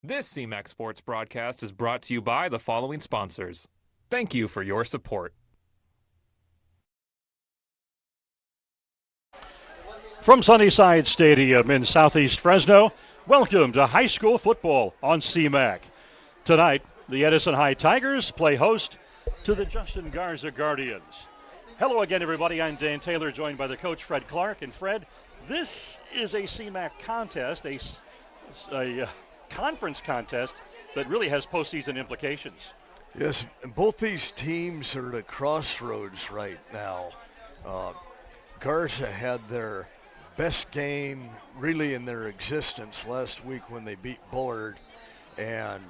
This CMAC Sports broadcast is brought to you by the following sponsors. Thank you for your support. From Sunnyside Stadium in southeast Fresno, welcome to high school football on CMAC. Tonight, the Edison High Tigers play host to the Justin Garza Guardians. Hello again, everybody. I'm Dan Taylor, joined by the coach, Fred Clark. And Fred, this is a CMAC contest, a conference contest that really has postseason implications. Yes, and both these teams are at a crossroads right now. Garza had their best game really in their existence last week when they beat Bullard, and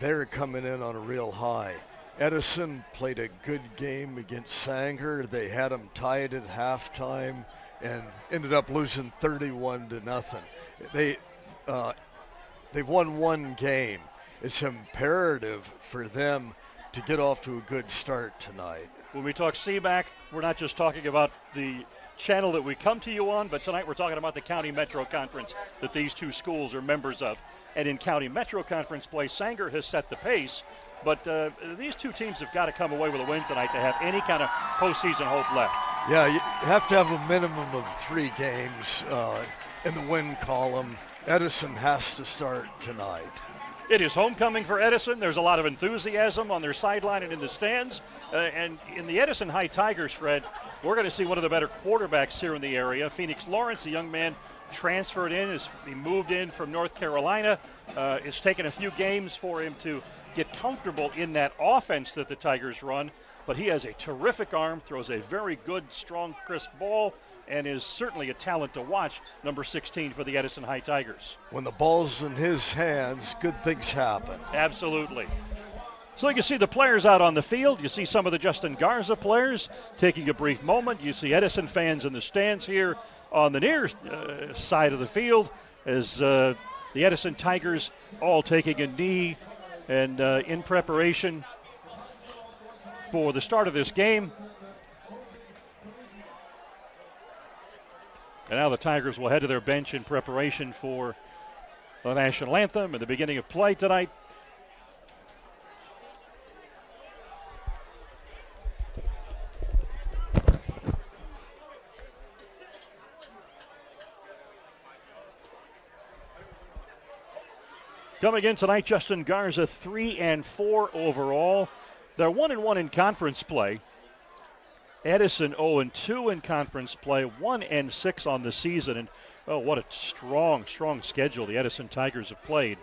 they're coming in on a real high. Edison played a good game against Sanger. They had them tied at halftime and ended up losing 31-0. They've won one game. It's imperative for them to get off to a good start tonight. When we talk CMAC, we're not just talking about the channel that we come to you on, but tonight we're talking about the County Metro Conference that these two schools are members of. And in County Metro Conference play, Sanger has set the pace, but these two teams have got to come away with a win tonight to have any kind of postseason hope left. Yeah, you have to have a minimum of 3 games in the win column. Edison has to start tonight. It is homecoming for Edison. There's a lot of enthusiasm on their sideline and in the stands. And in the Edison High Tigers, Fred, we're going to see one of the better quarterbacks here in the area. Phoenix Lawrence, a young man transferred in. He moved in from North Carolina. It's taken a few games for him to get comfortable in that offense that the Tigers run. But he has a terrific arm, throws a very good, strong, crisp ball, and is certainly a talent to watch, number 16 for the Edison High Tigers. When the ball's in his hands, good things happen. Absolutely. So you can see the players out on the field. You see some of the Justin Garza players taking a brief moment. You see Edison fans in the stands here on the near side of the field as the Edison Tigers all taking a knee and in preparation for the start of this game. And now the Tigers will head to their bench in preparation for the national anthem and the beginning of play tonight. Coming in tonight, Justin Garza 3-4 overall. They're 1-1 in conference play. Edison 0-2 in conference play, 1-6 on the season. And oh, what a strong schedule the Edison Tigers have played.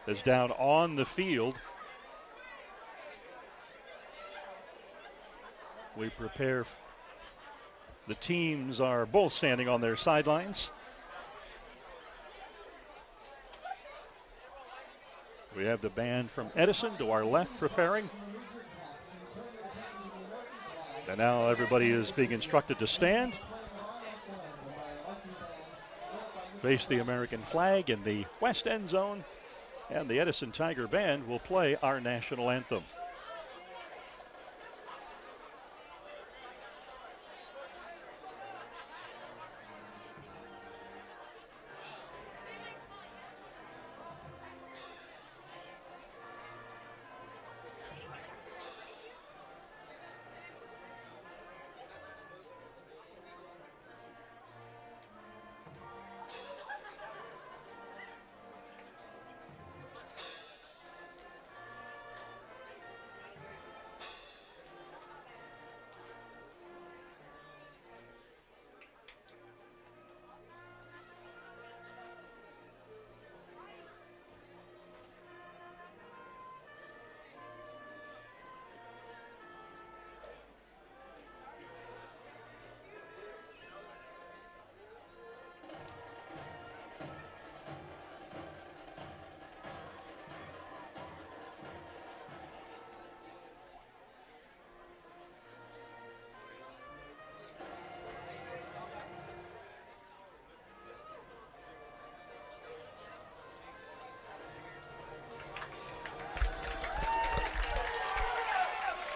Is down on the field. We prepare. The teams are both standing on their sidelines. We have the band from Edison to our left preparing. And now everybody is being instructed to stand. Face the American flag in the west end zone. And the Edison Tiger Band will play our national anthem.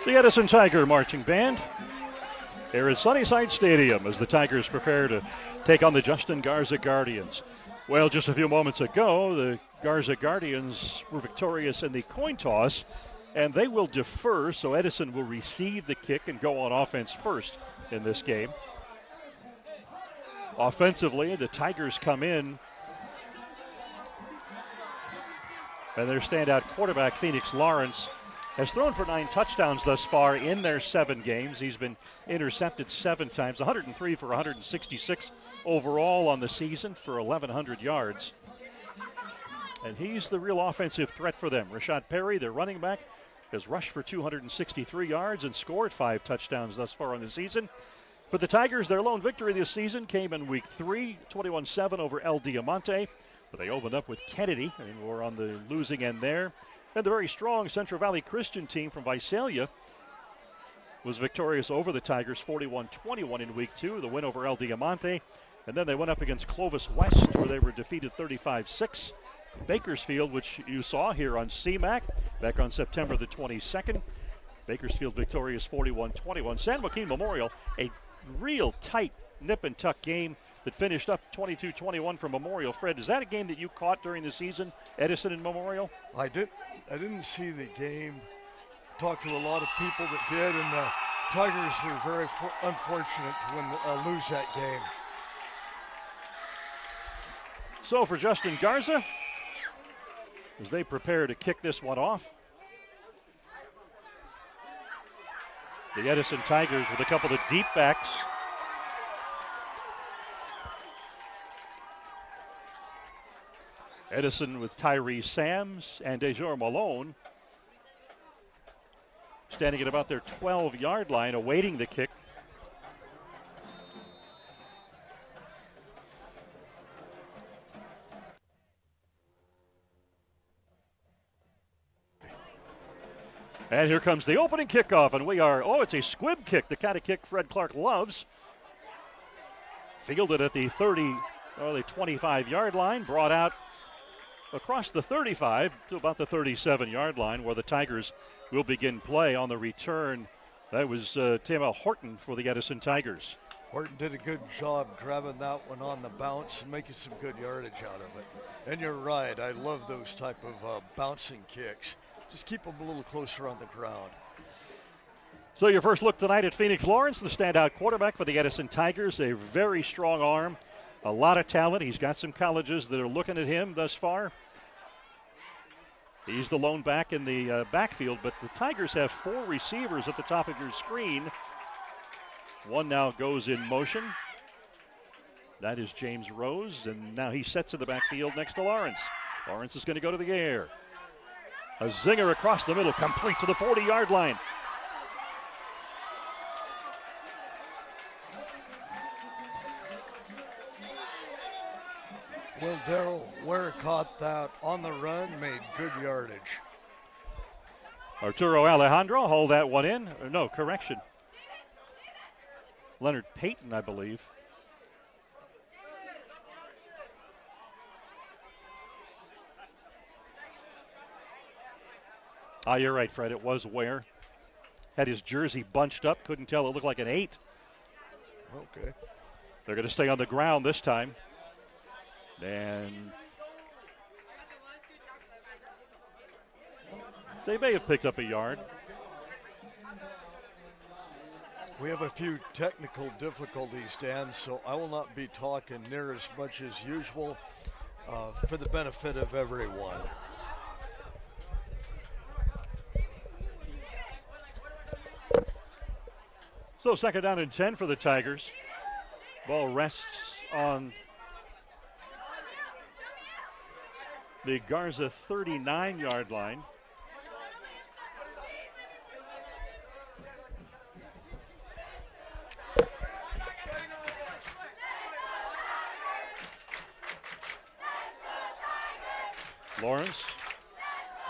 The Edison Tiger Marching Band here at Sunnyside Stadium as the Tigers prepare to take on the Justin Garza Guardians. Well, just a few moments ago, the Garza Guardians were victorious in the coin toss, and they will defer, so Edison will receive the kick and go on offense first in this game. Offensively, the Tigers come in, and their standout quarterback, Phoenix Lawrence, has thrown for 9 touchdowns thus far in their 7 games. He's been intercepted 7 times, 103 for 166 overall on the season for 1,100 yards. And he's the real offensive threat for them. Rashad Perry, their running back, has rushed for 263 yards and scored 5 touchdowns thus far on the season. For the Tigers, their lone victory this season came in week 3, 21-7 over El Diamante. But they opened up with Kennedy, and were on the losing end there. And the very strong Central Valley Christian team from Visalia was victorious over the Tigers 41-21 in week 2, the win over El Diamante. And then they went up against Clovis West, where they were defeated 35-6. Bakersfield, which you saw here on CMAC back on September the 22nd. Bakersfield victorious 41-21. San Joaquin Memorial, a real tight nip and tuck game that finished up 22-21 for Memorial. Fred, is that a game that you caught during the season, Edison and Memorial? I didn't see the game. Talked to a lot of people that did, and the Tigers were very unfortunate to lose that game. So for Justin Garza, as they prepare to kick this one off, the Edison Tigers with a couple of deep backs. Edison with Tyree Sams and Dejor Malone standing at about their 12-yard line awaiting the kick. And here comes the opening kickoff, and it's a squib kick, the kind of kick Fred Clark loves. Fielded at the 25-yard line, brought out across the 35 to about the 37-yard line, where the Tigers will begin play on the return. That was Tamel Horton for the Edison Tigers. Horton did a good job grabbing that one on the bounce and making some good yardage out of it. And you're right, I love those type of bouncing kicks. Just keep them a little closer on the ground. So your first look tonight at Phoenix Lawrence, the standout quarterback for the Edison Tigers. A very strong arm, a lot of talent. He's got some colleges that are looking at him thus far. He's the lone back in the backfield, but the Tigers have 4 receivers at the top of your screen. One now goes in motion. That is James Rose, and now he sets in the backfield next to Lawrence. Lawrence is going to go to the air. A zinger across the middle, complete to the 40-yard line. Well, Darryl Ware caught that on the run, made good yardage. Arturo Alejandro hold that one in. No, correction. Leonard Payton, I believe. You're right, Fred. It was Ware. Had his jersey bunched up. Couldn't tell. It looked like an 8. Okay. They're going to stay on the ground this time. And they may have picked up a yard. We have a few technical difficulties, Dan, so I will not be talking near as much as usual for the benefit of everyone. So 2nd down and 10 for the Tigers. Ball rests on the Garza 39-yard line. Lawrence,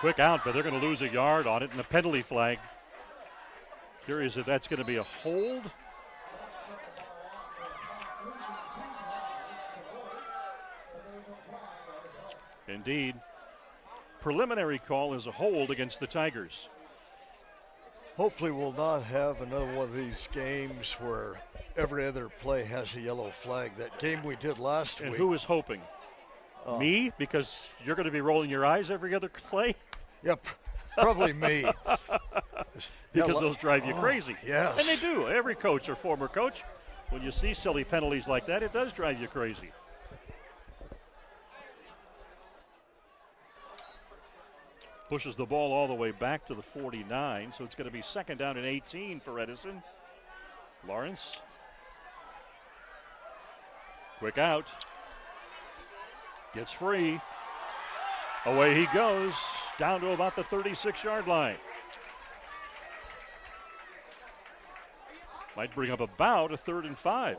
quick out, but they're going to lose a yard on it, and a penalty flag. Curious if that's going to be a hold. Indeed. Preliminary call is a hold against the Tigers. Hopefully we'll not have another one of these games where every other play has a yellow flag. That game we did last And week. who is hoping? Me? Because you're going to be rolling your eyes every other play? Yep, probably me. Because those drive you crazy. Yes. And they do. Every coach or former coach, when you see silly penalties like that, it does drive you crazy. Pushes the ball all the way back to the 49, so it's going to be second down and 18 for Edison. Lawrence. Quick out. Gets free. Away he goes, down to about the 36-yard line. Might bring up about a 3rd and 5.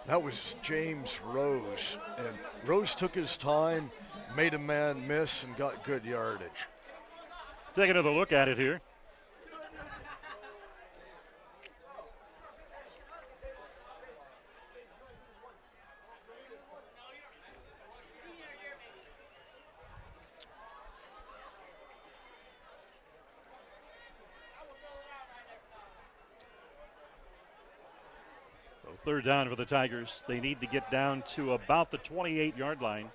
That was James Rose. And Rose took his time, made a man miss, and got good yardage. Take another look at it here. So 3rd down for the Tigers. They need to get down to about the 28-yard line.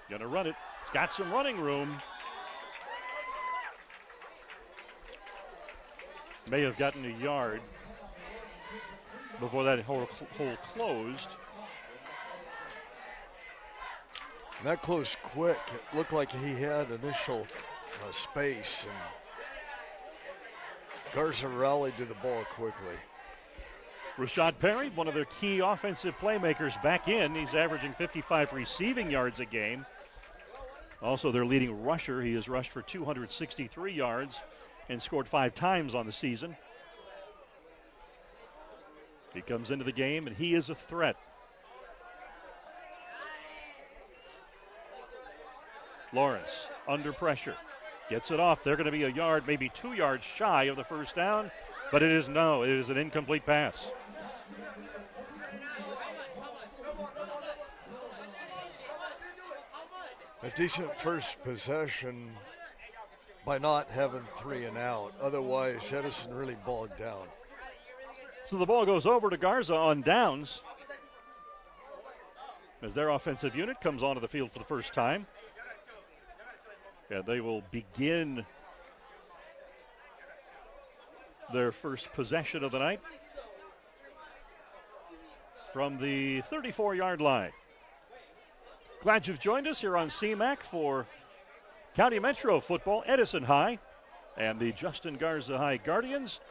Gonna run it. It's got some running room. May have gotten a yard before that hole closed. And that closed quick. It looked like he had initial space, and Garza rallied to the ball quickly. Rashad Perry, one of their key offensive playmakers, back in. He's averaging 55 receiving yards a game. Also their leading rusher. He has rushed for 263 yards and scored 5 times on the season. He comes into the game, and he is a threat. Lawrence under pressure. Gets it off. They're going to be a yard, maybe 2 yards shy of the first down, but it is an incomplete pass. A decent first possession by not having 3 and out. Otherwise, Edison really bogged down. So the ball goes over to Garza on downs as their offensive unit comes onto the field for the first time. Yeah, they will begin their first possession of the night from the 34-yard line. Glad you've joined us here on CMAC for County Metro football. Edison High and the Justin Garza High Guardians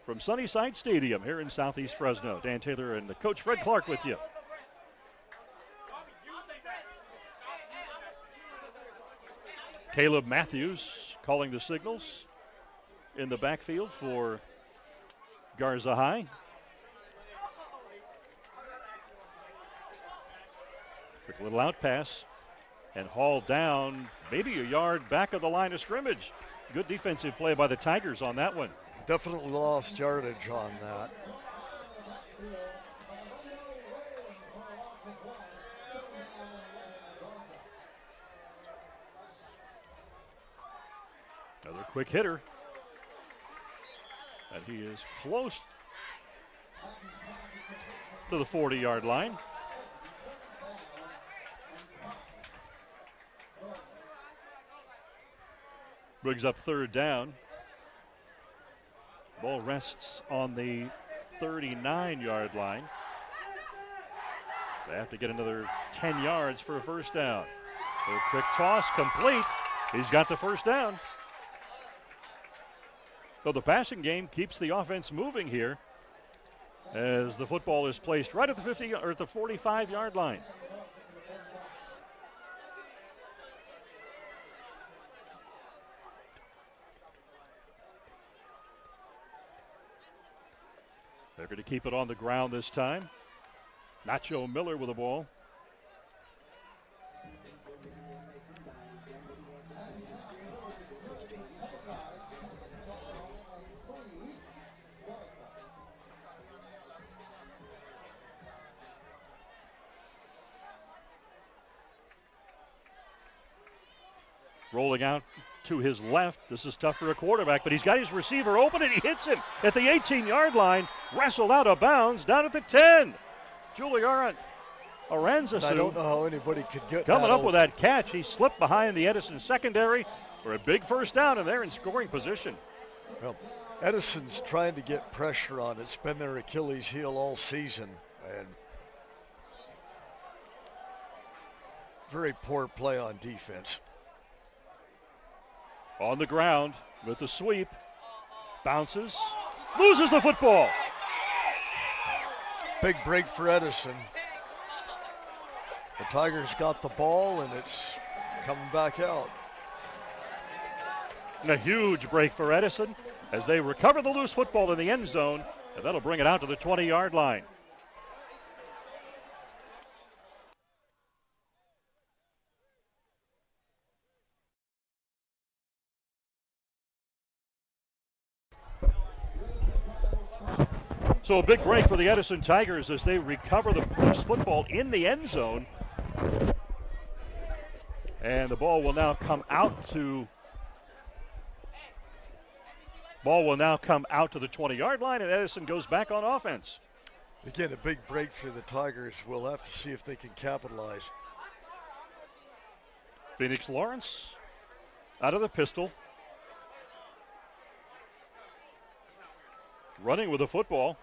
from Sunnyside Stadium here in Southeast Fresno. Dan Taylor and the coach Fred Clark with you. Caleb Matthews calling the signals in the backfield for Garza High. Quick little out pass and hauled down maybe a yard back of the line of scrimmage. Good defensive play by the Tigers on that one. Definitely lost yardage on that. Another quick hitter. And he is close to the 40-yard line. Brings up 3rd down. Ball rests on the 39-yard line. They have to get another 10 yards for a first down. A quick toss, complete. He's got the first down. So the passing game keeps the offense moving here as the football is placed right at the 50 or at the 45-yard line. They're going to keep it on the ground this time. Nacho Miller with the ball. Rolling out to his left. This is tough for a quarterback, but he's got his receiver open, and he hits him at the 18-yard line, wrestled out of bounds down at the 10. Julian Aranzasu, I don't know how anybody could get coming that up with that catch. He slipped behind the Edison secondary for a big first down, and they're in scoring position. Well, Edison's trying to get pressure on. It's been their Achilles heel all season, and very poor play on defense. On the ground with the sweep, bounces, loses the football. Big break for Edison. The Tigers got the ball, and it's coming back out. And a huge break for Edison as they recover the loose football in the end zone, and that'll bring it out to the 20-yard line. So a big break for the Edison Tigers as they recover the loose football in the end zone. And the ball will now come out to the 20-yard line, and Edison goes back on offense. Again, a big break for the Tigers. We'll have to see if they can capitalize. Phoenix Lawrence out of the pistol. Running with the football.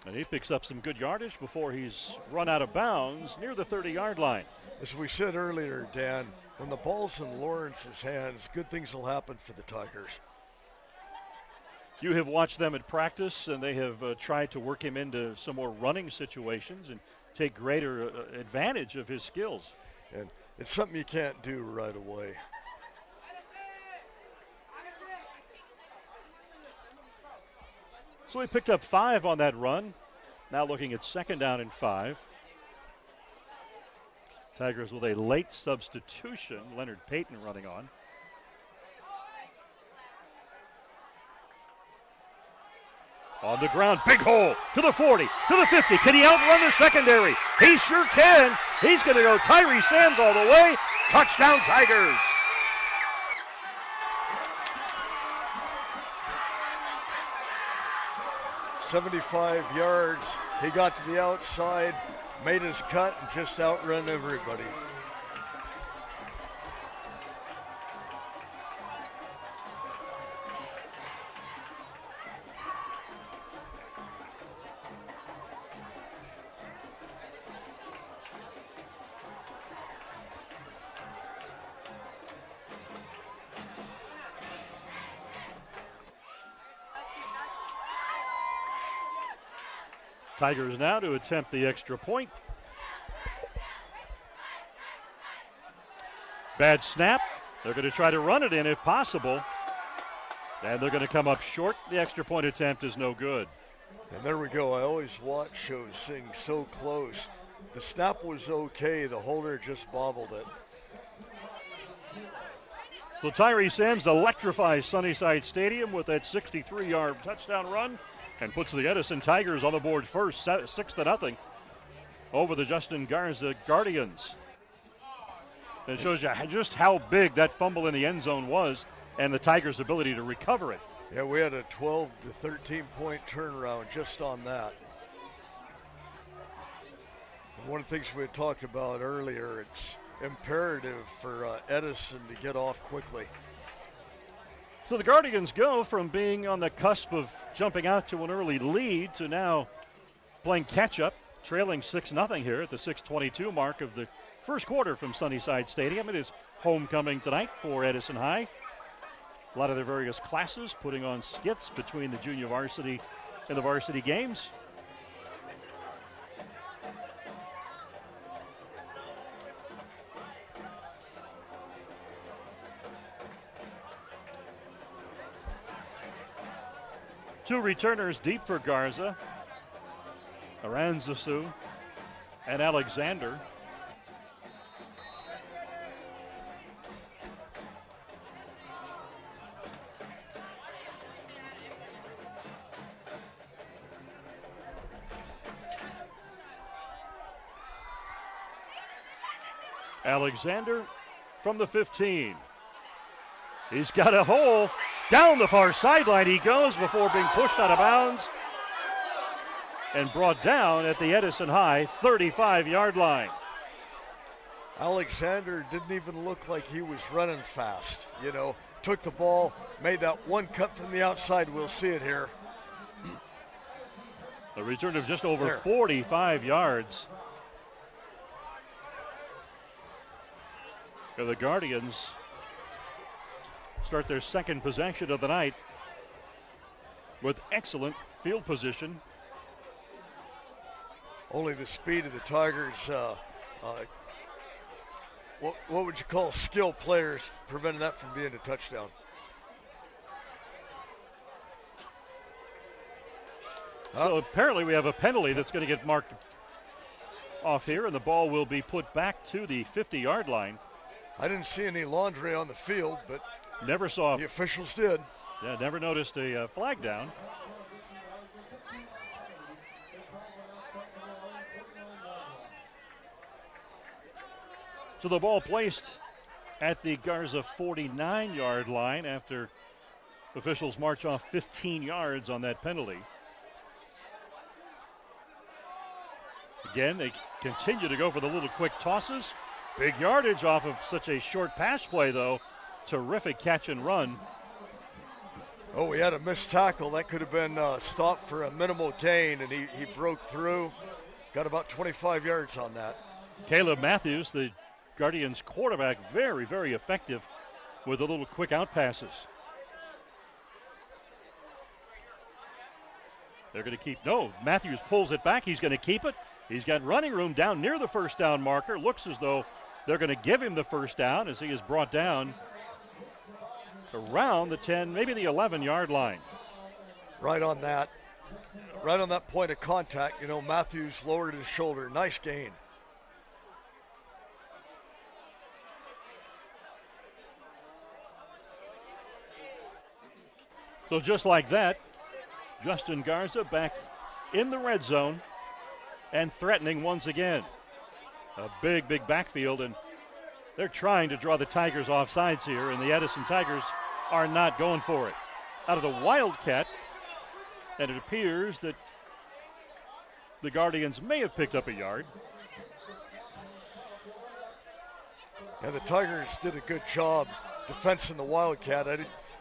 And he picks up some good yardage before he's run out of bounds near the 30-yard line. As we said earlier, Dan, when the ball's in Lawrence's hands, good things will happen for the Tigers. You have watched them at practice, and they have tried to work him into some more running situations and take greater advantage of his skills. And it's something you can't do right away. So he picked up 5 on that run. Now looking at 2nd down and 5. Tigers with a late substitution. Leonard Payton running on. On the ground, big hole to the 40, to the 50. Can he outrun the secondary? He sure can. He's going to go Tyree Sams all the way. Touchdown Tigers. "75 yards. He got to the outside, made his cut, and just outrun everybody. Tigers now to attempt the extra point. Bad snap. They're going to try to run it in if possible. And they're going to come up short. The extra point attempt is no good. And there we go. I always watch shows sing so close. The snap was okay. The holder just bobbled it. So Tyree Sams electrifies Sunnyside Stadium with that 63-yard touchdown run and puts the Edison Tigers on the board first, 6-0 over the Justin Garza Guardians. It shows you just how big that fumble in the end zone was and the Tigers' ability to recover it. Yeah, we had a 12 to 13 point turnaround just on that. And one of the things we had talked about earlier, it's imperative for Edison to get off quickly. So the Guardians go from being on the cusp of jumping out to an early lead to now playing catch-up, trailing 6-0 here at the 6:22 mark of the first quarter from Sunnyside Stadium. It is homecoming tonight for Edison High. A lot of their various classes putting on skits between the junior varsity and the varsity games. Two returners deep for Garza. Aranzasu and Alexander. Alexander from the 15. He's got a hole. Down the far sideline he goes before being pushed out of bounds and brought down at the Edison High 35-yard line. Alexander didn't even look like he was running fast. You know, took the ball, made that one cut from the outside. We'll see it here. A return of just over 45 yards. The Guardians start their second possession of the night with excellent field position. Only the speed of the Tigers, what would you call skill players, preventing that from being a touchdown. So apparently we have a penalty that's going to get marked off here, and the ball will be put back to the 50-yard line. I didn't see any laundry on the field, but never saw the officials did. Yeah, never noticed a flag down. So the ball placed at the Garza 49-yard line after officials march off 15 yards on that penalty. Again, they continue to go for the little quick tosses. Big yardage off of such a short pass play, though. Terrific catch and run. Oh, we had a missed tackle. That could have been stopped for a minimal gain, and he broke through. Got about 25 yards on that. Caleb Matthews, the Guardians quarterback, very, very effective with the little quick out passes. They're going to keep, no, Matthews pulls it back. He's going to keep it. He's got running room down near the first down marker. Looks as though they're going to give him the first down as he is brought down around the 10, maybe the 11-yard line. Right on that point of contact, you know, Matthews lowered his shoulder. Nice gain. So just like that, Justin Garza back in the red zone and threatening once again. A big, big backfield, and they're trying to draw the Tigers off sides here, and the Edison Tigers are not going for it. Out of the Wildcat, and it appears that the Guardians may have picked up a yard. And the Tigers did a good job defensing the Wildcat.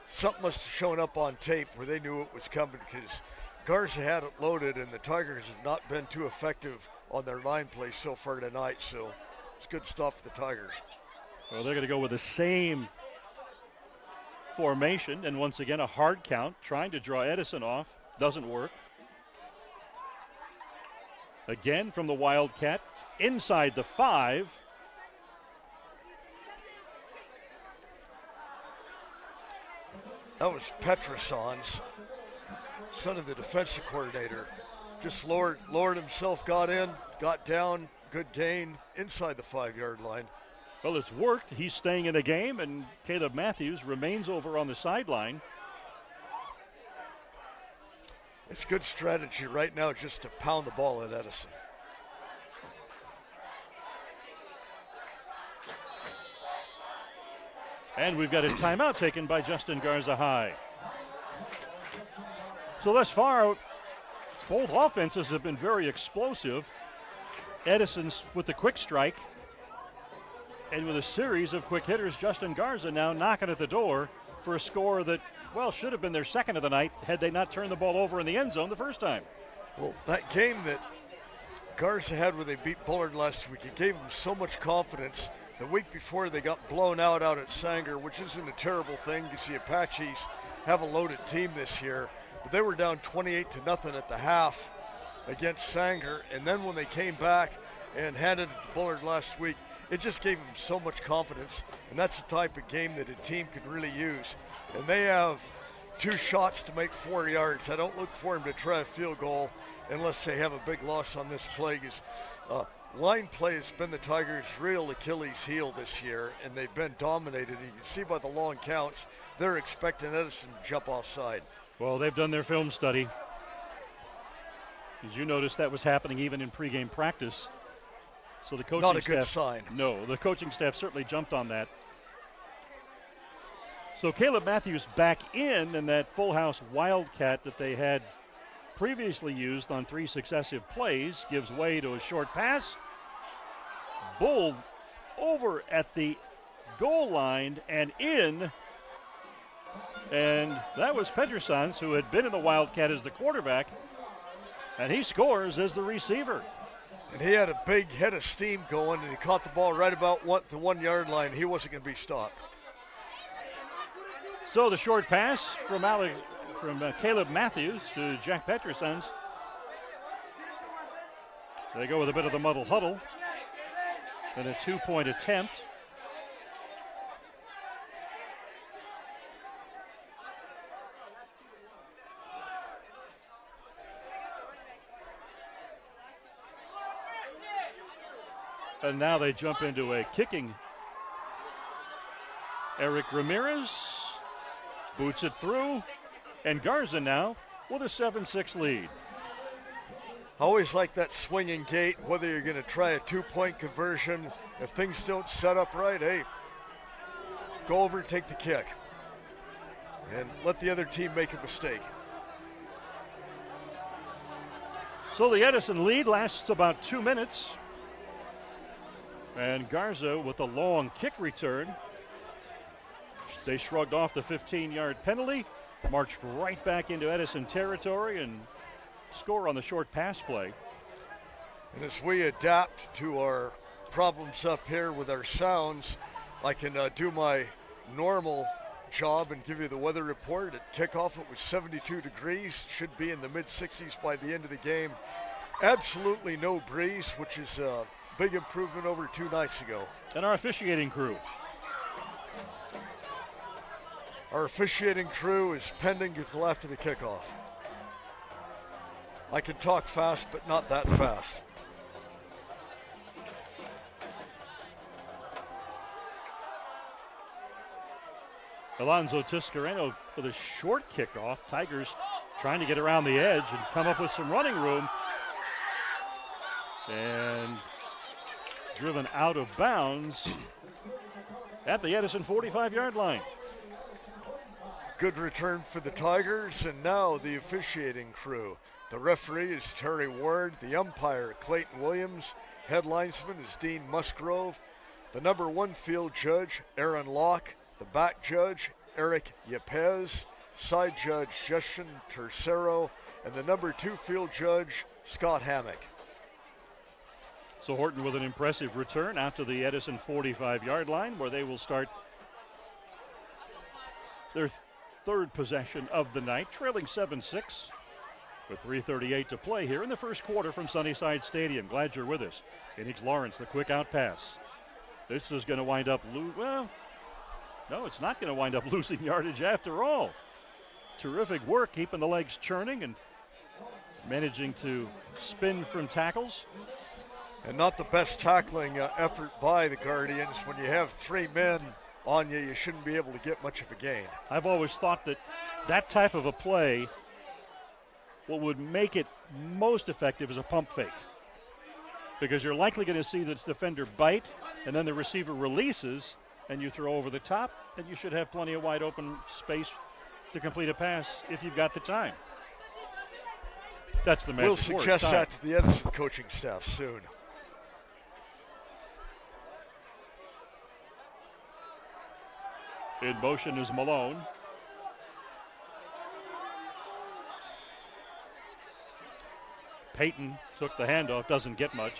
Something must have shown up on tape where they knew it was coming, because Garza had it loaded, and the Tigers have not been too effective on their line play so far tonight. So it's good stuff for the Tigers. Well, they're going to go with the same formation, and once again a hard count, trying to draw Edison off. Doesn't work. Again from the Wildcat, inside the 5. That was Petroson's, son of the defensive coordinator. Just lowered himself, got in, got down, good gain, inside the 5-yard line. Well, it's worked. He's staying in the game, and Caleb Matthews remains over on the sideline. It's good strategy right now just to pound the ball at Edison. And we've got a timeout taken by Justin Garza High. So thus far, both offenses have been very explosive. Edison's with the quick strike, and with a series of quick hitters, Justin Garza now knocking at the door for a score that, well, should have been their second of the night had they not turned the ball over in the end zone the first time. Well, that game that Garza had where they beat Bullard last week, it gave them so much confidence. The week before, they got blown out at Sanger, which isn't a terrible thing because the Apaches have a loaded team this year. But they were down 28-0 at the half against Sanger. And then when they came back and handed it to Bullard last week, it just gave them so much confidence. And that's the type of game that a team can really use. And they have 2 shots to make 4 yards. I don't look for them to try a field goal unless they have a big loss on this play. Line play has been the Tigers' real Achilles heel this year, and they've been dominated. You can see by the long counts, they're expecting Edison to jump offside. Well, they've done their film study. As you noticed, that was happening even in pregame practice. So the coaching Not a staff, good sign. No, the coaching staff certainly jumped on that. So Caleb Matthews back in that full house wildcat that they had previously used on 3 successive plays, gives way to a short pass. Bull over at the goal line and in. And that was Petersons, who had been in the wildcat as the quarterback. And he scores as the receiver. And he had a big head of steam going, and he caught the ball right about the 1 yard line. He wasn't going to be stopped. So the short pass from Caleb Matthews to Jack Petersons. They go with a bit of the muddle huddle and a 2-point attempt. And now they jump into a kicking. Eric Ramirez boots it through, and Garza now with a 7-6 lead. I always like that swinging gate, whether you're going to try a 2-point conversion. If things don't set up right, hey, go over and take the kick. And let the other team make a mistake. So the Edison lead lasts about 2 minutes. And Garza with a long kick return. They shrugged off the 15-yard penalty, marched right back into Edison territory, and score on the short pass play. And as we adapt to our problems up here with our sounds, I can do my normal job and give you the weather report. At kickoff, it was 72 degrees, should be in the mid-60s by the end of the game. Absolutely no breeze, which is a big improvement over 2 nights ago. And our officiating crew. Our officiating crew is pending until after the kickoff. I can talk fast, but not that fast. Alonzo Tiscareno with a short kickoff. Tigers trying to get around the edge and come up with some running room. And driven out of bounds at the Edison 45-yard line. Good return for the Tigers, and now the officiating crew. The referee is Terry Ward, the umpire Clayton Williams, head linesman is Dean Musgrove, the number 1 field judge Aaron Locke, the back judge Eric Yepez, side judge Justin Tercero, and the number 2 field judge Scott Hammock. So Horton with an impressive return out to the Edison 45-yard line, where they will start their third possession of the night, trailing 7-6 with 3:38 to play here in the first quarter from Sunnyside Stadium. Glad you're with us. Phoenix Lawrence, the quick out pass. This is going to wind up, well, no, it's not going to wind up losing yardage after all. Terrific work keeping the legs churning and managing to spin from tackles. And not the best tackling effort by the Guardians. When you have 3 men on you, you shouldn't be able to get much of a gain. I've always thought that type of a play, what would make it most effective is a pump fake. Because you're likely going to see this defender bite, and then the receiver releases, and you throw over the top, and you should have plenty of wide open space to complete a pass if you've got the time. That's the magic We'll word, suggest time. that to the Edison coaching staff soon. In motion is Malone. Payton took the handoff, doesn't get much.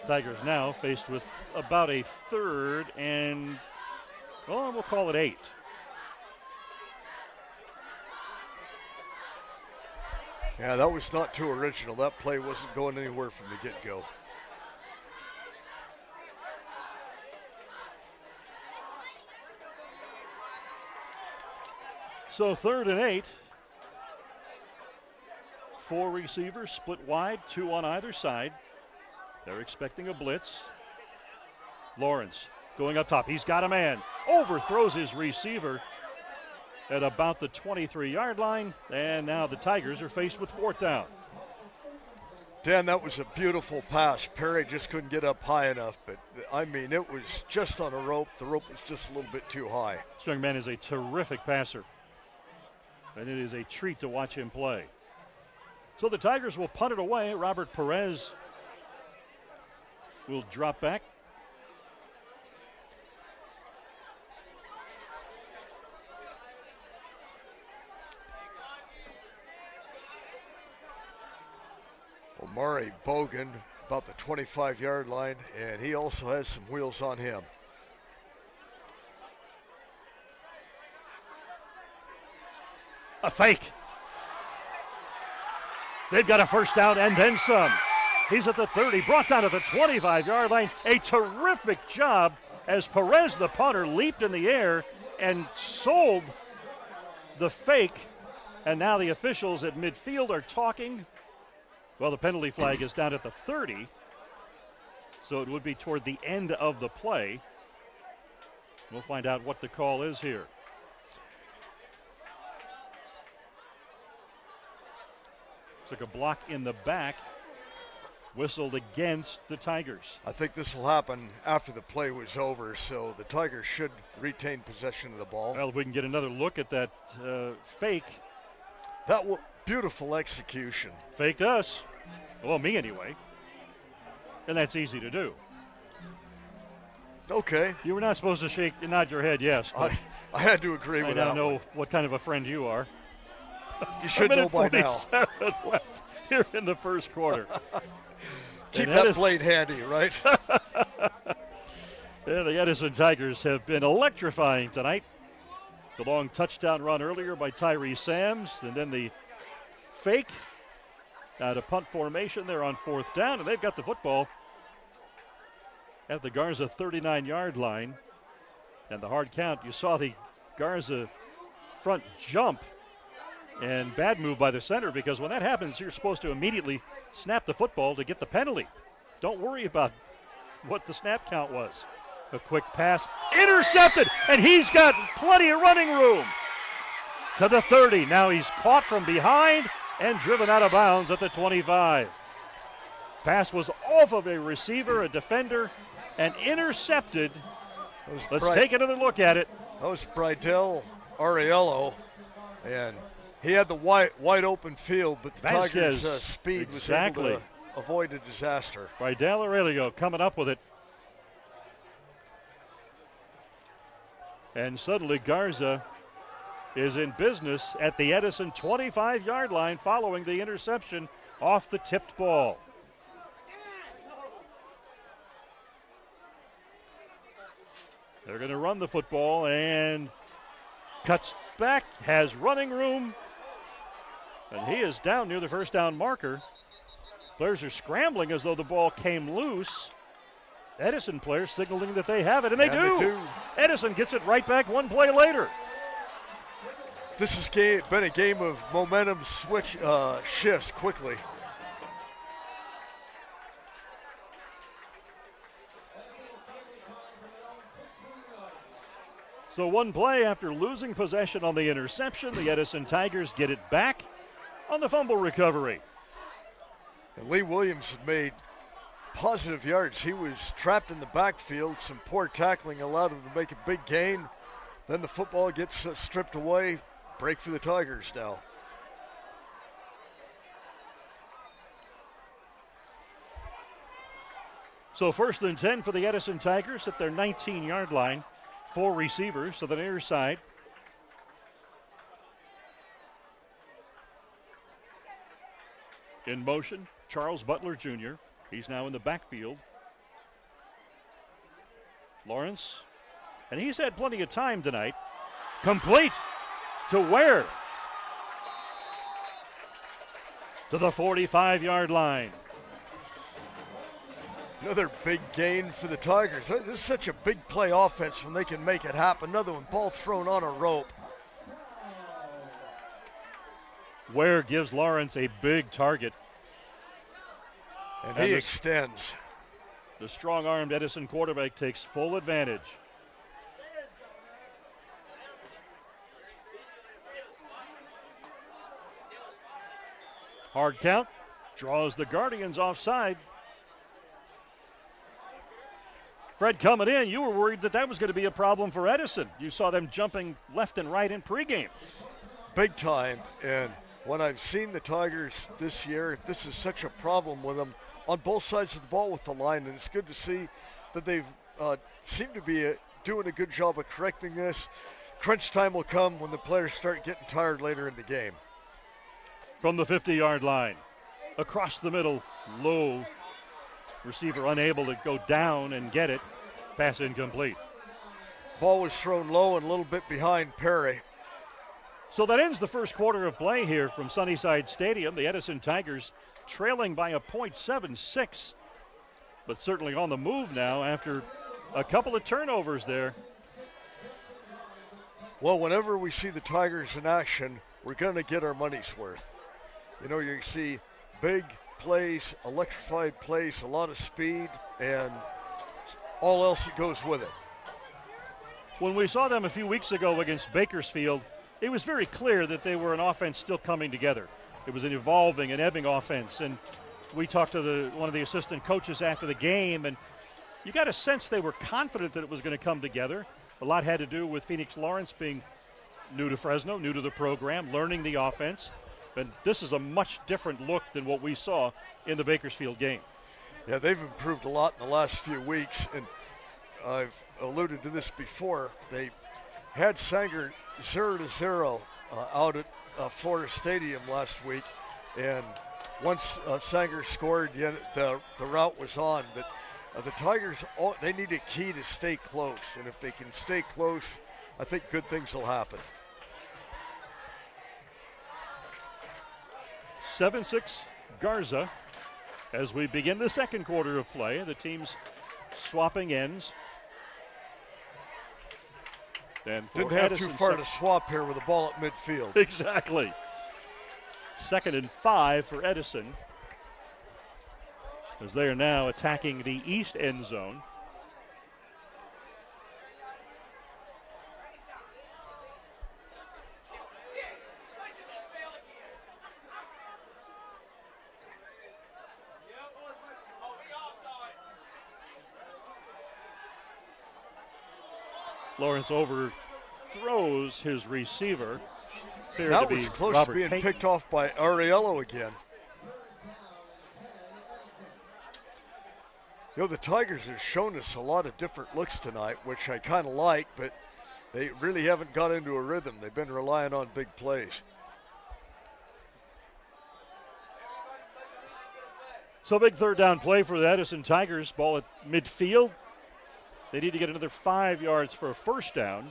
Tigers now faced with about a 3rd and, well, we'll call it 8. Yeah, that was not too original. That play wasn't going anywhere from the get-go. So 3rd and 8. 4 receivers split wide, 2 on either side. They're expecting a blitz. Lawrence going up top. He's got a man. Overthrows his receiver at about the 23-yard line. And now the Tigers are faced with 4th down. Dan, that was a beautiful pass. Perry just couldn't get up high enough, but I mean, it was just on a rope. The rope was just a little bit too high. This young man is a terrific passer, and it is a treat to watch him play. So the Tigers will punt it away. Robert Perez will drop back. Omari Bogan about the 25-yard line, and he also has some wheels on him. A fake. They've got a first down and then some. He's at the 30, brought down to the 25-yard line. A terrific job as Perez, the punter, leaped in the air and sold the fake. And now the officials at midfield are talking. Well, the penalty flag is down at the 30, so it would be toward the end of the play. We'll find out what the call is here. Took a block in the back, whistled against the Tigers. I think this will happen after the play was over, so the Tigers should retain possession of the ball. Well, if we can get another look at that fake. That was beautiful execution. Faked us. Well, me anyway. And that's easy to do. Okay. You were not supposed to nod your head, yes. I had to agree with that. I now know what kind of a friend you are. You should know by now. Left here in the first quarter. Keep that blade handy, right? Yeah, the Edison Tigers have been electrifying tonight. The long touchdown run earlier by Tyree Sams, and then the fake out of punt formation. They're on fourth down, and they've got the football at the Garza 39-yard line. And the hard count, you saw the Garza front jump, and bad move by the center, because when that happens, you're supposed to immediately snap the football to get the penalty. Don't worry about what the snap count was. A quick pass, intercepted, and he's got plenty of running room to the 30. Now he's caught from behind and driven out of bounds at the 25. Pass was off of a receiver, a defender, and intercepted. Let's take another look at it. That was Bridell Ariello, and he had the wide open field, but the Tigers' speed was able to avoid a disaster. Bridell Aurelio coming up with it. And suddenly Garza is in business at the Edison 25-yard line following the interception off the tipped ball. They're going to run the football, and cuts back, has running room, and he is down near the first down marker. Players are scrambling as though the ball came loose. Edison players signaling that they have it, and they do. Edison gets it right back one play later. This has been a game of momentum shifts quickly. So one play after losing possession on the interception, the Edison Tigers get it back on the fumble recovery. And Lee Williams had made positive yards. He was trapped in the backfield. Some poor tackling allowed him to make a big gain. Then the football gets stripped away. Break for the Tigers now. So 1st and 10 for the Edison Tigers at their 19-yard line. 4 receivers to the near side. In motion, Charles Butler Jr. He's now in the backfield. Lawrence, and he's had plenty of time tonight. Complete to Ware. To the 45-yard line. Another big gain for the Tigers. This is such a big play offense when they can make it happen. Another one, ball thrown on a rope. Ware gives Lawrence a big target. And he extends. The strong-armed Edison quarterback takes full advantage. Hard count, draws the Guardians offside. Fred, coming in, you were worried that was going to be a problem for Edison. You saw them jumping left and right in pregame. Big time. And when I've seen the Tigers this year, this is such a problem with them on both sides of the ball with the line. And it's good to see that they've seemed to be doing a good job of correcting this. Crunch time will come when the players start getting tired later in the game. From the 50-yard line, across the middle, low. Receiver unable to go down and get it. Pass incomplete. Ball was thrown low and a little bit behind Perry. So that ends the first quarter of play here from Sunnyside Stadium. The Edison Tigers trailing by a .76, but certainly on the move now after a couple of turnovers there. Well, whenever we see the Tigers in action, we're going to get our money's worth. You know, you see big plays, electrified plays, a lot of speed, and all else that goes with it. When we saw them a few weeks ago against Bakersfield, it was very clear that they were an offense still coming together. It was an evolving and ebbing offense, and we talked to one of the assistant coaches after the game, and you got a sense they were confident that it was going to come together. A lot had to do with Phoenix Lawrence being new to Fresno, new to the program, learning the offense. And this is a much different look than what we saw in the Bakersfield game. Yeah, they've improved a lot in the last few weeks, and I've alluded to this before. They had Sanger 0-0 out at Florida Stadium last week, and once Sanger scored, the route was on. But the Tigers, they need a key to stay close, and if they can stay close, I think good things will happen. 7-6 Garza as we begin the second quarter of play. The teams swapping ends. And didn't have too far to swap here with the ball at midfield. Exactly. 2nd and 5 for Edison, as they are now attacking the east end zone. Lawrence overthrows his receiver. That was close to being picked off by Ariello again. You know, the Tigers have shown us a lot of different looks tonight, which I kind of like, but they really haven't got into a rhythm. They've been relying on big plays. So big third down play for the Edison Tigers. Ball at midfield. They need to get another 5 yards for a first down.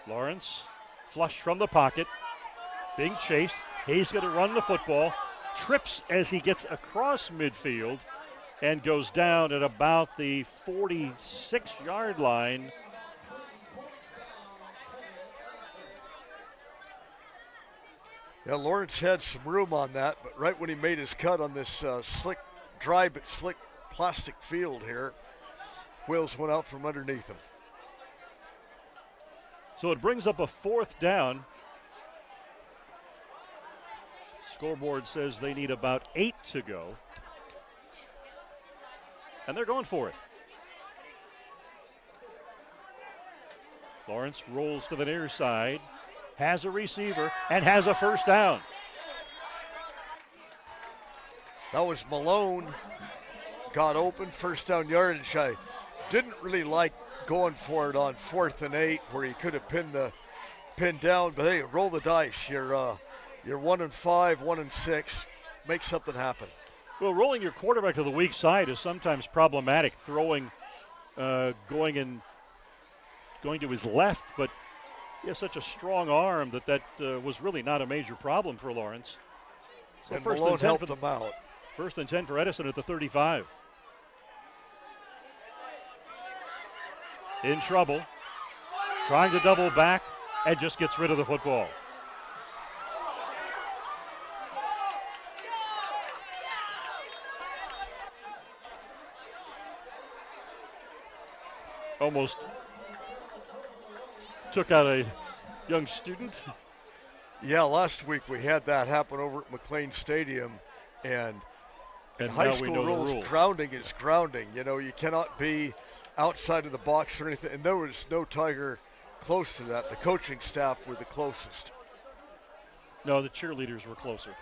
Lawrence flushed from the pocket, being chased. Hayes going to run the football, trips as he gets across midfield, and goes down at about the 46-yard line. Yeah, Lawrence had some room on that, but right when he made his cut on this dry but slick plastic field here, wheels went out from underneath him. So it brings up a 4th down. Scoreboard says they need about 8 to go. And they're going for it. Lawrence rolls to the near side, has a receiver, and has a first down. That was Malone. Got open, first down yardage. I didn't really like going for it on 4th and 8 where he could have pinned down, but hey, roll the dice. You're 1 and 5, 1 and 6. Make something happen. Well, rolling your quarterback to the weak side is sometimes problematic. Throwing, going to his left, but he has such a strong arm that was really not a major problem for Lawrence. So and Malone helped him out. 1st and 10 for Edison at the 35. In trouble, trying to double back, and just gets rid of the football. Almost took out a young student. Yeah, last week we had that happen over at McLean Stadium, and high school rules, grounding is grounding. You know, you cannot be outside of the box or anything, and there was no Tiger close to that. The coaching staff were the closest. No, the cheerleaders were closer.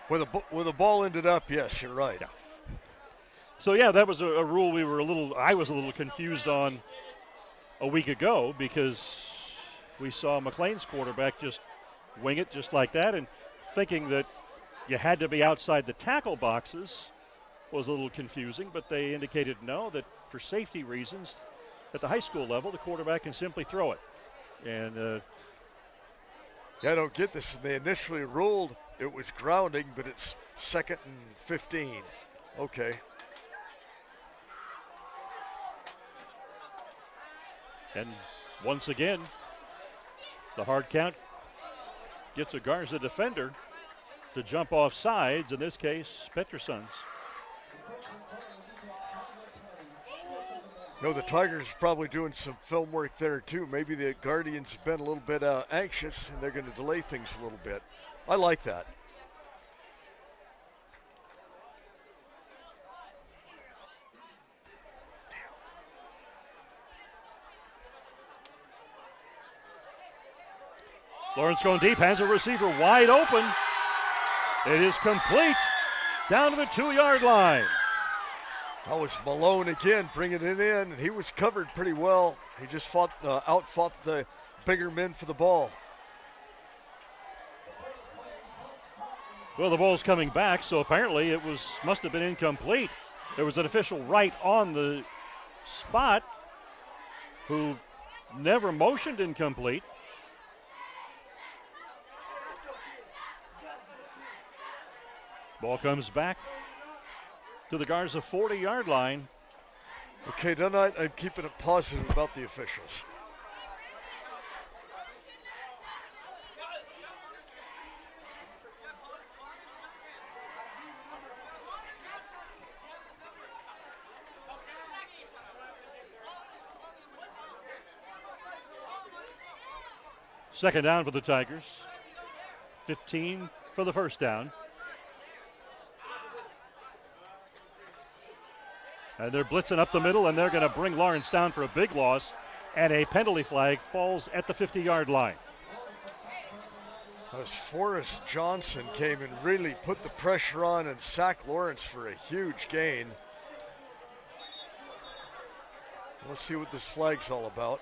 Where the ball ended up, yes, you're right. Yeah. So yeah, that was a rule I was a little confused on a week ago, because we saw McLean's quarterback just wing it just like that, and thinking that you had to be outside the tackle boxes was a little confusing, but they indicated no, that for safety reasons, at the high school level, the quarterback can simply throw it. And yeah, I don't get this. They initially ruled it was grounding, but it's 2nd and 15. Okay. And once again, the hard count gets a Garza defender to jump off sides, in this case, Petersons. No, the Tigers probably doing some film work there too. Maybe the Guardians have been a little bit anxious, and they're going to delay things a little bit. I like that. Lawrence going deep, has a receiver wide open. It is complete down to the 2-yard line. That was Malone again bringing it in, and he was covered pretty well. He just outfought the bigger men for the ball. Well, the ball's coming back, so apparently it must have been incomplete. There was an official right on the spot who never motioned incomplete. Ball comes back to the Garza 40-yard line. Okay, tonight I'm keeping it positive about the officials. Second down for the Tigers. 15 for the first down. And they're blitzing up the middle, and they're going to bring Lawrence down for a big loss, and a penalty flag falls at the 50-yard line. As Forrest Johnson came and really put the pressure on and sacked Lawrence for a huge gain. Let's see what this flag's all about.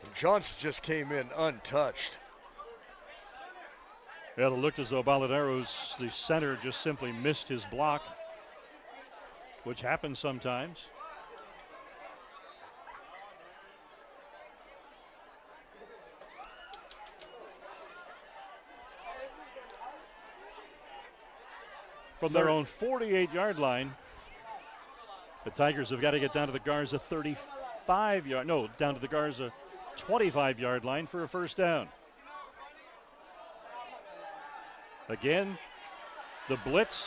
And Johnson just came in untouched. Yeah, it looked as though Baladeros, the center, just simply missed his block, which happens sometimes. From their own 48-yard line, the Tigers have got to get down to the Garza 25-yard line for a first down. Again, the blitz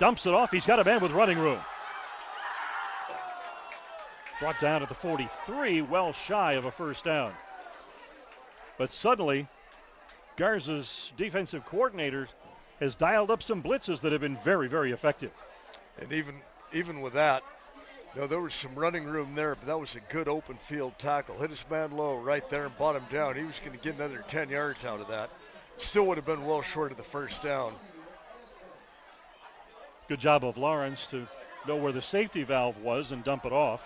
dumps it off. He's got a man with running room. Brought down at the 43, well shy of a first down. But suddenly, Garza's defensive coordinator has dialed up some blitzes that have been very, very effective. And even with that, there was some running room there, but that was a good open field tackle. Hit his man low right there and brought him down. He was going to get another 10 yards out of that. Still would have been well short of the first down. Good job of Lawrence to know where the safety valve was and dump it off.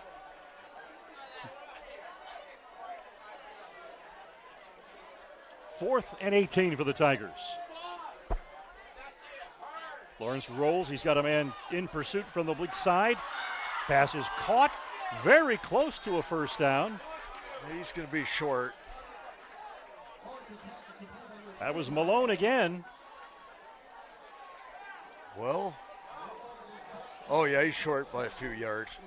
Fourth and 18 for the Tigers. Lawrence rolls. He's got a man in pursuit from the weak side. Pass is caught. Very close to a first down. He's going to be short. That was Malone again. Well, oh yeah, he's short by a few yards.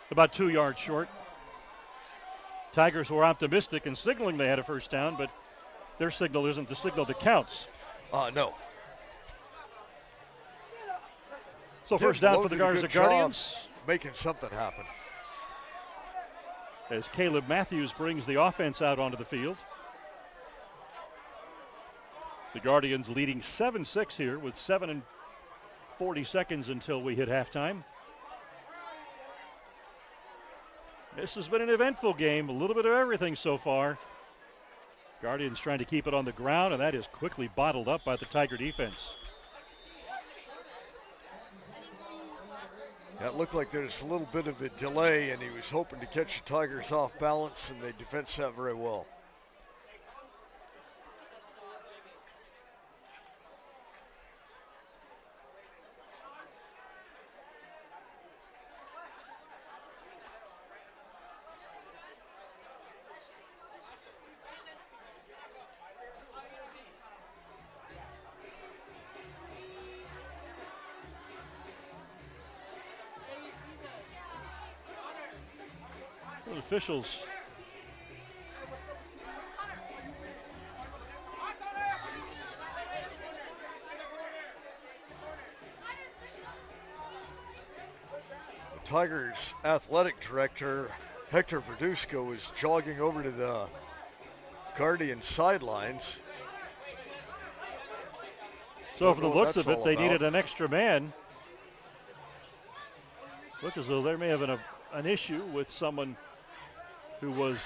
About 2 yards short. Tigers were optimistic in signaling they had a first down, but their signal isn't the signal that counts. No. So first down for the Garza Guardians. Making something happen. As Caleb Matthews brings the offense out onto the field. The Guardians leading 7-6 here with 7:40 seconds until we hit halftime. This has been an eventful game, a little bit of everything so far. Guardians trying to keep it on the ground, and that is quickly bottled up by the Tiger defense. Yeah, it looked like there was a little bit of a delay, and he was hoping to catch the Tigers off balance, and they defensed that very well. The officials the Tigers athletic director, Hector Verduzco, was jogging over to the Guardian sidelines. So from the looks of it, they needed an extra man. Look as though there may have been an issue with someone who was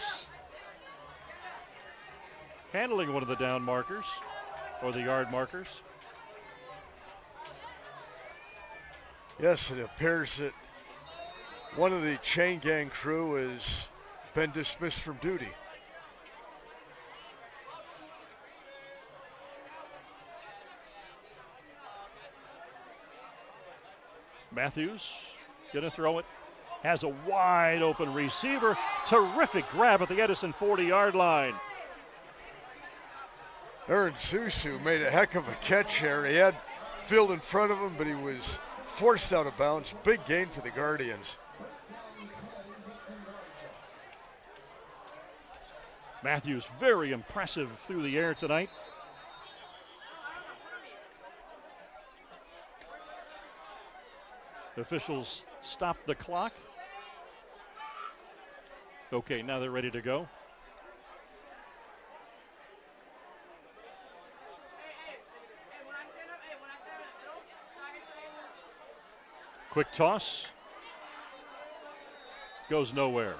handling one of the down markers or the yard markers. Yes, it appears that one of the chain gang crew has been dismissed from duty. Matthews gonna throw it. Has a wide open receiver. Terrific grab at the Edison 40-yard line. Aaron Susu made a heck of a catch here. He had field in front of him, but he was forced out of bounds. Big gain for the Guardians. Matthews very impressive through the air tonight. The officials stopped the clock. Okay, now they're ready to go. Quick toss. Goes nowhere.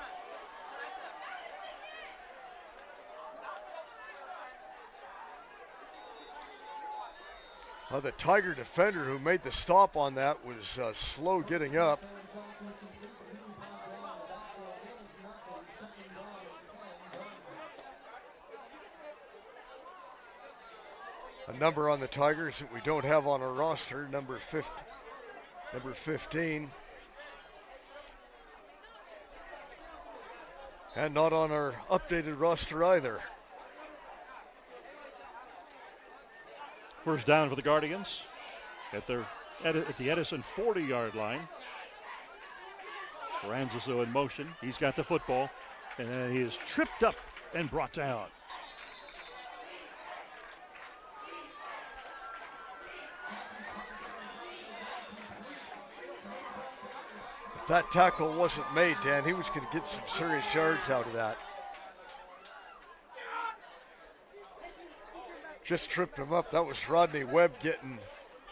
The Tiger defender who made the stop on that was slow getting up. A number on the Tigers that we don't have on our roster, number 15. And not on our updated roster either. First down for the Guardians at the Edison 40-yard line. Francisco in motion. He's got the football, and then he is tripped up and brought down. If that tackle wasn't made, Dan, he was going to get some serious yards out of that. Just tripped him up. That was Rodney Webb getting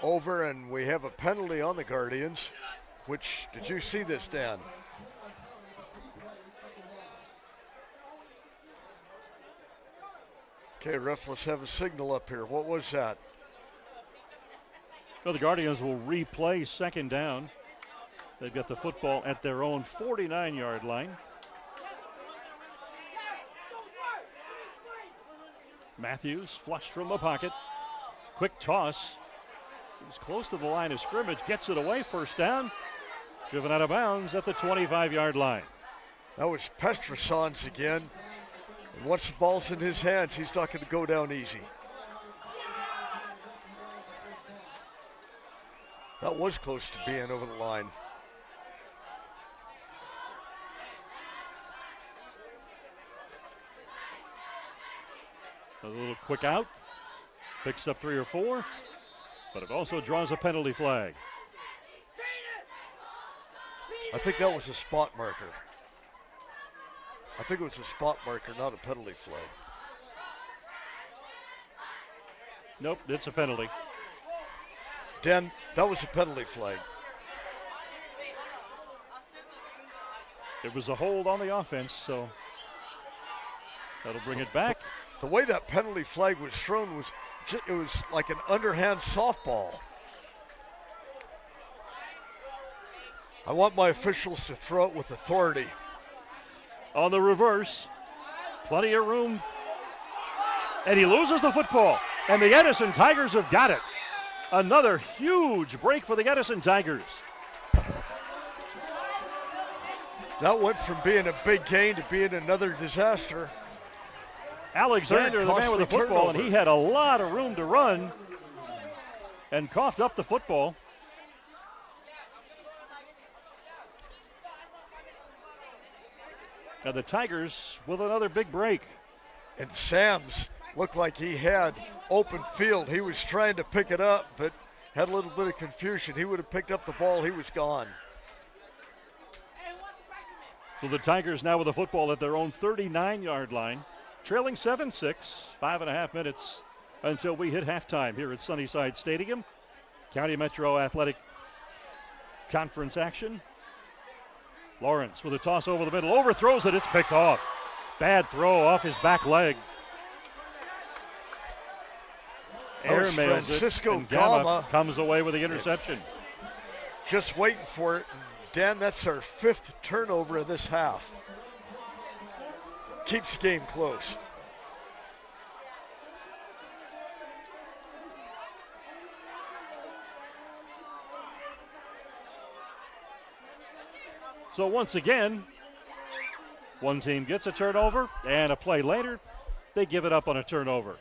over, and we have a penalty on the Guardians. Which, did you see this, Dan? Okay, ref, let's have a signal up here. What was that? Well, the Guardians will replay second down. They've got the football at their own 49-yard line. Matthews flushed from the pocket. Quick toss. He was close to the line of scrimmage. Gets it away. First down. Driven out of bounds at the 25-yard line. That was Pestroson's again. And once the ball's in his hands, he's not going to go down easy. That was close to being over the line. A little quick out. Picks up 3 or 4. But it also draws a penalty flag. I think that was a spot marker. I think it was a spot marker, not a penalty flag. Nope, it's a penalty. Dan, that was a penalty flag. It was a hold on the offense, so that'll bring it back. The way that penalty flag was thrown was, it was like an underhand softball. I want my officials to throw it with authority. On the reverse, plenty of room. And he loses the football. And the Edison Tigers have got it. Another huge break for the Edison Tigers. That went from being a big gain to being another disaster. Alexander, the man with the football, and he had a lot of room to run and coughed up the football. Now the Tigers with another big break. And Sam's looked like he had open field. He was trying to pick it up, but had a little bit of confusion. He would have picked up the ball. He was gone. So the Tigers now with the football at their own 39-yard line, trailing 7-6, 5.5 minutes until we hit halftime here at Sunnyside Stadium. County Metro Athletic Conference action. Lawrence with a toss over the middle, overthrows it, it's picked off. Bad throw off his back leg. Air mails it, and Gamma comes away with the interception. Just waiting for it. Dan, that's our 5th turnover of this half. Keeps the game close. So once again, one team gets a turnover, and a play later, they give it up on a turnover.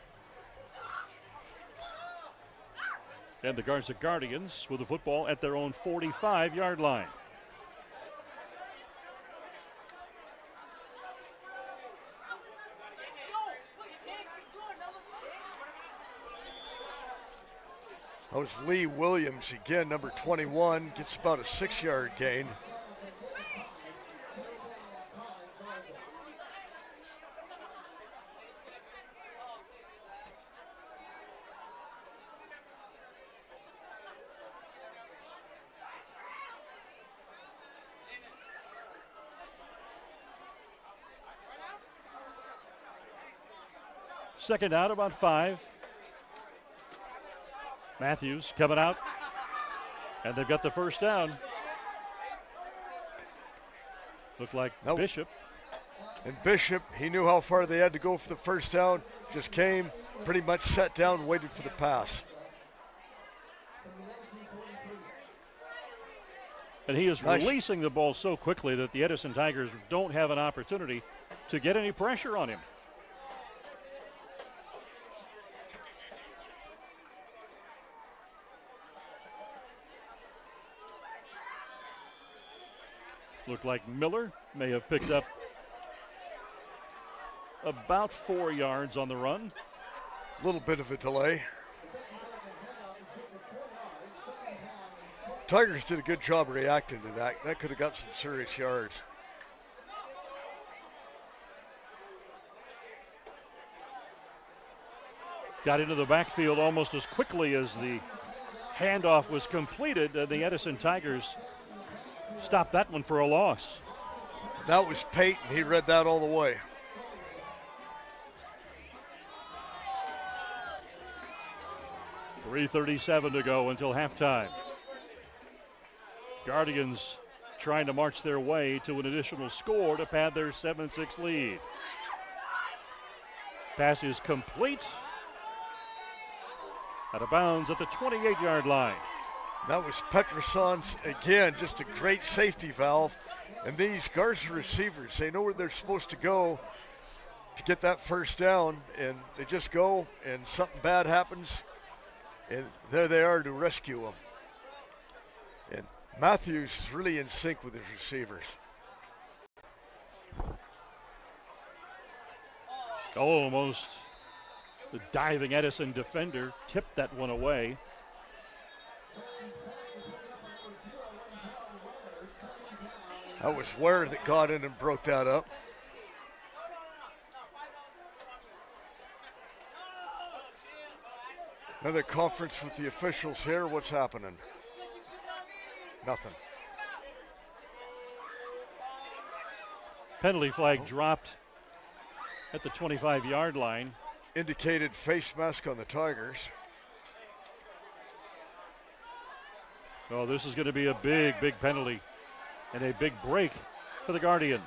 And the Garza Guardians with the football at their own 45-yard line. That was Lee Williams again, number 21, gets about a 6-yard gain. Second out, about 5. Matthews coming out, and they've got the first down. Looked like Bishop. And Bishop, he knew how far they had to go for the first down, just came, pretty much sat down and waited for the pass. And he is releasing the ball so quickly that the Edison Tigers don't have an opportunity to get any pressure on him. Looked like Miller may have picked up about 4 yards on the run. A little bit of a delay. Tigers did a good job reacting to that. That could have got some serious yards. Got into the backfield almost as quickly as the handoff was completed. The Edison Tigers stopped that one for a loss. That was Peyton. He read that all the way. .337 to go until halftime. Guardians trying to march their way to an additional score to pad their 7-6 lead. Pass is complete. Out of bounds at the 28-yard line. That was Petroson's, again, just a great safety valve. And these Garza receivers, they know where they're supposed to go to get that first down, and they just go, and something bad happens, and there they are to rescue them. And Matthews is really in sync with his receivers. Almost the diving Edison defender tipped that one away. That was Ware that got in and broke that up. Another conference with the officials here. What's happening? Nothing. Penalty flag dropped at the 25-yard line. Indicated face mask on the Tigers. Oh, this is going to be a big, big penalty and a big break for the Guardians.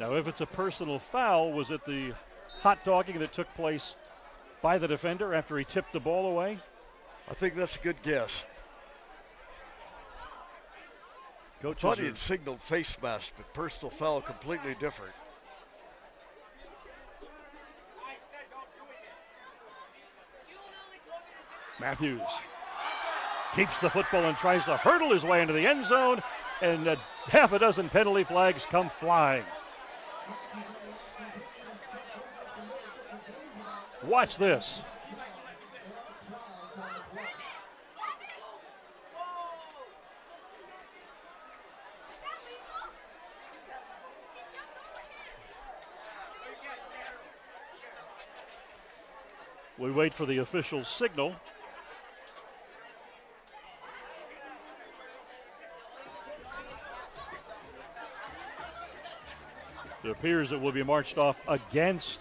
Now, if it's a personal foul, was it the hot dogging that took place by the defender after he tipped the ball away? I think that's a good guess. I Coaches thought he had signaled face mask, but personal foul completely different. Matthews keeps the football and tries to hurdle his way into the end zone, and half a dozen penalty flags come flying. Watch this. We wait for the official signal. It appears it will be marched off against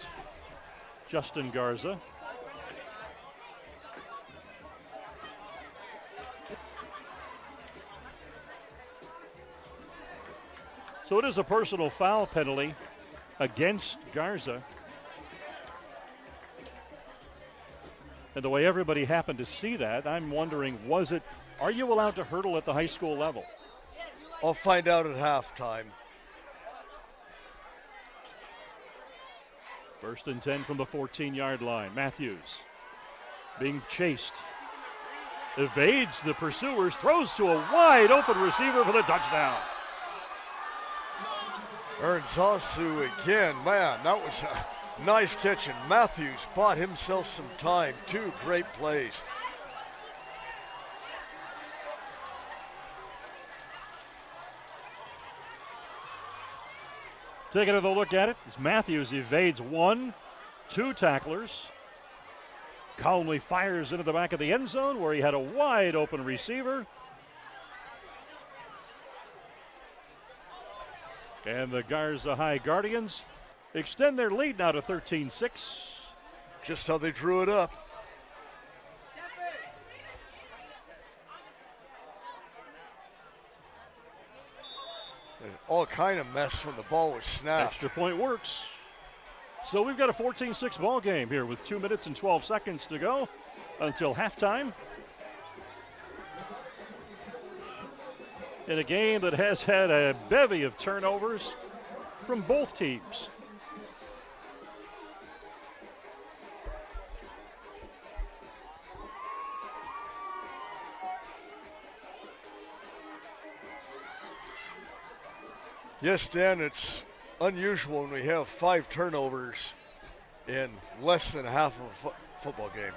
Justin Garza. So it is a personal foul penalty against Garza. And the way everybody happened to see that, I'm wondering, are you allowed to hurdle at the high school level? I'll find out at halftime. 1st and 10 from the 14-yard line. Matthews being chased. Evades the pursuers, throws to a wide open receiver for the touchdown. Zasu again, man, that was a nice catch, and Matthews bought himself some time. 2 great plays. Taking another look at it, as Matthews evades 1, 2 tacklers. Calmly fires into the back of the end zone where he had a wide open receiver. And the Garza High Guardians extend their lead now to 13-6. Just how they drew it up. All kind of mess when the ball was snapped. Extra point works. So we've got a 14-6 ball game here with 2 minutes and 12 seconds to go until halftime. In a game that has had a bevy of turnovers from both teams. Yes, Dan, it's unusual when we have 5 turnovers in less than half of a football game.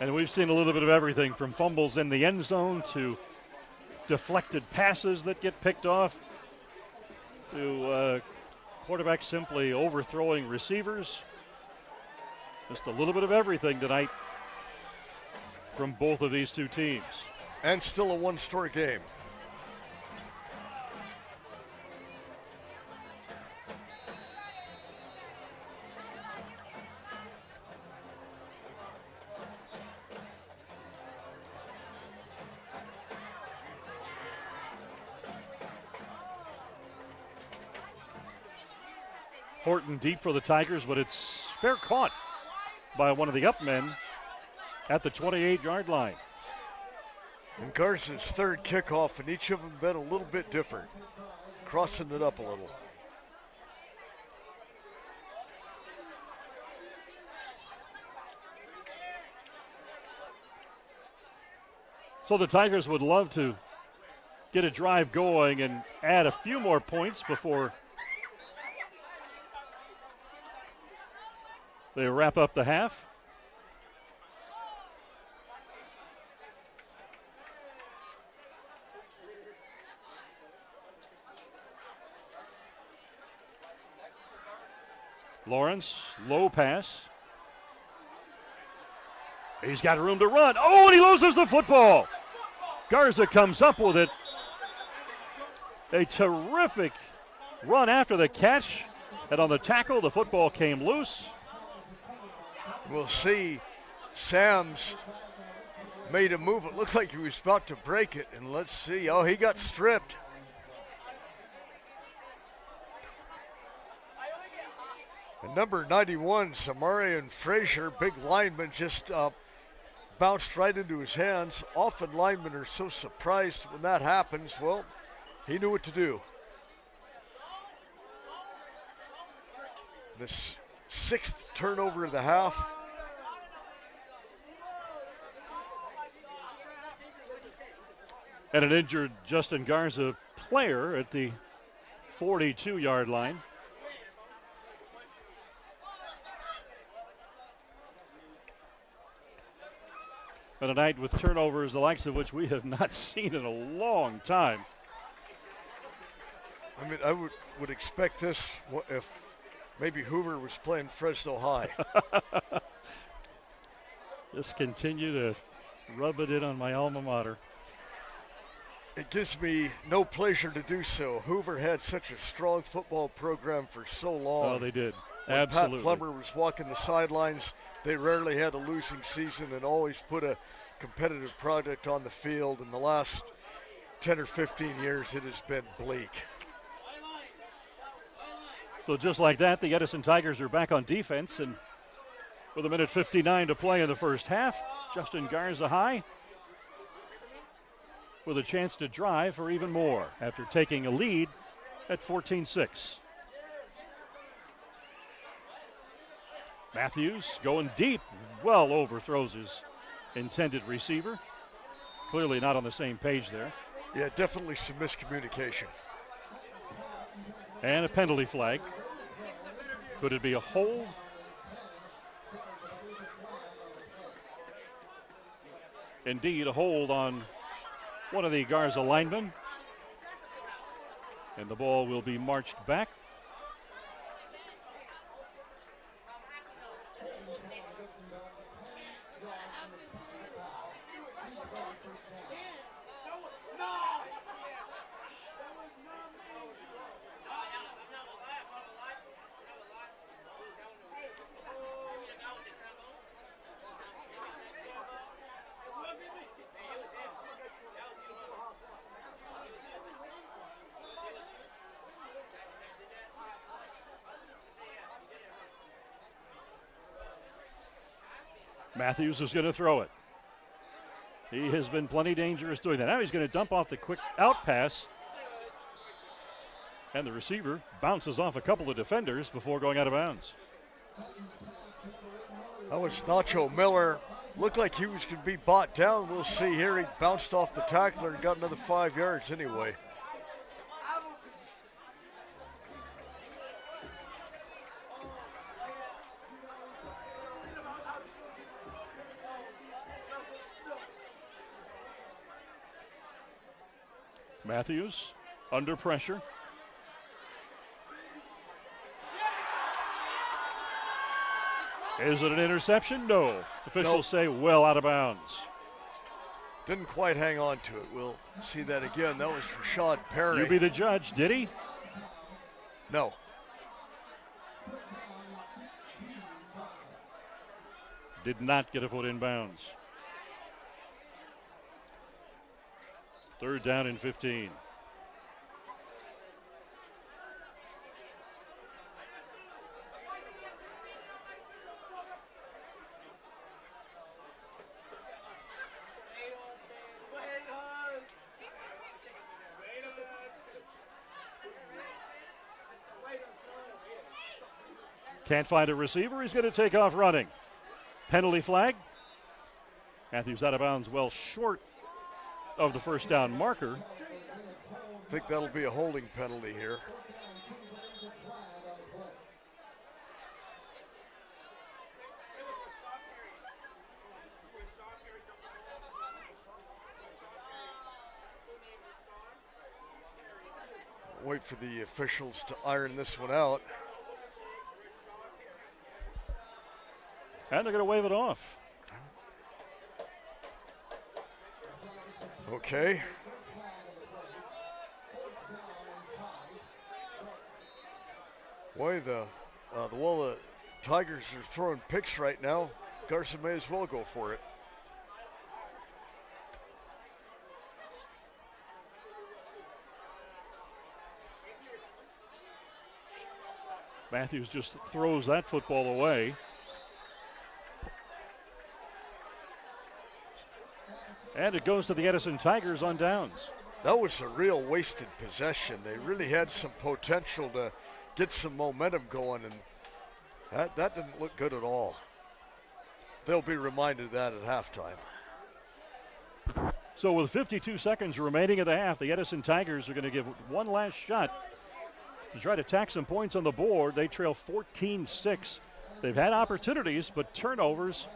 And we've seen a little bit of everything from fumbles in the end zone to deflected passes that get picked off to quarterbacks simply overthrowing receivers. Just a little bit of everything tonight from both of these two teams. And still a one-story game. Horton deep for the Tigers, but it's fair caught by one of the up men at the 28-yard line. And Garza's 3rd kickoff, and each of them been a little bit different, crossing it up a little. So the Tigers would love to get a drive going and add a few more points before they wrap up the half. Lawrence, low pass. He's got room to run. Oh, and he loses the football. Garza comes up with it. A terrific run after the catch. And on the tackle, the football came loose. We'll see. Sam's made a move. It looked like he was about to break it. And let's see. Oh, he got stripped. And number 91, Samarian Frazier, big lineman, just bounced right into his hands. Often linemen are so surprised when that happens. Well, he knew what to do. The sixth turnover of the half. And an injured Justin Garza player at the 42-yard line. And a night with turnovers, the likes of which we have not seen in a long time. I mean, I would expect this if maybe Hoover was playing Fresno High. Just continue to rub it in on my alma mater. It gives me no pleasure to do so. Hoover had such a strong football program for so long. Oh, they did. When Absolutely. Pat Plummer was walking the sidelines, they rarely had a losing season and always put a competitive product on the field. In the last 10 or 15 years, it has been bleak. So just like that, the Edison Tigers are back on defense, and with 1:59 to play in the first half, Justin Garza high with a chance to drive for even more after taking a lead at 14-6. Matthews going deep, well overthrows his intended receiver. Clearly not on the same page there. Yeah, definitely some miscommunication. And a penalty flag. Could it be a hold? Indeed, a hold on one of the Garza linemen. And the ball will be marched back. Matthews is going to throw it. He has been plenty dangerous doing that. Now he's going to dump off the quick out pass. And the receiver bounces off a couple of defenders before going out of bounds. That was Nacho Miller. Looked like he was going to be bought down. We'll see here. He bounced off the tackler and got another 5 yards anyway. Matthews under pressure. Is it an interception? No. Officials say well out of bounds. Didn't quite hang on to it. We'll see that again. That was Rashad Perry. You be the judge, did he? No. Did not get a foot in bounds. Third down and 15. Can't find a receiver. He's going to take off running. Penalty flag. Matthews out of bounds, well short of the first down marker. I think that'll be a holding penalty here. Wait for the officials to iron this one out. And they're going to wave it off. Okay. Boy, the Tigers are throwing picks right now. Garza may as well go for it. Matthews just throws that football away. And it goes to the Edison Tigers on downs. That was a real wasted possession. They really had some potential to get some momentum going, and that didn't look good at all. They'll be reminded of that at halftime. So with 52 seconds remaining in the half, the Edison Tigers are going to give one last shot to try to tack some points on the board. They trail 14-6. They've had opportunities, but turnovers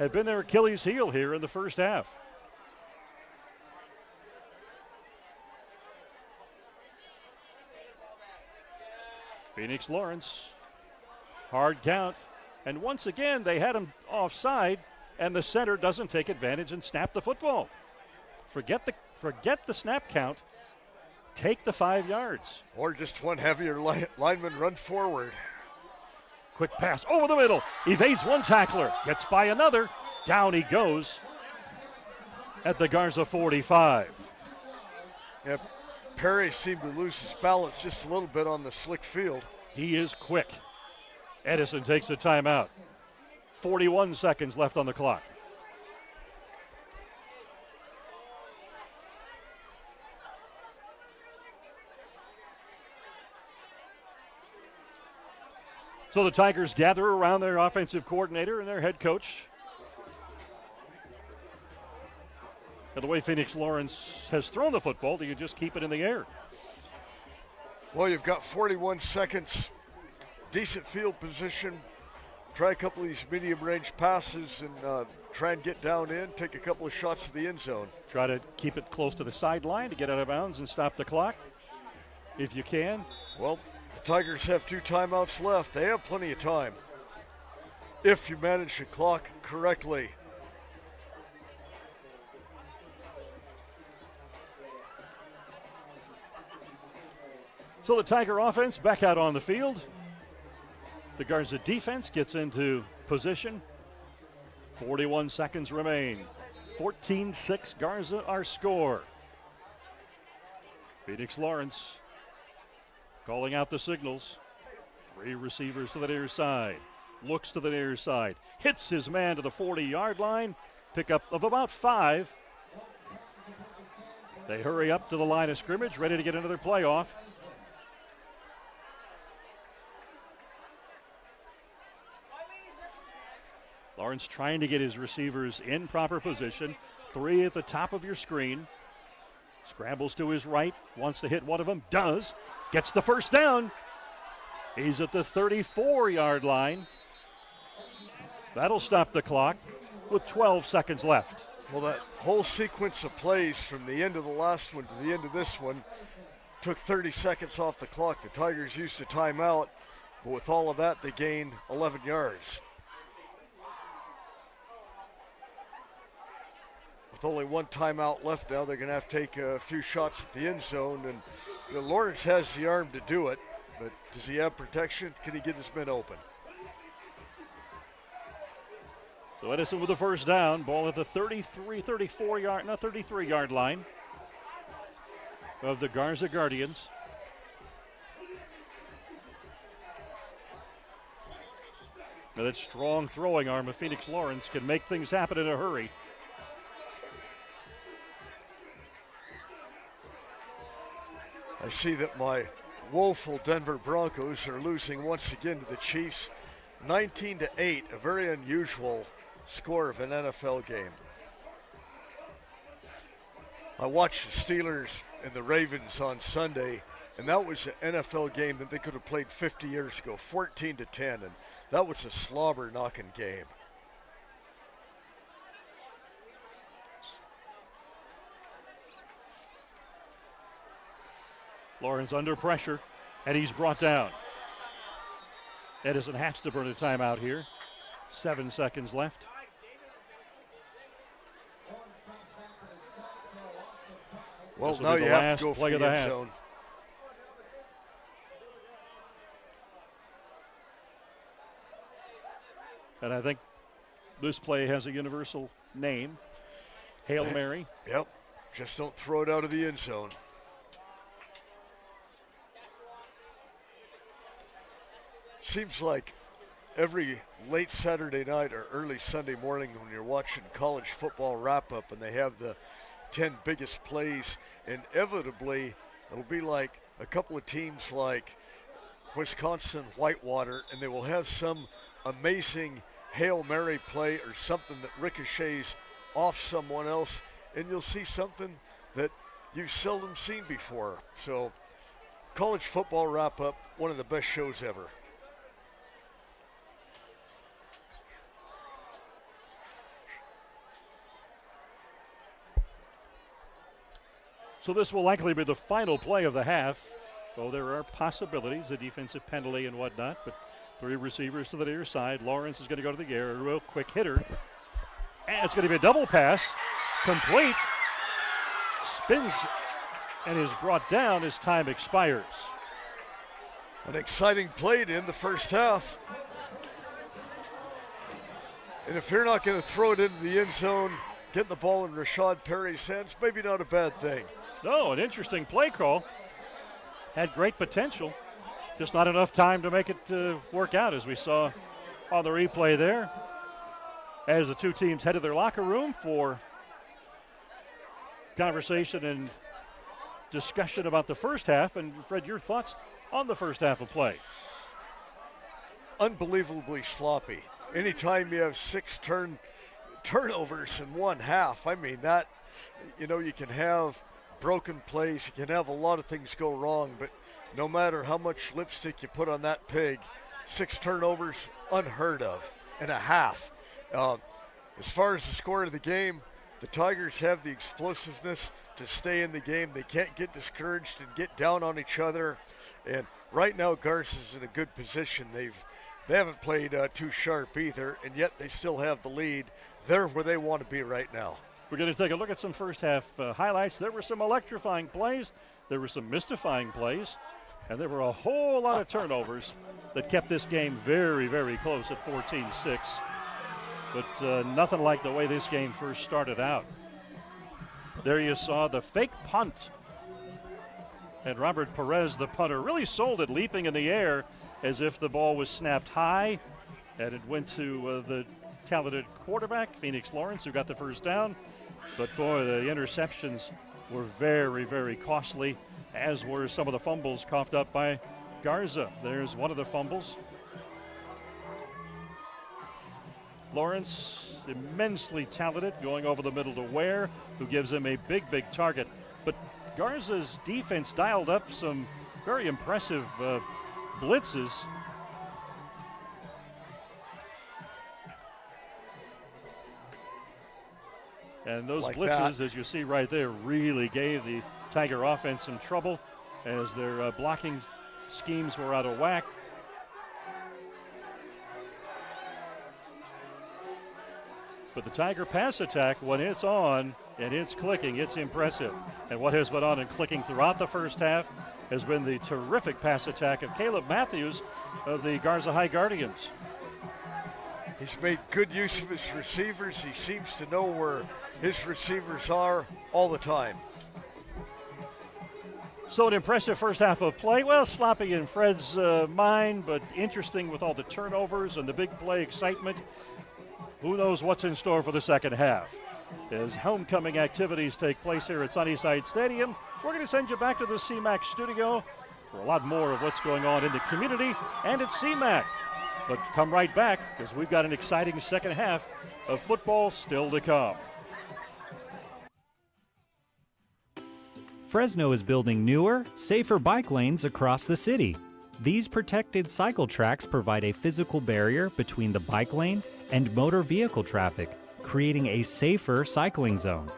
have been their Achilles heel here in the first half. Phoenix Lawrence, hard count, and once again they had him offside, and the center doesn't take advantage and snap the football. Forget the snap count. Take the 5 yards. Or just one heavier lineman run forward. Quick pass over the middle. Evades one tackler. Gets by another. Down he goes at the Garza 45. Yep. Perry seemed to lose his balance just a little bit on the slick field. He is quick. Edison takes a timeout. 41 seconds left on the clock. So the Tigers gather around their offensive coordinator and their head coach. And the way Phoenix Lawrence has thrown the football, do you just keep it in the air? Well, you've got 41 seconds, decent field position. Try a couple of these medium-range passes and try and get down in, take a couple of shots to the end zone. Try to keep it close to the sideline to get out of bounds and stop the clock, if you can. Well, the Tigers have 2 timeouts left. They have plenty of time if you manage the clock correctly. So the Tiger offense back out on the field. The Garza defense gets into position. 41 seconds remain. 14-6 Garza our score. Phoenix Lawrence calling out the signals. 3 receivers to the near side. Looks to the near side. Hits his man to the 40-yard line. Pickup of about 5. They hurry up to the line of scrimmage, ready to get another playoff. Lawrence trying to get his receivers in proper position. 3 at the top of your screen. Scrambles to his right, wants to hit one of them, does. Gets the first down. He's at the 34-yard line. That'll stop the clock with 12 seconds left. Well, that whole sequence of plays from the end of the last one to the end of this one took 30 seconds off the clock. The Tigers used a timeout, but with all of that, they gained 11 yards. With only 1 timeout left now, they're going to have to take a few shots at the end zone. And Lawrence has the arm to do it, but does he have protection? Can he get his men open? So Edison with the first down. Ball at the 33-yard line of the Garza Guardians. Now that strong throwing arm of Phoenix Lawrence can make things happen in a hurry. I see that my woeful Denver Broncos are losing once again to the Chiefs. 19-8, a very unusual score of an NFL game. I watched the Steelers and the Ravens on Sunday, and that was an NFL game that they could have played 50 years ago, 14-10, and that was a slobber-knocking game. Lawrence under pressure, and he's brought down. Edison has to burn a timeout here. 7 seconds left. Well, now you have to go for the end zone. And I think this play has a universal name, Hail Mary. Yep, just don't throw it out of the end zone. Seems like every late Saturday night or early Sunday morning when you're watching college football wrap-up and they have the 10 biggest plays, inevitably it'll be like a couple of teams like Wisconsin, Whitewater, and they will have some amazing Hail Mary play or something that ricochets off someone else, and you'll see something that you've seldom seen before. So college football wrap-up, one of the best shows ever. So this will likely be the final play of the half. Well, there are possibilities, a defensive penalty and whatnot, but 3 receivers to the near side. Lawrence is going to go to the air, a real quick hitter. And it's going to be a double pass, complete. Spins and is brought down as time expires. An exciting play to end the first half. And if you're not going to throw it into the end zone, get the ball in Rashad Perry's hands, maybe not a bad thing. No, an interesting play call. Had great potential. Just not enough time to make it work out, as we saw on the replay there. As the two teams head to their locker room for conversation and discussion about the first half. And Fred, your thoughts on the first half of play? Unbelievably sloppy. Anytime you have 6 turnovers in one half, I mean that, you can have broken plays, you can have a lot of things go wrong, but no matter how much lipstick you put on that pig, 6 turnovers, unheard of, and a half. As far as the score of the game, the Tigers have the explosiveness to stay in the game. They can't get discouraged and get down on each other. And right now, Garza's in a good position. They haven't played too sharp either, and yet they still have the lead. They're where they want to be right now. We're going to take a look at some first half highlights. There were some electrifying plays. There were some mystifying plays. And there were a whole lot of turnovers that kept this game very, very close at 14-6. But nothing like the way this game first started out. There you saw the fake punt. And Robert Perez, the punter, really sold it, leaping in the air as if the ball was snapped high. And it went to the talented quarterback, Phoenix Lawrence, who got the first down. But boy, the interceptions were very, very costly, as were some of the fumbles coughed up by Garza. There's one of the fumbles. Lawrence, immensely talented, going over the middle to Ware, who gives him a big, big target. But Garza's defense dialed up some very impressive blitzes. And those blitzes, as you see right there, really gave the Tiger offense some trouble as their blocking schemes were out of whack. But the Tiger pass attack, when it's on and it's clicking, it's impressive. And what has been on and clicking throughout the first half has been the terrific pass attack of Caleb Matthews of the Garza High Guardians. He's made good use of his receivers. He seems to know where his receivers are all the time. So an impressive first half of play. Well, sloppy in Fred's mind, but interesting with all the turnovers and the big play excitement. Who knows what's in store for the second half? As homecoming activities take place here at Sunnyside Stadium, we're going to send you back to the CMAC studio for a lot more of what's going on in the community and at CMAC. But come right back, because we've got an exciting second half of football still to come. Fresno is building newer, safer bike lanes across the city. These protected cycle tracks provide a physical barrier between the bike lane and motor vehicle traffic, creating a safer cycling zone.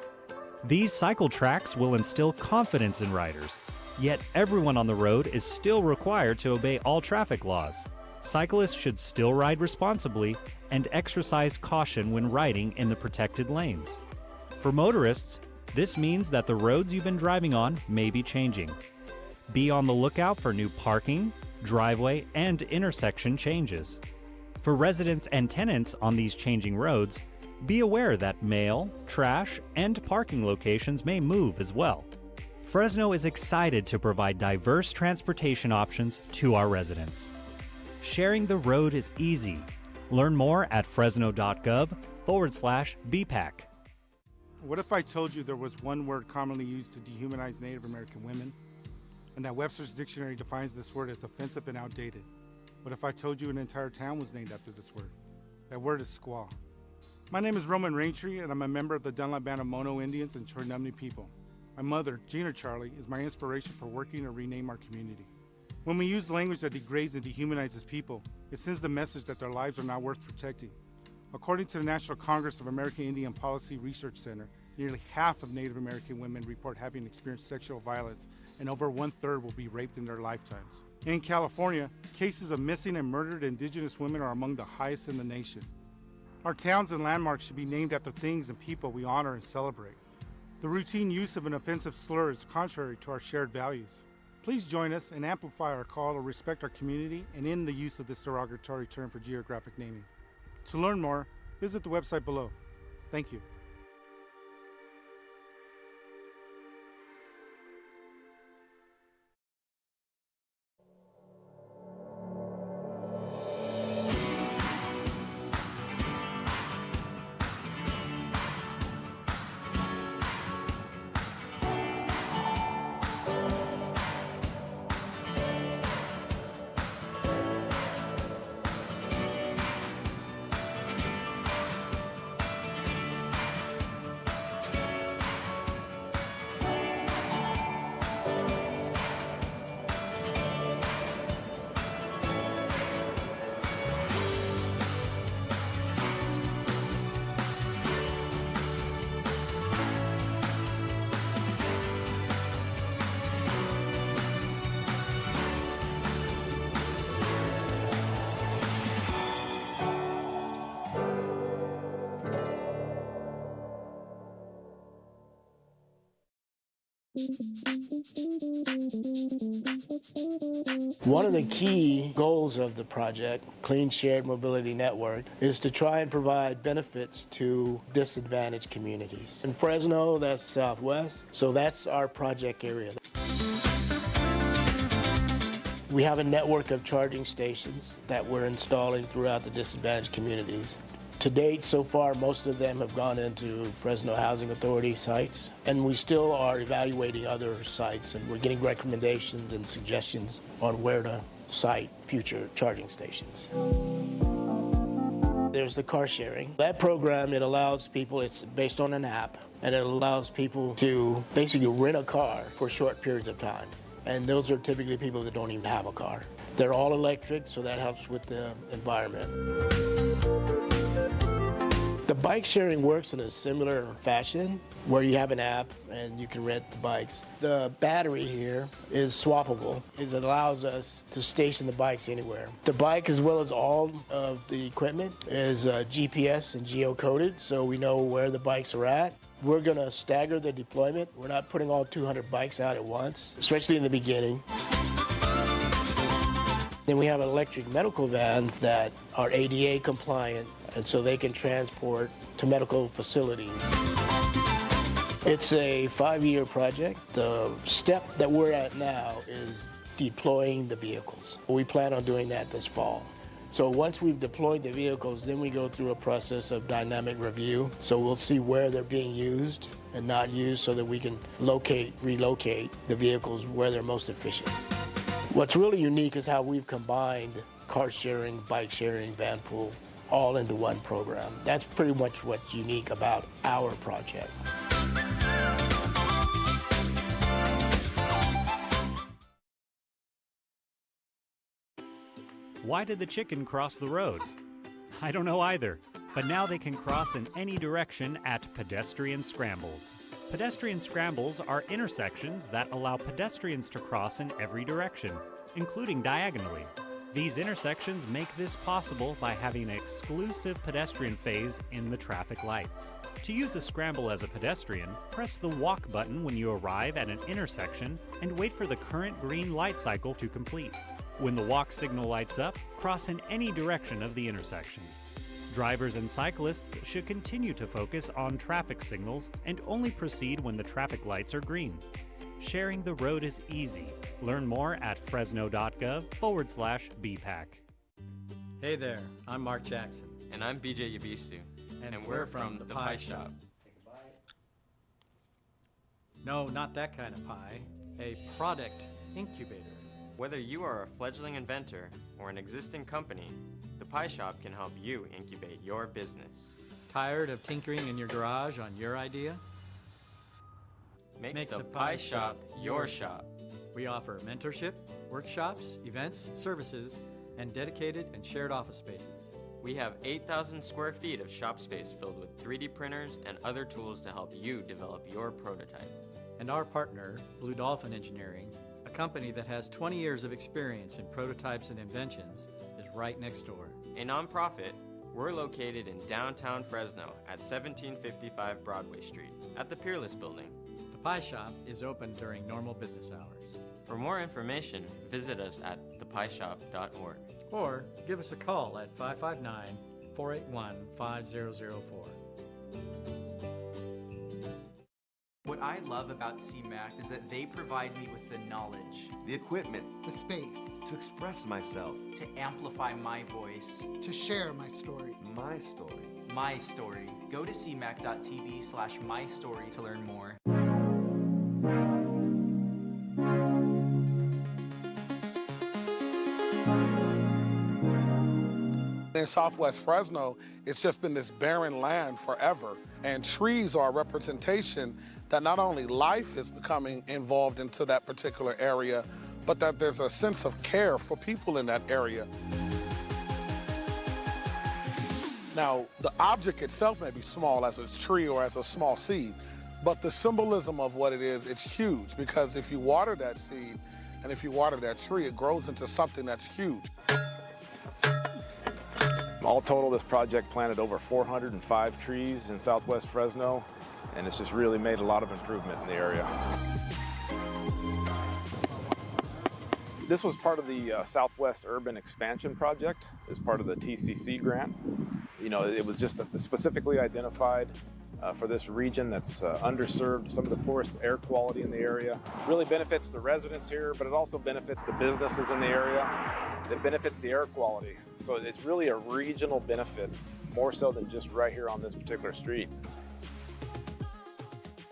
These cycle tracks will instill confidence in riders, yet everyone on the road is still required to obey all traffic laws. Cyclists should still ride responsibly and exercise caution when riding in the protected lanes. For motorists, this means that the roads you've been driving on may be changing. Be on the lookout for new parking, driveway, and intersection changes. For residents and tenants on these changing roads, be aware that mail, trash, and parking locations may move as well. Fresno is excited to provide diverse transportation options to our residents. Sharing the road is easy. Learn more at fresno.gov/BPAC. What if I told you there was one word commonly used to dehumanize Native American women, and that Webster's dictionary defines this word as offensive and outdated? What if I told you an entire town was named after this word? That word is squaw. My name is Roman Raintree, and I'm a member of the Dunlap Band of Mono Indians and Chornumni people. My mother, Gina Charlie, is my inspiration for working to rename our community. When we use language that degrades and dehumanizes people, it sends the message that their lives are not worth protecting. According to the National Congress of American Indian Policy Research Center, nearly half of Native American women report having experienced sexual violence, and over 1/3 will be raped in their lifetimes. In California, cases of missing and murdered indigenous women are among the highest in the nation. Our towns and landmarks should be named after things and people we honor and celebrate. The routine use of an offensive slur is contrary to our shared values. Please join us and amplify our call to respect our community and end the use of this derogatory term for geographic naming. To learn more, visit the website below. Thank you. One of the key goals of the project, Clean Shared Mobility Network, is to try and provide benefits to disadvantaged communities. In Fresno, that's Southwest, so that's our project area. We have a network of charging stations that we're installing throughout the disadvantaged communities. To date, so far, most of them have gone into Fresno Housing Authority sites, and we still are evaluating other sites, and we're getting recommendations and suggestions on where to site future charging stations. There's the car sharing. That program, it allows people, it's based on an app, and it allows people to basically rent a car for short periods of time. And those are typically people that don't even have a car. They're all electric, so that helps with the environment. The bike sharing works in a similar fashion where you have an app and you can rent the bikes. The battery here is swappable. It allows us to station the bikes anywhere. The bike, as well as all of the equipment, is GPS and geocoded, so we know where the bikes are at. We're going to stagger the deployment. We're not putting all 200 bikes out at once, especially in the beginning. Then we have an electric medical van that are ADA compliant, and so they can transport to medical facilities. It's a 5-year project. The step that we're at now is deploying the vehicles. We plan on doing that this fall. So once we've deployed the vehicles, then we go through a process of dynamic review. So we'll see where they're being used and not used so that we can relocate the vehicles where they're most efficient. What's really unique is how we've combined car sharing, bike sharing, van pool, all into one program. That's pretty much what's unique about our project. Why did the chicken cross the road? I don't know either, but now they can cross in any direction at pedestrian scrambles. Pedestrian scrambles are intersections that allow pedestrians to cross in every direction, including diagonally. These intersections make this possible by having an exclusive pedestrian phase in the traffic lights. To use a scramble as a pedestrian, press the walk button when you arrive at an intersection and wait for the current green light cycle to complete. When the walk signal lights up, cross in any direction of the intersection. Drivers and cyclists should continue to focus on traffic signals and only proceed when the traffic lights are green. Sharing the road is easy. Learn more at fresno.gov/BPAC. Hey there, I'm Mark Jackson. And I'm BJ Yabisu. And we're from the Pie Shop. No, not that kind of pie. A product incubator. Whether you are a fledgling inventor or an existing company, the Pie Shop can help you incubate your business. Tired of tinkering in your garage on your idea? Make the Pie Shop your shop. We offer mentorship, workshops, events, services, and dedicated and shared office spaces. We have 8,000 square feet of shop space filled with 3D printers and other tools to help you develop your prototype. And our partner, Blue Dolphin Engineering, a company that has 20 years of experience in prototypes and inventions, is right next door. A nonprofit, we're located in downtown Fresno at 1755 Broadway Street at the Peerless Building. The Pie Shop is open during normal business hours. For more information, visit us at thepieshop.org. Or give us a call at 559-481-5004. What I love about CMAC is that they provide me with the knowledge, the equipment, the space to express myself, to amplify my voice, to share my story. My story. My story. Go to cmac.tv/mystory to learn more. In Southwest Fresno, it's just been this barren land forever. And trees are a representation that not only life is becoming involved into that particular area, but that there's a sense of care for people in that area. Now, the object itself may be small as a tree or as a small seed, but the symbolism of what it is, it's huge, because if you water that seed and if you water that tree, it grows into something that's huge. All total, this project planted over 405 trees in Southwest Fresno, and it's just really made a lot of improvement in the area. This was part of the Southwest Urban Expansion Project as part of the TCC grant. You know, it was just specifically identified for this region that's underserved, some of the poorest air quality in the area. It really benefits the residents here, but it also benefits the businesses in the area. It benefits the air quality. So it's really a regional benefit, more so than just right here on this particular street.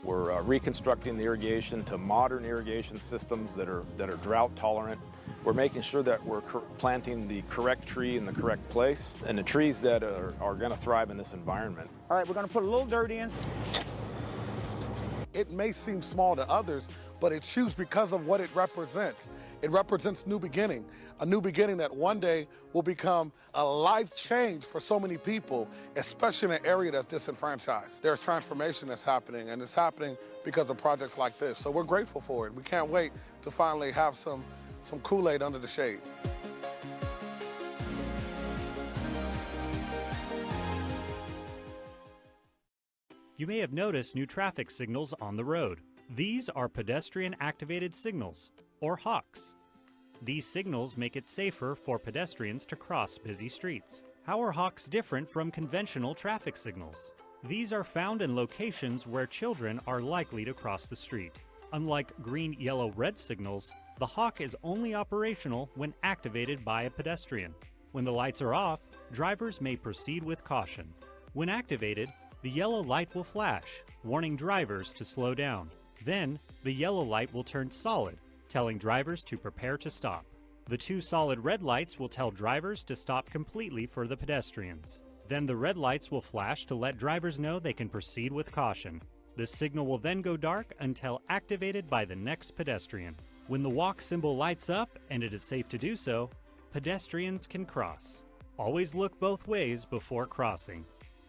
We're reconstructing the irrigation to modern irrigation systems that are drought tolerant. We're making sure that we're planting the correct tree in the correct place and the trees that are going to thrive in this environment. All right, we're going to put a little dirt in. It may seem small to others, but it's huge because of what it represents. It represents new beginning, a new beginning that one day will become a life change for so many people, especially in an area that's disenfranchised. There's transformation that's happening, and it's happening because of projects like this. So we're grateful for it. We can't wait to finally have some Kool-Aid under the shade. You may have noticed new traffic signals on the road. These are pedestrian-activated signals, or HAWKs. These signals make it safer for pedestrians to cross busy streets. How are HAWKs different from conventional traffic signals? These are found in locations where children are likely to cross the street. Unlike green, yellow, red signals, the HAWK is only operational when activated by a pedestrian. When the lights are off, drivers may proceed with caution. When activated, the yellow light will flash, warning drivers to slow down. Then, the yellow light will turn solid, telling drivers to prepare to stop. The two solid red lights will tell drivers to stop completely for the pedestrians. Then the red lights will flash to let drivers know they can proceed with caution. The signal will then go dark until activated by the next pedestrian. When the walk symbol lights up, and it is safe to do so, pedestrians can cross. Always look both ways before crossing.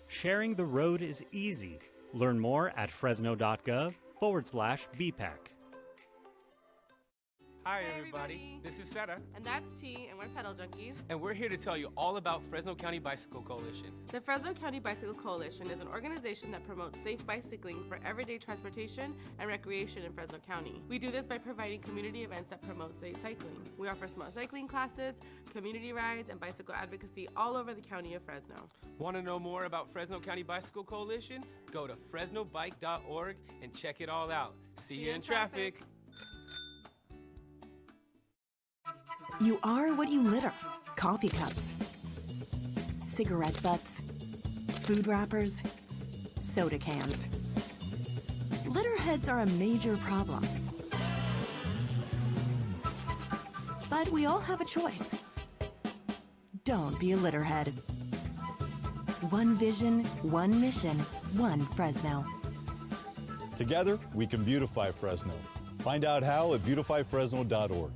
Sharing the road is easy. Learn more at fresno.gov/BPAC. Hi, everybody. This is Seta. And that's T, and we're Pedal Junkies. And we're here to tell you all about Fresno County Bicycle Coalition. The Fresno County Bicycle Coalition is an organization that promotes safe bicycling for everyday transportation and recreation in Fresno County. We do this by providing community events that promote safe cycling. We offer smart cycling classes, community rides, and bicycle advocacy all over the county of Fresno. Want to know more about Fresno County Bicycle Coalition? Go to fresnobike.org and check it all out. See you in traffic. You are what you litter. Coffee cups, cigarette butts, food wrappers, soda cans. Litterheads are a major problem. But we all have a choice. Don't be a litterhead. One vision, one mission, one Fresno. Together, we can beautify Fresno. Find out how at beautifyfresno.org.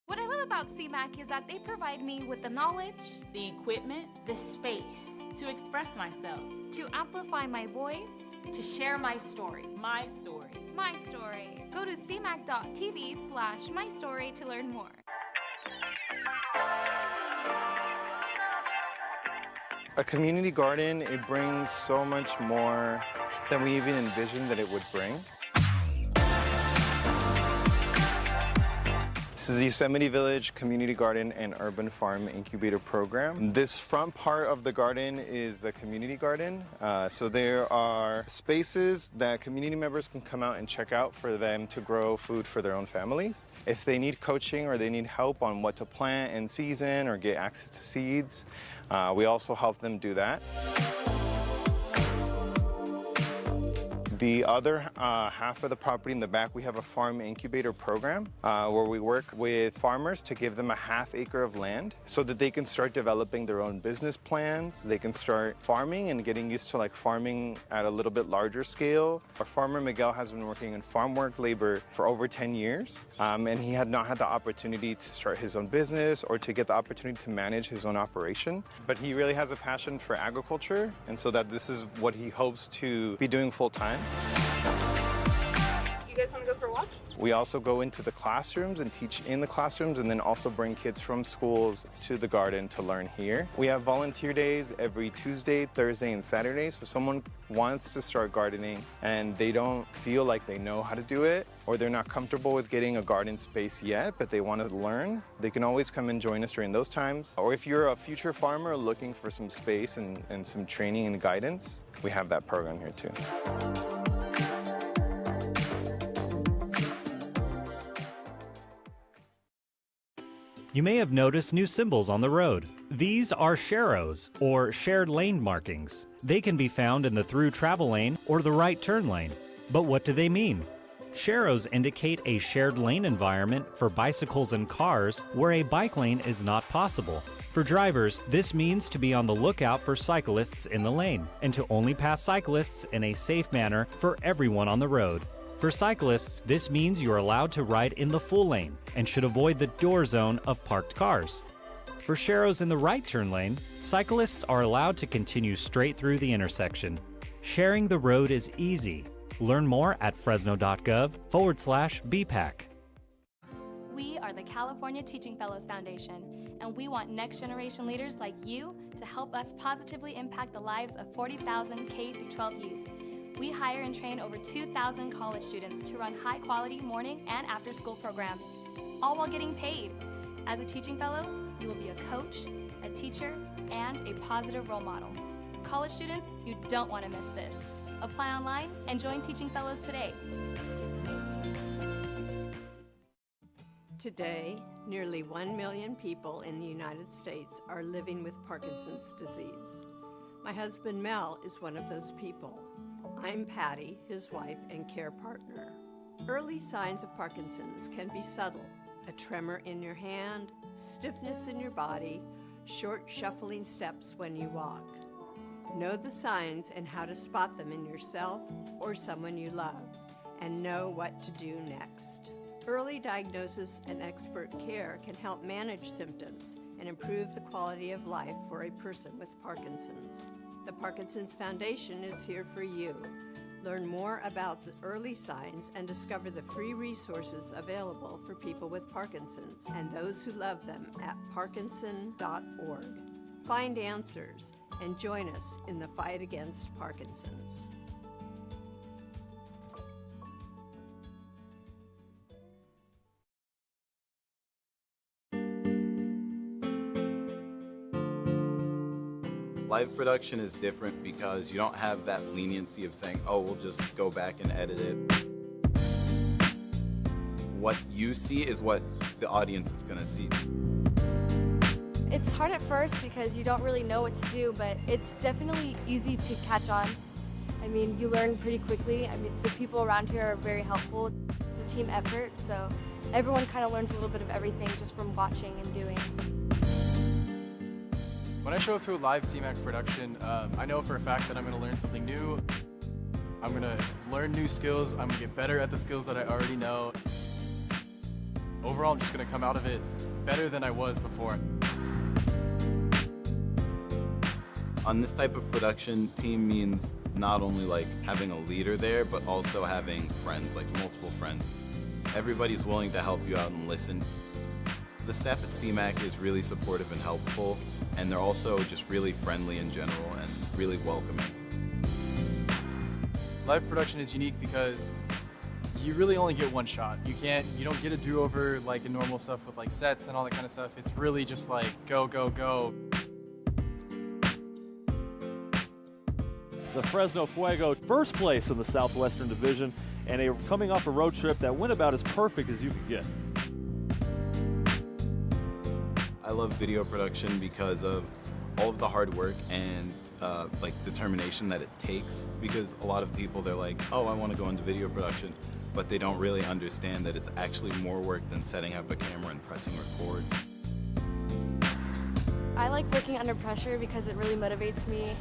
What I love about CMAC is that they provide me with the knowledge, the equipment, the space to express myself, to amplify my voice, to share my story. My story. My story. Go to cmac.tv/mystory to learn more. A community garden, it brings so much more than we even envisioned that it would bring. This is the Yosemite Village Community Garden and Urban Farm Incubator Program. This front part of the garden is the community garden. So there are spaces that community members can come out and check out for them to grow food for their own families. If they need coaching or they need help on what to plant in season or get access to seeds, we also help them do that. The other half of the property in the back, we have a farm incubator program where we work with farmers to give them a ½ acre of land so that they can start developing their own business plans. They can start farming and getting used to like farming at a little bit larger scale. Our farmer Miguel has been working in farm work labor for over 10 years and he had not had the opportunity to start his own business or to get the opportunity to manage his own operation. But he really has a passion for agriculture, and so that this is what he hopes to be doing full time. You guys want to go for a walk? We also go into the classrooms and teach in the classrooms, and then also bring kids from schools to the garden to learn here. We have volunteer days every Tuesday, Thursday, and Saturday. So if someone wants to start gardening and they don't feel like they know how to do it, or they're not comfortable with getting a garden space yet, but they want to learn, they can always come and join us during those times. Or if you're a future farmer looking for some space and some training and guidance, we have that program here too. You may have noticed new symbols on the road. These are sharrows, or shared lane markings. They can be found in the through travel lane or the right turn lane. But what do they mean? Sharrows indicate a shared lane environment for bicycles and cars where a bike lane is not possible. For drivers, this means to be on the lookout for cyclists in the lane and to only pass cyclists in a safe manner for everyone on the road. For cyclists, this means you are allowed to ride in the full lane and should avoid the door zone of parked cars. For sharrows in the right turn lane, cyclists are allowed to continue straight through the intersection. Sharing the road is easy. Learn more at fresno.gov/BPAC. We are the California Teaching Fellows Foundation, and we want next generation leaders like you to help us positively impact the lives of 40,000 K-12 youth. We hire and train over 2,000 college students to run high-quality morning and after-school programs, all while getting paid. As a teaching fellow, you will be a coach, a teacher, and a positive role model. College students, you don't want to miss this. Apply online and join Teaching Fellows today. Today, nearly 1 million people in the United States are living with Parkinson's disease. My husband Mel is one of those people. I'm Patty, his wife and care partner. Early signs of Parkinson's can be subtle: a tremor in your hand, stiffness in your body, short shuffling steps when you walk. Know the signs and how to spot them in yourself or someone you love, and know what to do next. Early diagnosis and expert care can help manage symptoms and improve the quality of life for a person with Parkinson's. The Parkinson's Foundation is here for you. Learn more about the early signs and discover the free resources available for people with Parkinson's and those who love them at parkinson.org. Find answers and join us in the fight against Parkinson's. Live production is different because you don't have that leniency of saying, oh, we'll just go back and edit it. What you see is what the audience is gonna see. It's hard at first because you don't really know what to do, but it's definitely easy to catch on. I mean, you learn pretty quickly. I mean, the people around here are very helpful. It's a team effort, so everyone kind of learns a little bit of everything just from watching and doing. When I show up to a live CMAC production, I know for a fact that I'm going to learn something new. I'm going to learn new skills. I'm going to get better at the skills that I already know. Overall, I'm just going to come out of it better than I was before. On this type of production, team means not only like having a leader there, but also having friends, like multiple friends. Everybody's willing to help you out and listen. The staff at CMAC is really supportive and helpful, and they're also just really friendly in general and really welcoming. Live production is unique because you really only get one shot. You don't get a do-over like in normal stuff with like sets and all that kind of stuff. It's really just like go, go, go. The Fresno Fuego, first place in the Southwestern Division, and they're coming off a road trip that went about as perfect as you could get. I love video production because of all of the hard work and like determination that it takes, because a lot of people, they're like, oh, I want to go into video production, but they don't really understand that it's actually more work than setting up a camera and pressing record. I like working under pressure because it really motivates me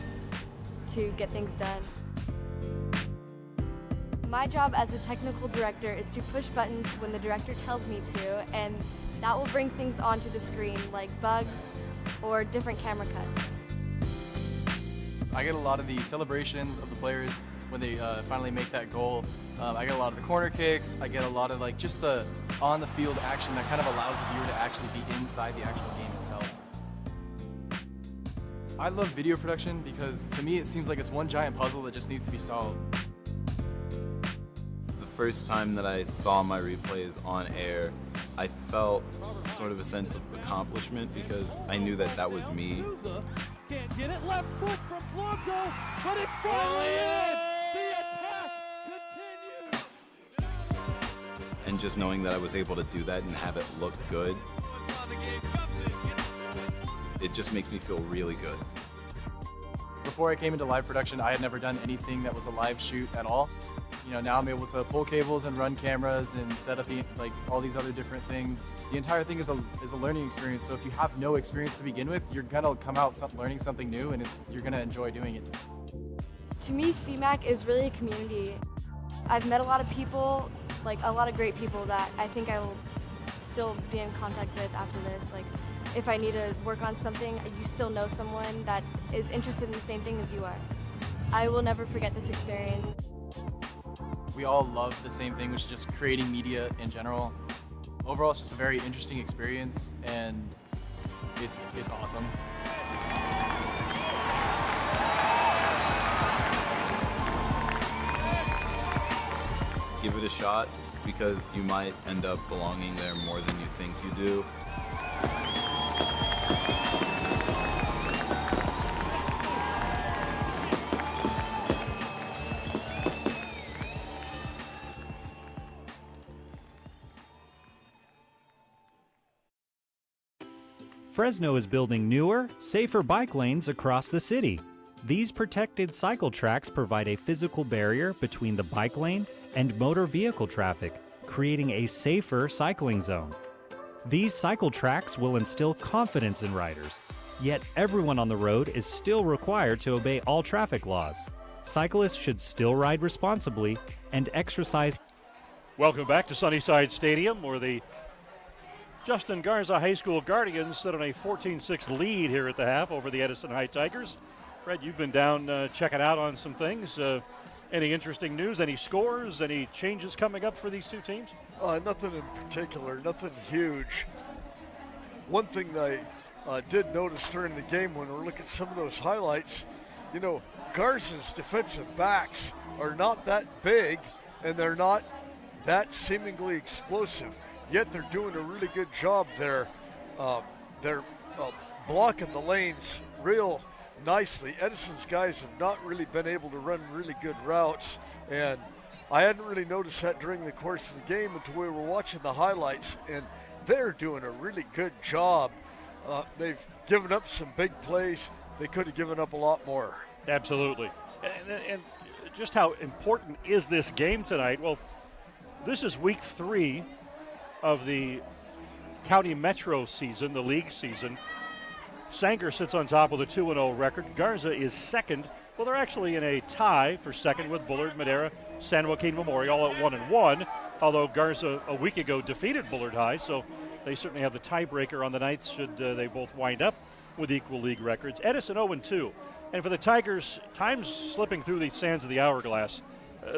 to get things done. My job as a technical director is to push buttons when the director tells me to, and that will bring things onto the screen, like bugs or different camera cuts. I get a lot of the celebrations of the players when they finally make that goal. I get a lot of the corner kicks. I get a lot of like just the on-the-field action that kind of allows the viewer to actually be inside the actual game itself. I love video production because to me it seems like it's one giant puzzle that just needs to be solved. The first time that I saw my replays on air, I felt sort of a sense of accomplishment because I knew that that was me. Can't get it, left foot from Blanco, but it's finally in! The attack continues! And just knowing that I was able to do that and have it look good, it just makes me feel really good. Before I came into live production, I had never done anything that was a live shoot at all. You know, now I'm able to pull cables and run cameras and set up like all these other different things. The entire thing is a learning experience. So if you have no experience to begin with, you're gonna come out learning something new, and you're gonna enjoy doing it. To me, CMAC is really a community. I've met a lot of people, like a lot of great people that I think I will still be in contact with after this. Like, if I need to work on something, you still know someone that is interested in the same thing as you are. I will never forget this experience. We all love the same thing, which is just creating media in general. Overall, it's just a very interesting experience, and it's awesome. Give it a shot because you might end up belonging there more than you think you do. Fresno is building newer, safer bike lanes across the city. These protected cycle tracks provide a physical barrier between the bike lane and motor vehicle traffic, creating a safer cycling zone. These cycle tracks will instill confidence in riders, yet everyone on the road is still required to obey all traffic laws. Cyclists should still ride responsibly and exercise. Welcome back to Sunnyside Stadium, where the Justin Garza High School Guardians sit on a 14-6 lead here at the half over the Edison High Tigers. Fred, you've been down checking out on some things. Any interesting news, any scores, any changes coming up for these two teams? Nothing in particular, nothing huge. One thing that I did notice during the game when we're looking at some of those highlights, Garza's defensive backs are not that big and they're not that seemingly explosive, yet they're doing a really good job there. They're blocking the lanes real nicely. Edison's guys have not really been able to run really good routes, and I hadn't really noticed that during the course of the game until we were watching the highlights, and they're doing a really good job. They've given up some big plays. They could have given up a lot more. Absolutely. And just how important is this game tonight? Well, this is week 3 of the County Metro season, the league season. Sanger sits on top with a 2-0 record. Garza is second. Well, they're actually in a tie for second with Bullard, Madera, San Joaquin Memorial all at 1-1, although Garza a week ago defeated Bullard High, so they certainly have the tiebreaker on the night should they both wind up with equal league records. Edison 0-2. And for the Tigers, time's slipping through the sands of the hourglass.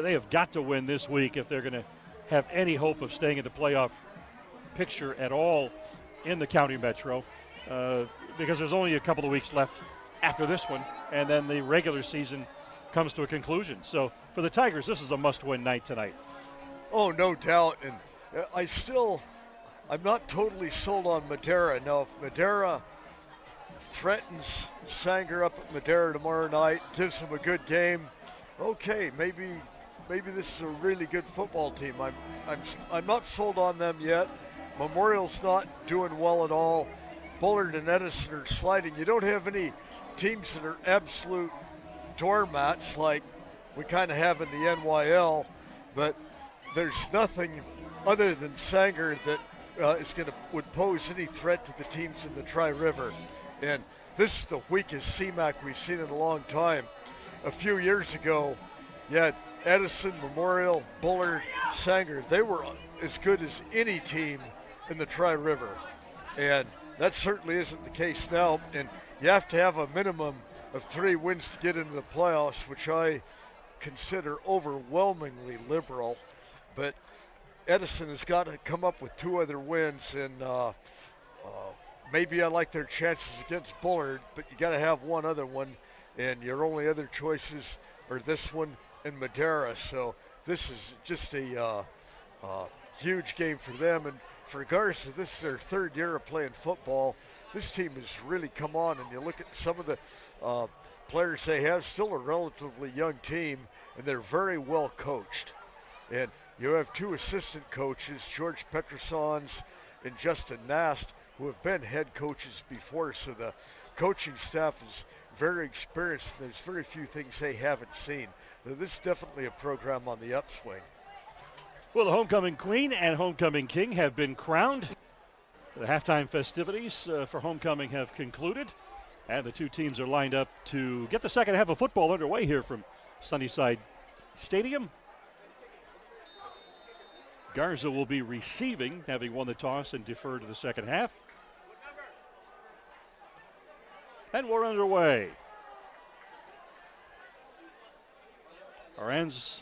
They have got to win this week if they're going to have any hope of staying in the playoff picture at all in the County Metro. Because there's only a couple of weeks left after this one, and then the regular season comes to a conclusion. So for the Tigers, this is a must-win night tonight. Oh, no doubt. And I'm not totally sold on Madera. Now, if Madera threatens Sanger up at Madera tomorrow night, gives them a good game, okay, maybe this is a really good football team. I'm not sold on them yet. Memorial's not doing well at all. Bullard and Edison are sliding. You don't have any teams that are absolute doormats like we kind of have in the NYL, but there's nothing other than Sanger that would pose any threat to the teams in the Tri-River. And this is the weakest CMAC we've seen in a long time. A few years ago, you had Edison, Memorial, Bullard, Sanger. They were as good as any team in the Tri-River. And that certainly isn't the case now, and you have to have a minimum of 3 wins to get into the playoffs, which I consider overwhelmingly liberal. But Edison has got to come up with 2 other wins, and maybe I like their chances against Bullard, but you got to have one other one, and your only other choices are this one and Madera. So this is just a huge game for them. And for Garza, this is their 3rd year of playing football. This team has really come on, and you look at some of the players they have, still a relatively young team, and they're very well coached. And you have 2 assistant coaches, George Petrosons and Justin Nast, who have been head coaches before, so the coaching staff is very experienced, and there's very few things they haven't seen. So this is definitely a program on the upswing. Well, the homecoming queen and homecoming king have been crowned. The halftime festivities for homecoming have concluded, and the 2 teams are lined up to get the second half of football underway here from Sunnyside Stadium. Garza will be receiving, having won the toss and deferred to the second half. And we're underway. Arends,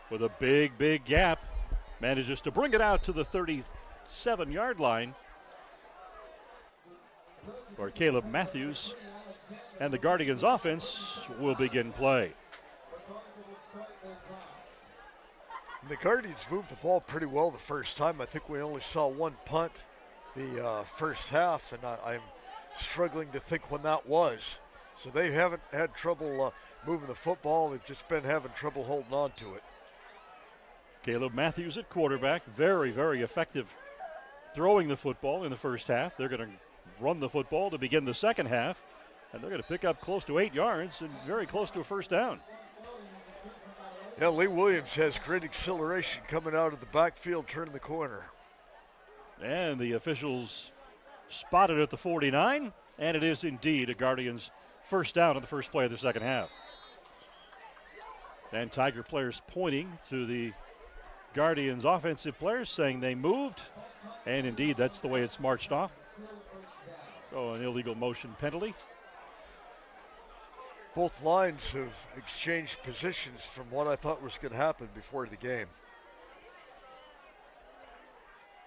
with a big gap, manages to bring it out to the 37-yard line for Caleb Matthews, and the Guardians offense will begin play. The Guardians moved the ball pretty well the first time. I think we only saw 1 punt the first half, and I'm struggling to think when that was. So they haven't had trouble moving the football. They've just been having trouble holding on to it. Caleb Matthews at quarterback, very effective throwing the football in the first half. They're going to run the football to begin the second half, and they're going to pick up close to 8 yards and very close to a first down. Yeah, Lee Williams has great acceleration coming out of the backfield, turning the corner. And the officials spotted at the 49, and it is indeed a Guardians first down on the first play of the second half. And Tiger players pointing to the Guardians offensive players saying they moved, and indeed that's the way it's marched off. So an illegal motion penalty. Both lines have exchanged positions from what I thought was going to happen before the game.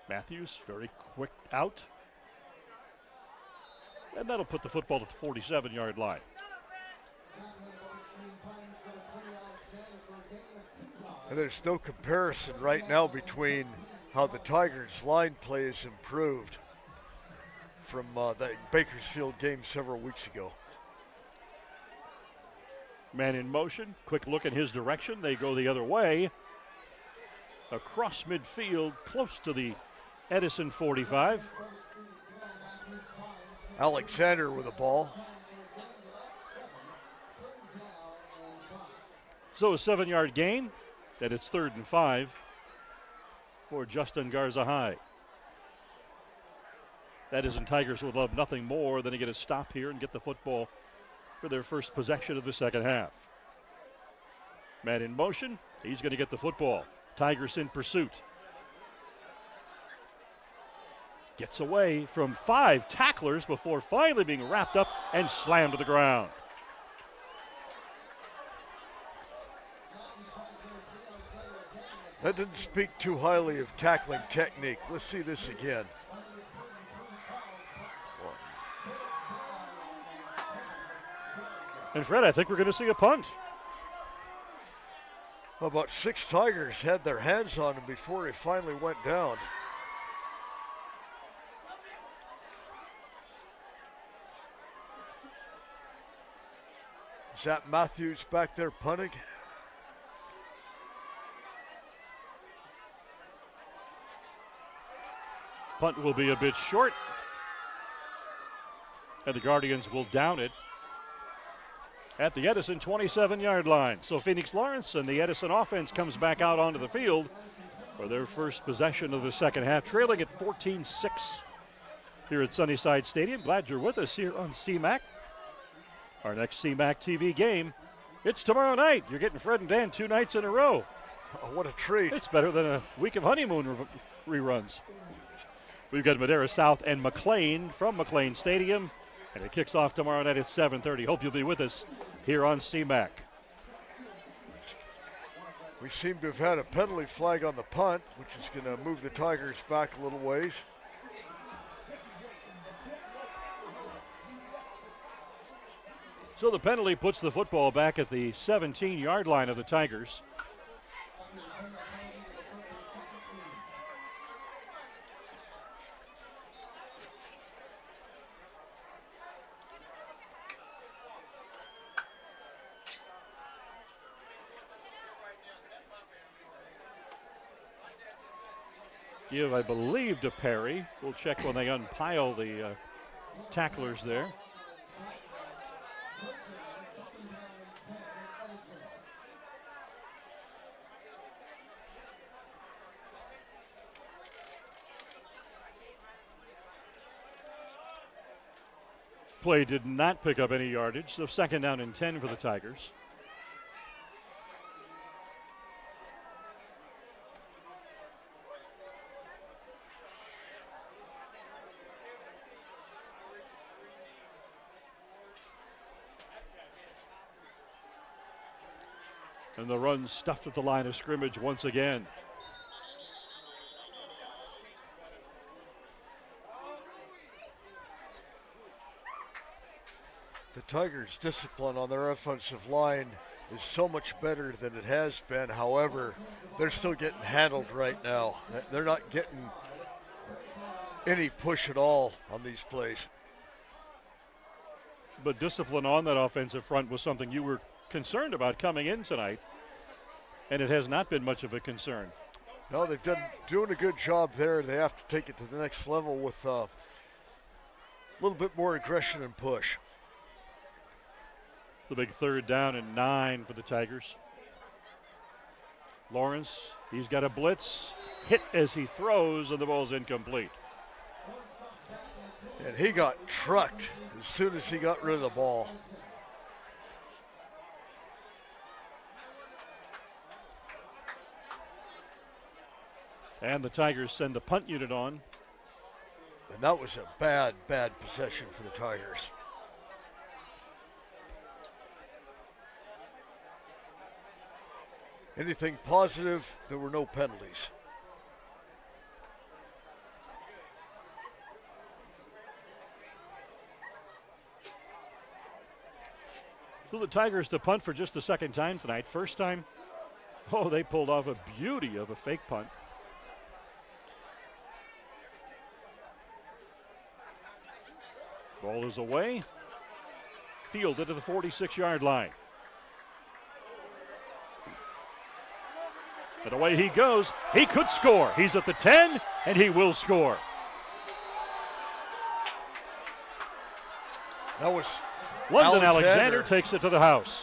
Matthews, very quick out. And that'll put the football at the 47-yard line. And there's no comparison right now between how the Tigers' line play has improved from that Bakersfield game several weeks ago. Man in motion, quick look in his direction. They go the other way. Across midfield, close to the Edison 45. Alexander with the ball. So a 7-yard gain, and it's 3rd and 5 for Justin Garza High. Edison Tigers would love nothing more than to get a stop here and get the football for their first possession of the second half. Man in motion, he's going to get the football. Tigers in pursuit. Gets away from 5 tacklers before finally being wrapped up and slammed to the ground. That didn't speak too highly of tackling technique. Let's see this again. And Fred, I think we're going to see a punt. About 6 Tigers had their hands on him before he finally went down. Is that Matthews back there punting? Punt will be a bit short. And the Guardians will down it at the Edison 27-yard line. So Phoenix Lawrence and the Edison offense comes back out onto the field for their first possession of the second half, trailing at 14-6 here at Sunnyside Stadium. Glad you're with us here on CMAC. Our next CMAC TV game, it's tomorrow night. You're getting Fred and Dan 2 nights in a row. Oh, what a treat. It's better than a week of honeymoon reruns. We've got Madera South and McLean from McLean Stadium, and it kicks off tomorrow night at 7:30. Hope you'll be with us here on CMAC. We seem to have had a penalty flag on the punt, which is going to move the Tigers back a little ways. So the penalty puts the football back at the 17-yard line of the Tigers. Give, I believe, to Perry. We'll check when they unpile the tacklers there. Play did not pick up any yardage, so 2nd down and 10 for the Tigers. And the run stuffed at the line of scrimmage once again. The Tigers' discipline on their offensive line is so much better than it has been. However, they're still getting handled right now. They're not getting any push at all on these plays. But discipline on that offensive front was something you were concerned about coming in tonight, and it has not been much of a concern. No, they've doing a good job there. They have to take it to the next level with a little bit more aggression and push. The big 3rd down and 9 for the Tigers. Lawrence, he's got a blitz, hit as he throws, and the ball's incomplete. And he got trucked as soon as he got rid of the ball. And the Tigers send the punt unit on. And that was a bad possession for the Tigers. Anything positive, there were no penalties. So the Tigers to punt for just the second time tonight. First time, oh, they pulled off a beauty of a fake punt. Ball is away. Fielded to the 46-yard line. And away he goes. He could score. He's at the 10, and he will score. That was London Alexander takes it to the house.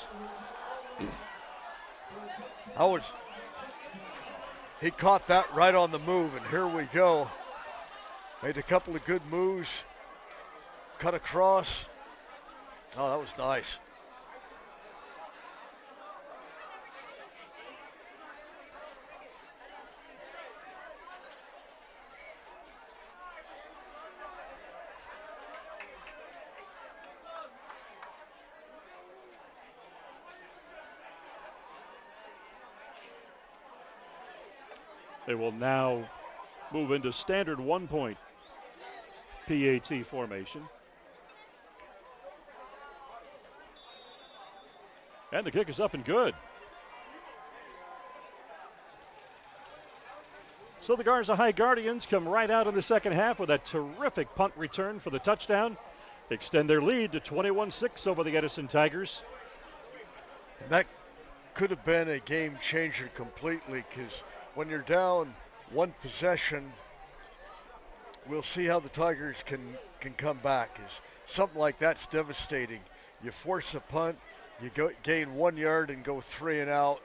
He caught that right on the move, and here we go. Made a couple of good moves. Cut across. Oh, that was nice. They will now move into standard 1-point PAT formation. And the kick is up and good. So the Garza High Guardians come right out in the second half with a terrific punt return for the touchdown. Extend their lead to 21-6 over the Edison Tigers. And that could have been a game changer completely, because when you're down one possession, we'll see how the Tigers can come back. Is something like that's devastating. You force a punt, you gain 1 yard and go 3 and out,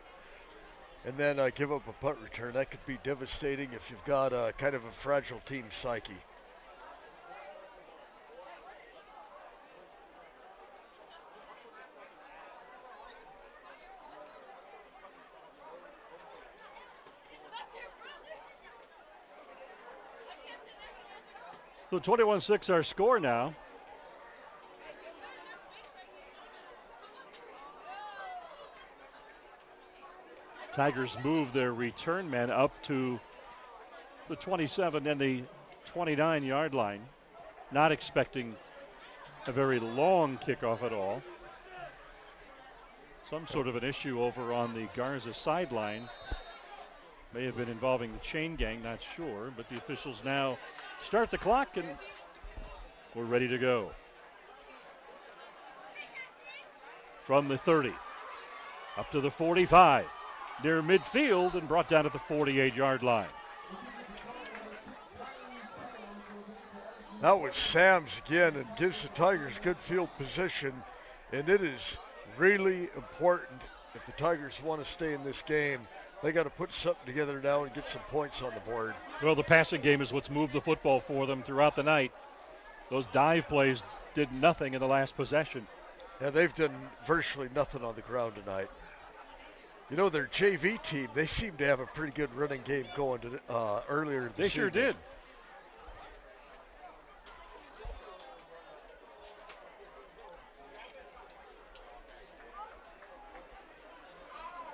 and then give up a punt return. That could be devastating if you've got a kind of a fragile team psyche. So 21-6 our score now. Tigers move their return men up to the 27 and the 29-yard line. Not expecting a very long kickoff at all. Some sort of an issue over on the Garza sideline. May have been involving the chain gang, not sure, but the officials now start the clock and we're ready to go. From the 30 up to the 45, near midfield and brought down at the 48-yard line. That was Sam's again, and gives the Tigers good field position, and it is really important if the Tigers want to stay in this game. They got to put something together now and get some points on the board. Well, the passing game is what's moved the football for them throughout the night. Those dive plays did nothing in the last possession. Yeah, they've done virtually nothing on the ground tonight. You know, their JV team, they seem to have a pretty good running game going earlier this They sure evening. did.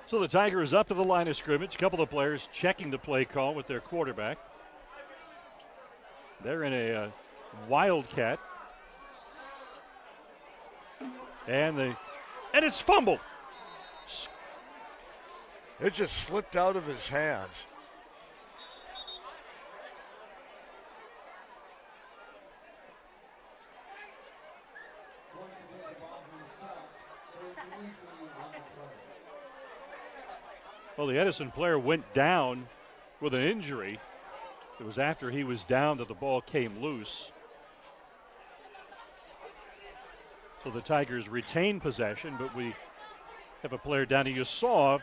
So the Tigers up to the line of scrimmage. A couple of players checking the play call with their quarterback. They're in a wildcat. And it's fumbled. It just slipped out of his hands. Well, the Edison player went down with an injury. It was after he was down that the ball came loose. So the Tigers retain possession, but we have a player down. You saw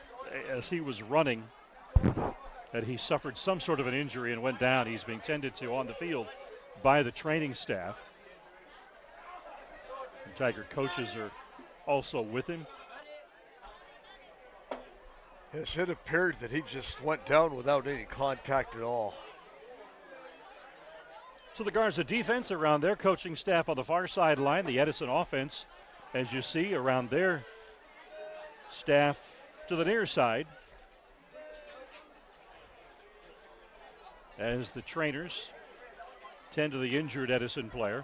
as he was running that he suffered some sort of an injury and went down. He's being tended to on the field by the training staff. And Tiger coaches are also with him. Yes, it appeared that he just went down without any contact at all. So the Garza defense around their coaching staff on the far sideline. The Edison offense, as you see, around their staff to the near side. as the trainers tend to the injured Edison player.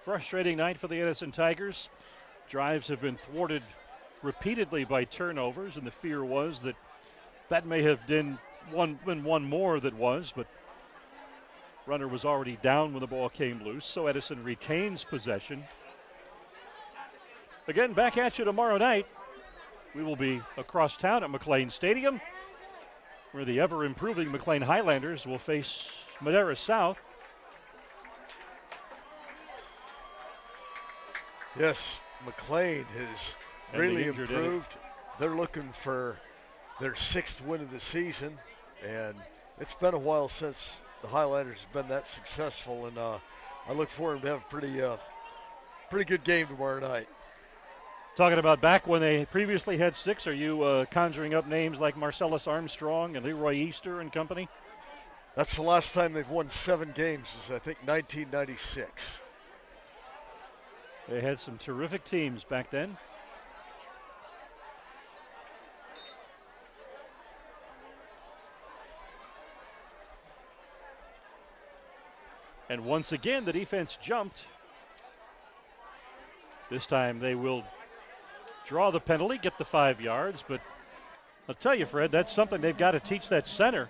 Frustrating night for the Edison Tigers. Drives have been thwarted repeatedly by turnovers, and the fear was that that may have been one more that was, but runner was already down when the ball came loose, so Edison retains possession. Again, back at you tomorrow night. We will be across town at McLean Stadium, where the ever-improving McLean Highlanders will face Madera South. Yes, McLean has really improved. They're looking for their 6th win of the season, and it's been a while since the Highlanders have been that successful, and I look for them to have a pretty good game tomorrow night. Talking about back when they previously had 6, are you conjuring up names like Marcellus Armstrong and Leroy Easter and company? That's the last time they've won 7 games, is I think 1996. They had some terrific teams back then. And once again, the defense jumped. This time they will draw the penalty, get the 5 yards, but I'll tell you, Fred, that's something they've got to teach that center,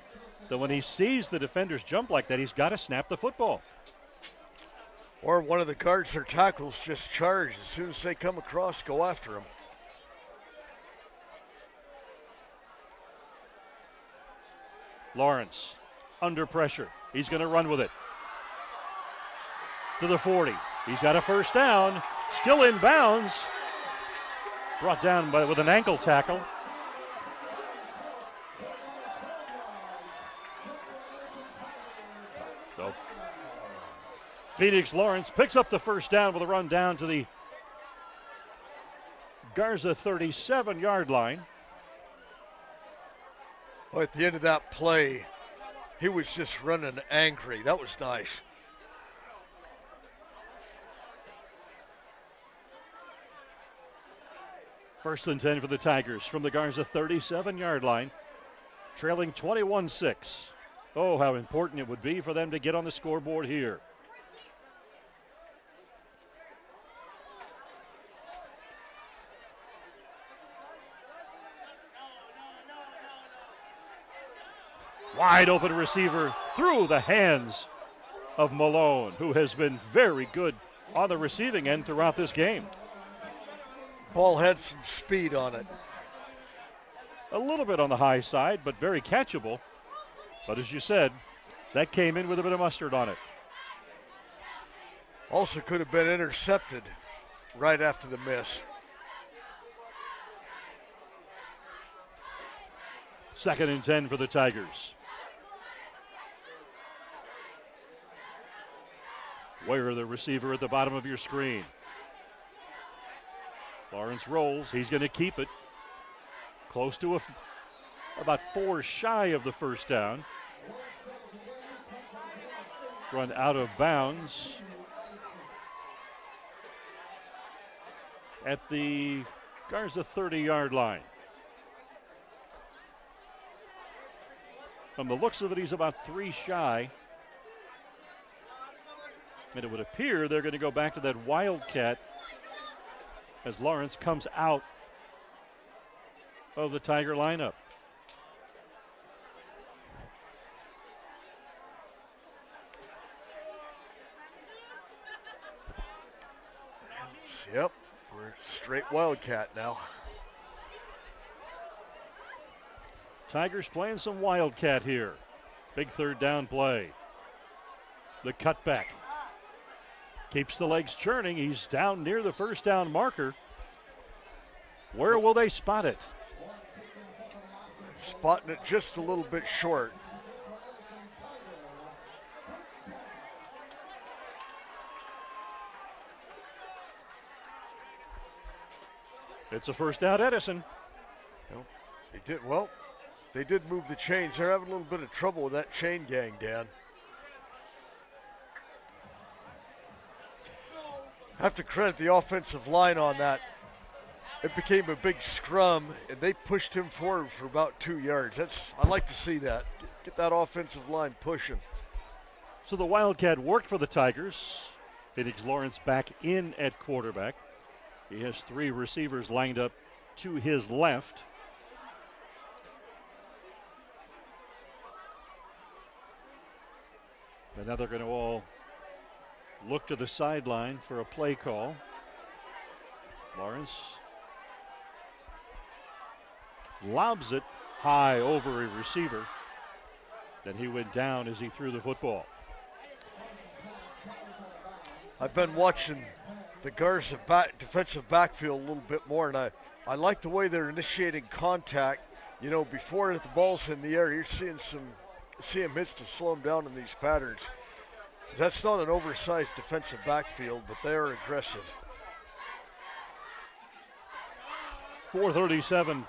that when he sees the defenders jump like that, he's got to snap the football. Or one of the guards or tackles just charge. As soon as they come across, go after them. Lawrence under pressure. He's going to run with it. To the 40. He's got a first down. Still in bounds. Brought down with an ankle tackle. So Phoenix Lawrence picks up the first down with a run down to the Garza 37-yard line. Well, at the end of that play, he was just running angry. That was nice. First and 10 for the Tigers from the Garza 37-yard line, trailing 21-6. Oh, how important it would be for them to get on the scoreboard here. Wide open receiver through the hands of Malone, who has been very good on the receiving end throughout this game. Ball had some speed on it. A little bit on the high side, but very catchable. But as you said, that came in with a bit of mustard on it. Also could have been intercepted right after the miss. Second and 10 for the Tigers. Where the receiver at the bottom of your screen. Lawrence rolls. He's going to keep it. Close to about 4 shy of the first down. Run out of bounds at the Garza 30-yard line. From the looks of it, he's about 3 shy. And it would appear they're going to go back to that wildcat as Lawrence comes out of the Tiger lineup. Yep, we're straight wildcat now. Tigers playing some wildcat here. Big third down play. The cutback. Keeps the legs churning. He's down near the first down marker. Where will they spot it? Spotting it just a little bit short. It's a first down, Edison. No, they did move the chains. They're having a little bit of trouble with that chain gang, Dan. Have to credit the offensive line on that. it became a big scrum, and they pushed him forward for about 2 yards. I like to see that. Get that offensive line pushing. So the Wildcat worked for the Tigers. Phoenix Lawrence back in at quarterback. He has 3 receivers lined up to his left. And now they're going to all look to the sideline for a play call. Lawrence lobs it high over a receiver. Then he went down as he threw the football. I've been watching the Garza defensive backfield a little bit more, and I like the way they're initiating contact. You know, before the ball's in the air, you're seeing hits to slow them down in these patterns. That's not an oversized defensive backfield, but they are aggressive. 4:37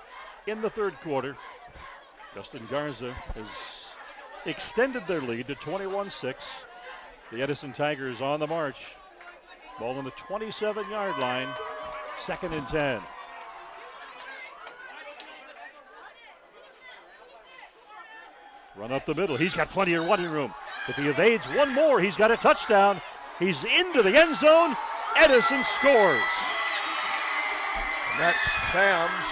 in the third quarter. Justin Garza has extended their lead to 21-6. The Edison Tigers on the march. Ball on the 27-yard line, 2nd and 10. Run up the middle. He's got plenty of running room. If he evades one more, he's got a touchdown. He's into the end zone. Edison scores. And that's Sam's.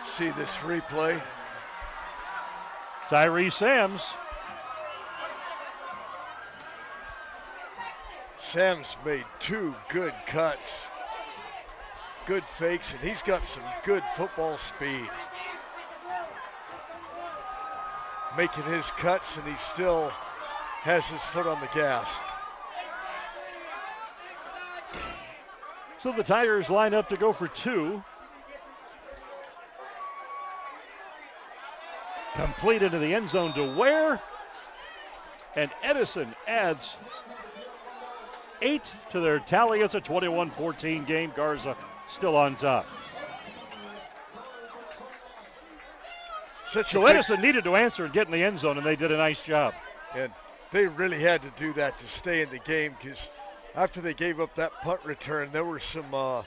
See this replay. Tyree Sams. Sam's made 2 good cuts, good fakes, and he's got some good football speed. Making his cuts, and he still has his foot on the gas. So the Tigers line up to go for 2. Complete into the end zone to Ware. And Edison adds 8 to their tally. It's a 21-14 game. Garza still on top. So Edison needed to answer and get in the end zone, and they did a nice job. And they really had to do that to stay in the game, because after they gave up that punt return, there were some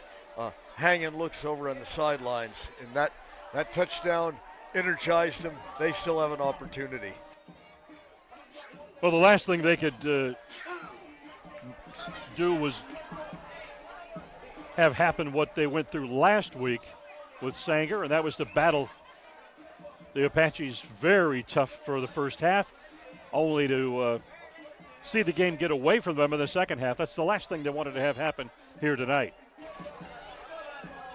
hanging looks over on the sidelines, and that touchdown energized them. They still have an opportunity. Well, the last thing they could do was have happen what they went through last week with Sanger, and that was to battle the Apaches very tough for the first half, only to see the game get away from them in the second half. That's the last thing they wanted to have happen here tonight.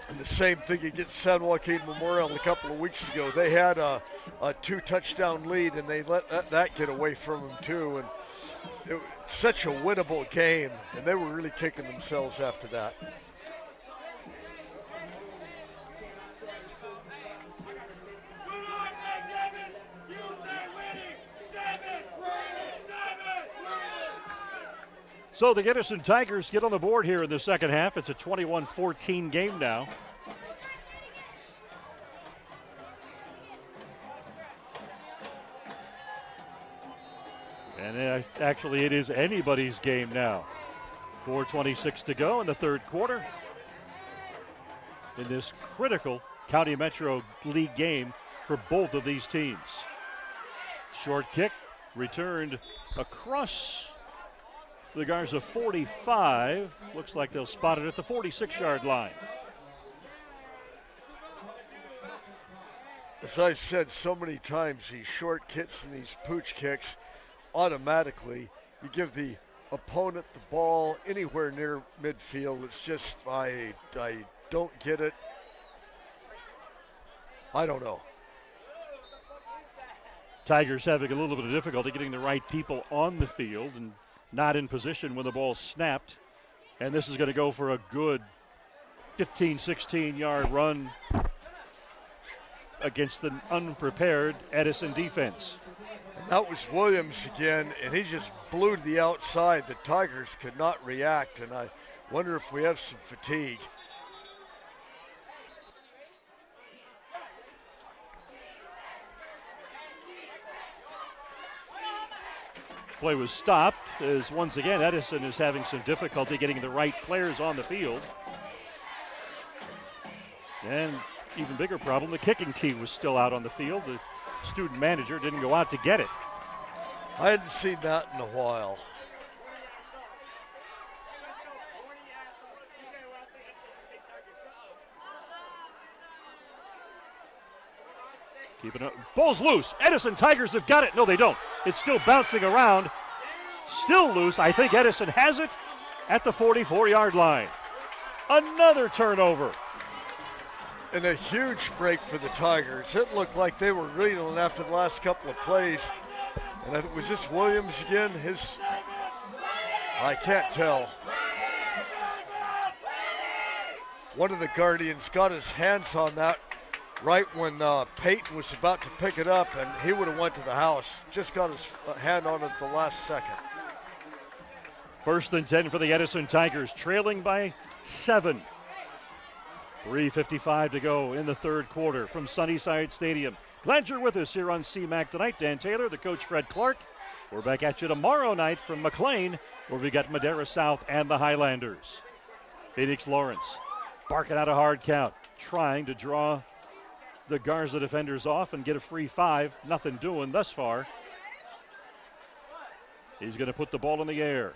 And the same thing against San Joaquin Memorial a couple of weeks ago. They had a 2-touchdown lead, and they let that get away from them too. And it was such a winnable game, and they were really kicking themselves after that. So the Edison Tigers get on the board here in the second half. It's a 21-14 game now. And actually it is anybody's game now. 4:26 to go in the third quarter in this critical County Metro League game for both of these teams. Short kick returned across the Garza 45. Looks like they'll spot it at the 46-yard line. As I've said so many times, these short kicks and these pooch kicks, automatically you give the opponent the ball anywhere near midfield. It's just, I don't get it. I don't know. Tigers having a little bit of difficulty getting the right people on the field and not in position when the ball snapped. And this is going to go for a good 15, 16-yard run against the unprepared Edison defense. And that was Williams again, and he just blew to the outside. The Tigers could not react, and I wonder if we have some fatigue. Play was stopped as once again Edison is having some difficulty getting the right players on the field. And even bigger problem, the kicking tee was still out on the field. The student manager didn't go out to get it. I hadn't seen that in a while. Keeping it. Ball's loose. Edison Tigers have got it. No, they don't. It's still bouncing around. Still loose. I think Edison has it at the 44-yard line. Another turnover. And a huge break for the Tigers. It looked like they were reeling after the last couple of plays. And it was this Williams again. I can't tell. One of the Guardians got his hands on that right when Peyton was about to pick it up, and he would have went to the house. Just got his hand on it at the last second. 1st and 10 for the Edison Tigers, trailing by 7. 3:55 to go in the third quarter from Sunnyside Stadium. Glad you're with us here on CMAC tonight. Dan Taylor, the coach Fred Clark. We're back at you tomorrow night from McLean, where we got Madera South and the Highlanders. Phoenix Lawrence barking out a hard count, trying to draw the Garza defenders off and get a free 5. Nothing doing thus far. He's going to put the ball in the air.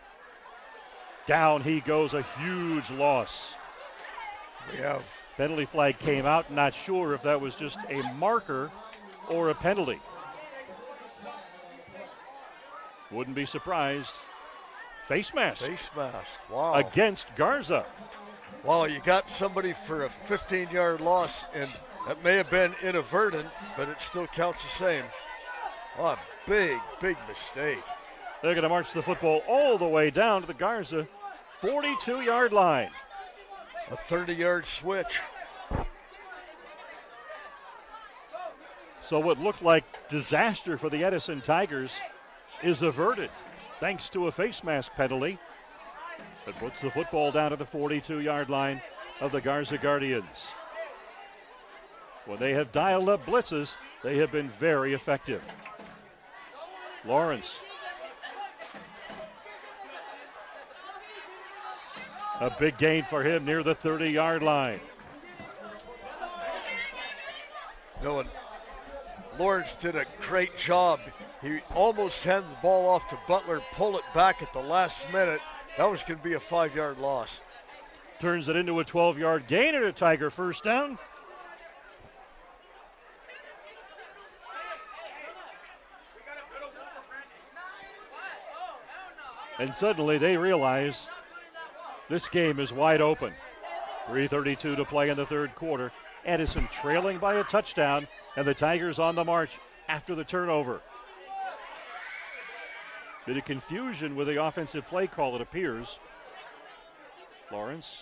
Down he goes, a huge loss. We have penalty flag came out. Not sure if that was just a marker or a penalty. Wouldn't be surprised. Face mask. Face mask. Wow. Against Garza. Wow, you got somebody for a 15-yard loss, and that may have been inadvertent, but it still counts the same. Oh, a big, big mistake. They're going to march the football all the way down to the Garza 42-yard line. A 30-yard switch. So what looked like disaster for the Edison Tigers is averted thanks to a face mask penalty that puts the football down to the 42-yard line of the Garza Guardians. When they have dialed up blitzes, they have been very effective. Lawrence. A big gain for him near the 30-yard line. No, and Lawrence did a great job. He almost handed the ball off to Butler, pulled it back at the last minute. That was going to be a 5-yard loss. Turns it into a 12-yard gain and a Tiger first down. And suddenly they realize this game is wide open. 3:32 to play in the third quarter. Edison trailing by a touchdown, and the Tigers on the march after the turnover. Bit of confusion with the offensive play call, it appears. Lawrence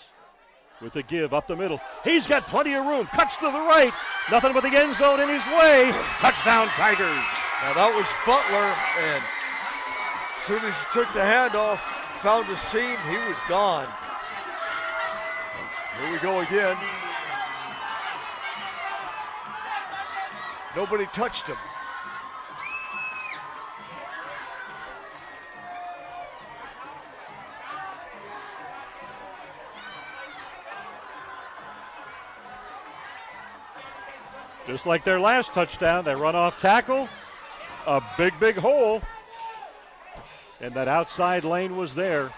with the give up the middle. He's got plenty of room. Cuts to the right. Nothing but the end zone in his way. Touchdown, Tigers. Now that was Butler, and as soon as he took the handoff, found a seam, he was gone. Here we go again. Nobody touched him. Just like their last touchdown, they run off tackle. A big, big hole. And that outside lane was there.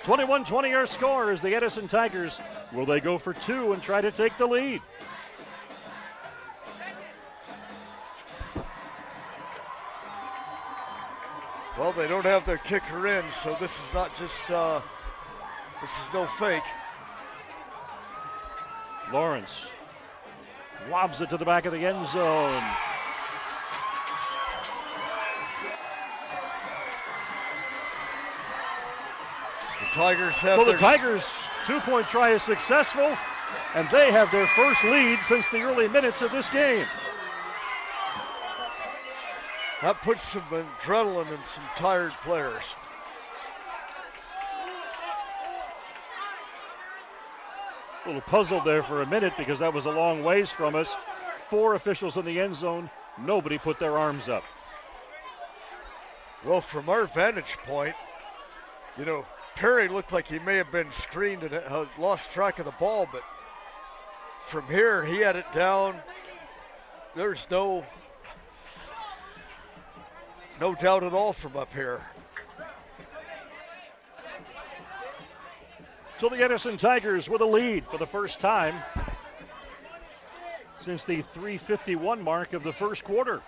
21-20 our score is the Edison Tigers. Will they go for 2 and try to take the lead? Well, they don't have their kicker in, so this is not just, this is no fake. Lawrence lobs it to the back of the end zone. The Tigers have the Tigers' 2-point try is successful, and they have their first lead since the early minutes of this game. That puts some adrenaline in some tired players. A little puzzled there for a minute because that was a long ways from us. 4 officials in the end zone. Nobody put their arms up. Well, from our vantage point, you know, Perry looked like he may have been screened and lost track of the ball, but from here he had it down. There's no doubt at all from up here. So the Edison Tigers with a lead for the first time since the 3:51 mark of the first quarter.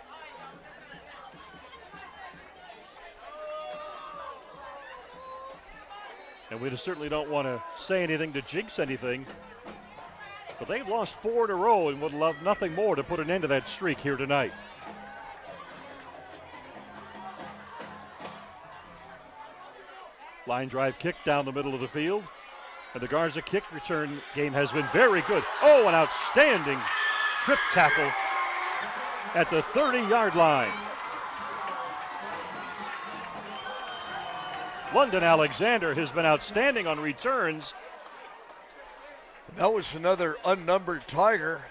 And we certainly don't want to say anything to jinx anything, but they've lost 4 in a row and would love nothing more to put an end to that streak here tonight. Line drive kick down the middle of the field. And the Garza kick return game has been very good. Oh, an outstanding trip tackle at the 30-yard line. London Alexander has been outstanding on returns. That was another unnumbered Tiger.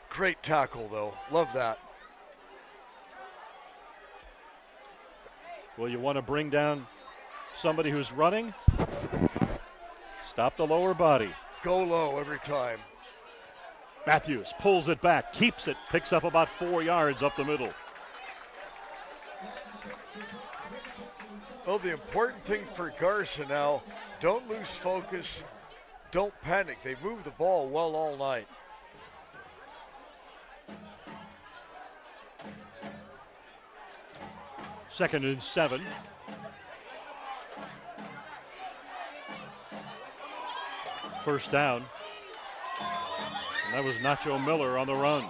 Great tackle, though. Love that. Well, you want to bring down somebody who's running? Stop the lower body. Go low every time. Matthews pulls it back, keeps it, picks up about 4 yards up the middle. Oh, the important thing for Garza now, don't lose focus, don't panic. They moved the ball well all night. Second and 7. First down. And that was Nacho Miller on the run.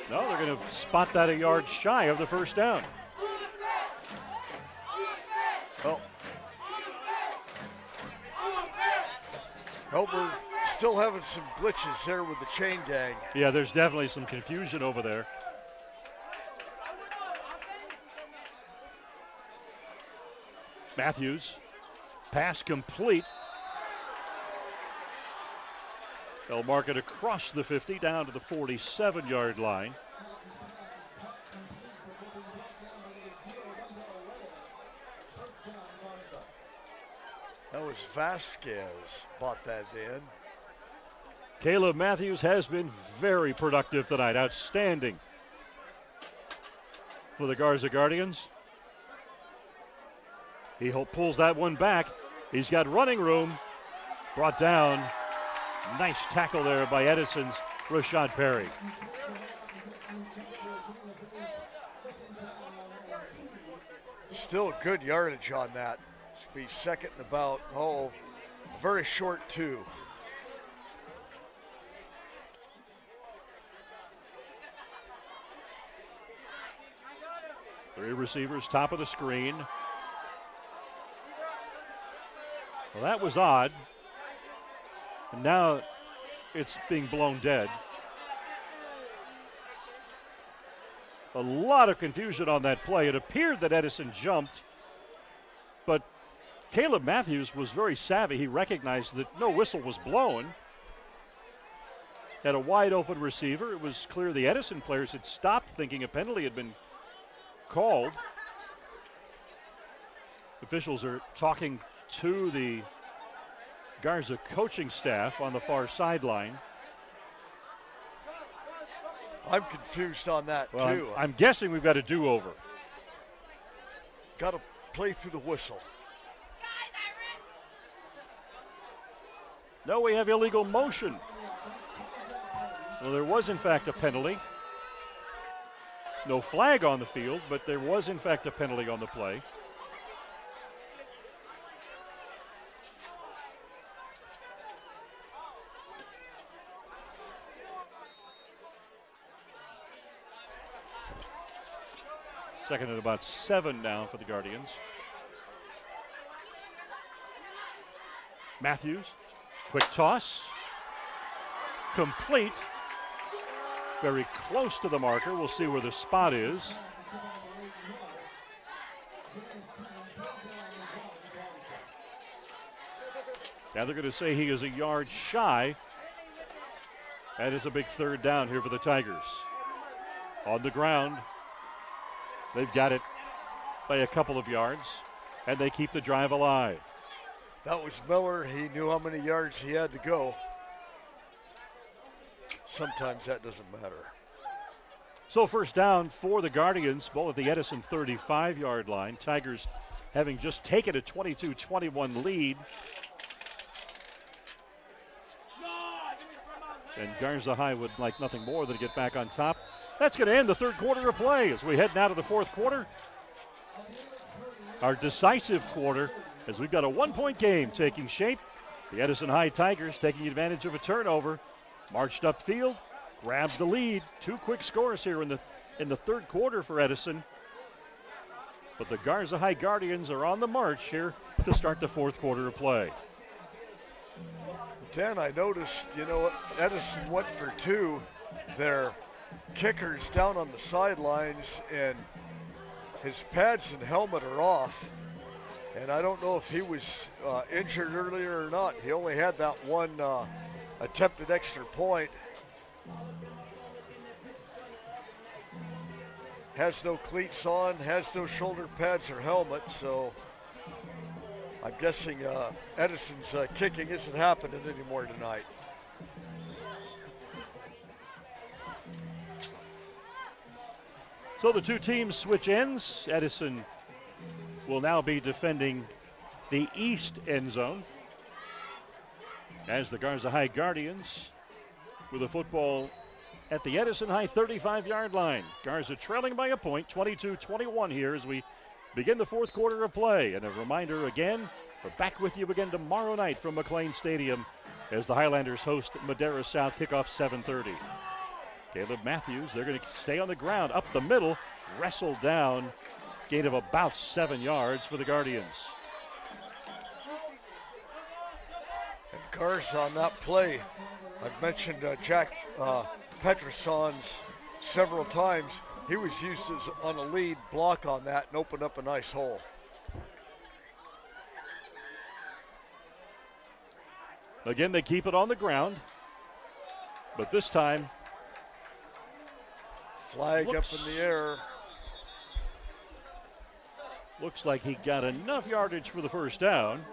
No, they're going to spot that a yard shy of the first down. Oh. Oh, we're still having some glitches there with the chain gang. Yeah, there's definitely some confusion over there. Matthews, pass complete. They'll mark it across the 50 down to the 47-yard line. That was Vasquez bought that in. Caleb Matthews has been very productive tonight. Outstanding for the Garza Guardians. He pulls that one back. He's got running room. Brought down. Nice tackle there by Edison's Rashad Perry. Still good yardage on that. Should be second and about, very short two. Three receivers, top of the screen. Well, that was odd. And now it's being blown dead. A lot of confusion on that play. It appeared that Edison jumped, but Caleb Matthews was very savvy. He recognized that no whistle was blown. Had a wide open receiver. It was clear the Edison players had stopped thinking a penalty had been called. Officials are talking to the Garza coaching staff on the far sideline. I'm confused on that too. I'm guessing we've got a do-over. Got to play through the whistle. No, we have illegal motion. Well, there was in fact a penalty. No flag on the field, but there was in fact a penalty on the play. Second and about 7 now for the Guardians. Matthews, quick toss. Complete. Very close to the marker. We'll see where the spot is. Now they're going to say he is a yard shy. That is a big third down here for the Tigers. On the ground, they've got it by a couple of yards, and they keep the drive alive. That was Miller. He knew how many yards he had to go. Sometimes that doesn't matter. So first down for the Guardians, ball at the Edison 35-yard line. Tigers having just taken a 22-21 lead. And Garza High would like nothing more than to get back on top. That's going to end the third quarter of play as we head now to the fourth quarter. Our decisive quarter as we've got a one-point game taking shape. The Edison High Tigers taking advantage of a turnover. Marched upfield, grabs the lead. Two quick scores here in the third quarter for Edison. But the Garza High Guardians are on the march here to start the fourth quarter of play. Dan, I noticed, Edison went for two. Their kicker's down on the sidelines, and his pads and helmet are off. And I don't know if he was injured earlier or not. He only had that one attempted extra point. Has no cleats on, has no shoulder pads or helmet, so I'm guessing Edison's kicking isn't happening anymore tonight. So the two teams switch ends. Edison will now be defending the east end zone as the Garza High Guardians with a football at the Edison High 35-yard line. Garza trailing by a point, 22-21 here as we begin the fourth quarter of play. And a reminder again, we're back with you again tomorrow night from McLean Stadium as the Highlanders host Madera South, kickoff 7:30. Caleb Matthews, they're going to stay on the ground, up the middle, wrestled down, gain of about 7 yards for the Guardians. And Garza on that play, I've mentioned Jack Petroson's several times. He was used as on a lead block on that and opened up a nice hole. Again, they keep it on the ground, but this time, flag up in the air. Looks like he got enough yardage for the first down.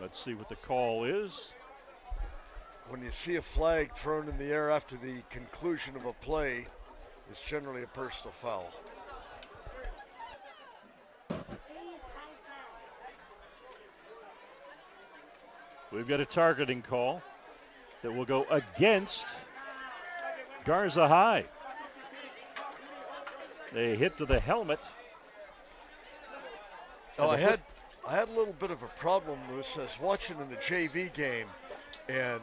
Let's see what the call is. When you see a flag thrown in the air after the conclusion of a play, it's generally a personal foul. We've got a targeting call that will go against Garza High. They hit to the helmet. Oh, I had a little bit of a problem with this. I was watching in the JV game, and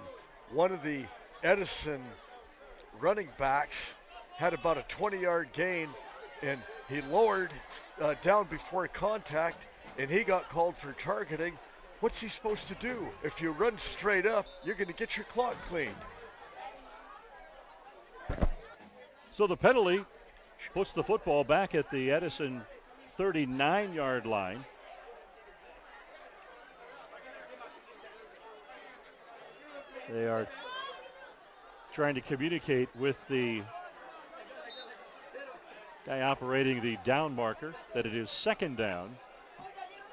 one of the Edison running backs had about a 20-yard gain, and he lowered down before contact, and he got called for targeting. What's he supposed to do? If you run straight up, you're going to get your clock cleaned. So the penalty puts the football back at the Edison 39-yard line. They are trying to communicate with the guy operating the down marker that it is second down.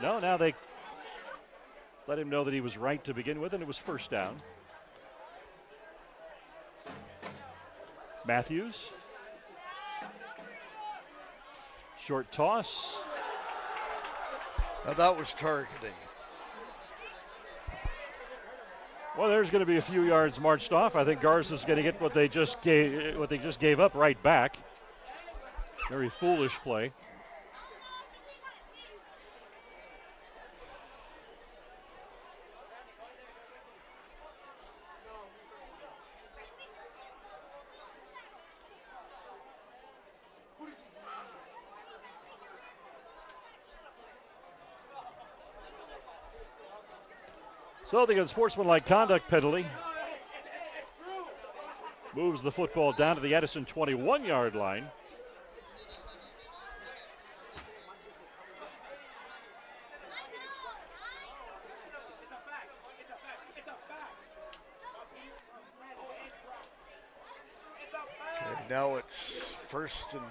No, now they let him know that he was right to begin with, and it was first down. Matthews. Short toss. Now that was targeting. Well, there's going to be a few yards marched off. I think Garza's going to get what they just gave up right back. Very foolish play. So the unsportsmanlike conduct penalty moves the football down to the Edison 21-yard line. Okay, now it's 1st and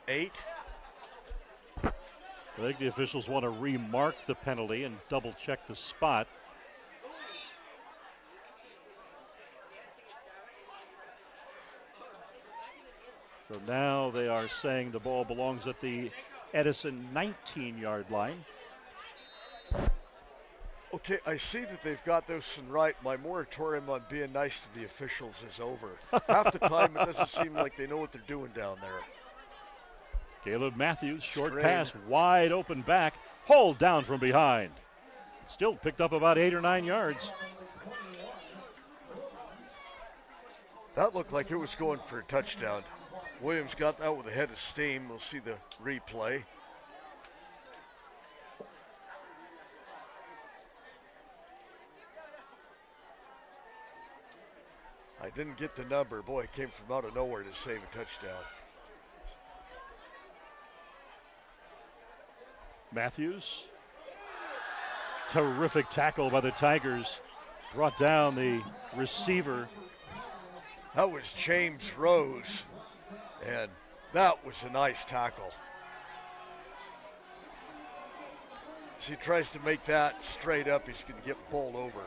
8. I think the officials want to remark the penalty and double check the spot. So now they are saying the ball belongs at the Edison 19-yard line. Okay, I see that they've got this one right. My moratorium on being nice to the officials is over. Half the time it doesn't seem like they know what they're doing down there. Caleb Matthews, short Strain. pass, wide open back, hauled down from behind. Still picked up about 8 or 9 yards. That looked like it was going for a touchdown. Williams got that with a head of steam. We'll see the replay. I didn't get the number. Boy, it came from out of nowhere to save a touchdown. Matthews. Terrific tackle by the Tigers. Brought down the receiver. That was James Rose, and that was a nice tackle. As he tries to make that straight up, he's going to get bowled over.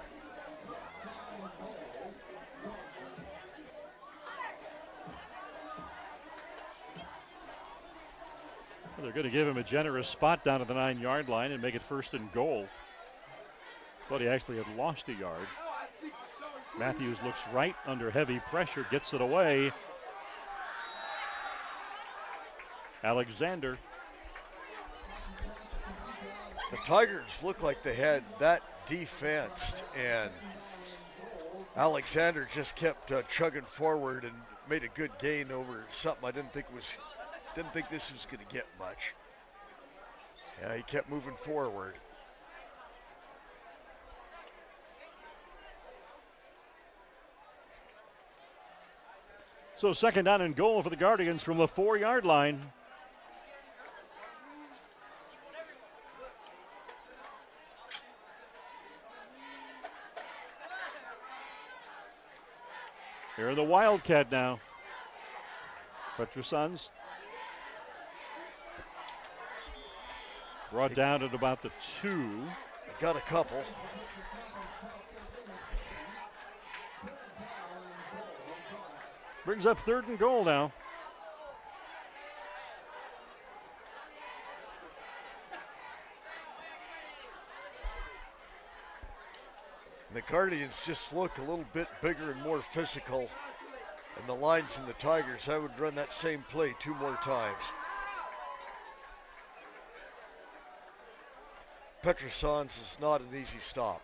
They're going to give him a generous spot down at the 9-yard line and make it 1st and goal. But he actually had lost a yard. Matthews looks right under heavy pressure, gets it away. Alexander. The Tigers look like they had that defensed, and Alexander just kept chugging forward and made a good gain over something I didn't think this was going to get much. Yeah, he kept moving forward. So 2nd down and goal for the Guardians from the 4-yard line. Here in the Wildcat now. Petrosons. Brought down at about the 2. Got a couple. Brings up 3rd and goal now. The Guardians just look a little bit bigger and more physical. And the Lions and the Tigers, I would run that same play 2 more times. Petrosons is not an easy stop.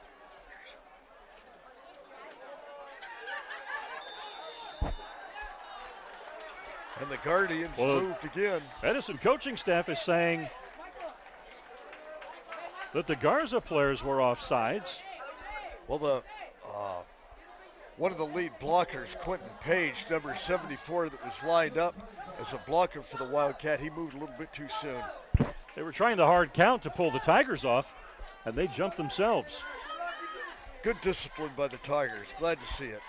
And the Guardians moved again. Edison coaching staff is saying that the Garza players were offsides. Well, one of the lead blockers, Quentin Page, number 74, that was lined up as a blocker for the Wildcat, he moved a little bit too soon. They were trying the hard count to pull the Tigers off, and they jumped themselves. Good discipline by the Tigers. Glad to see it.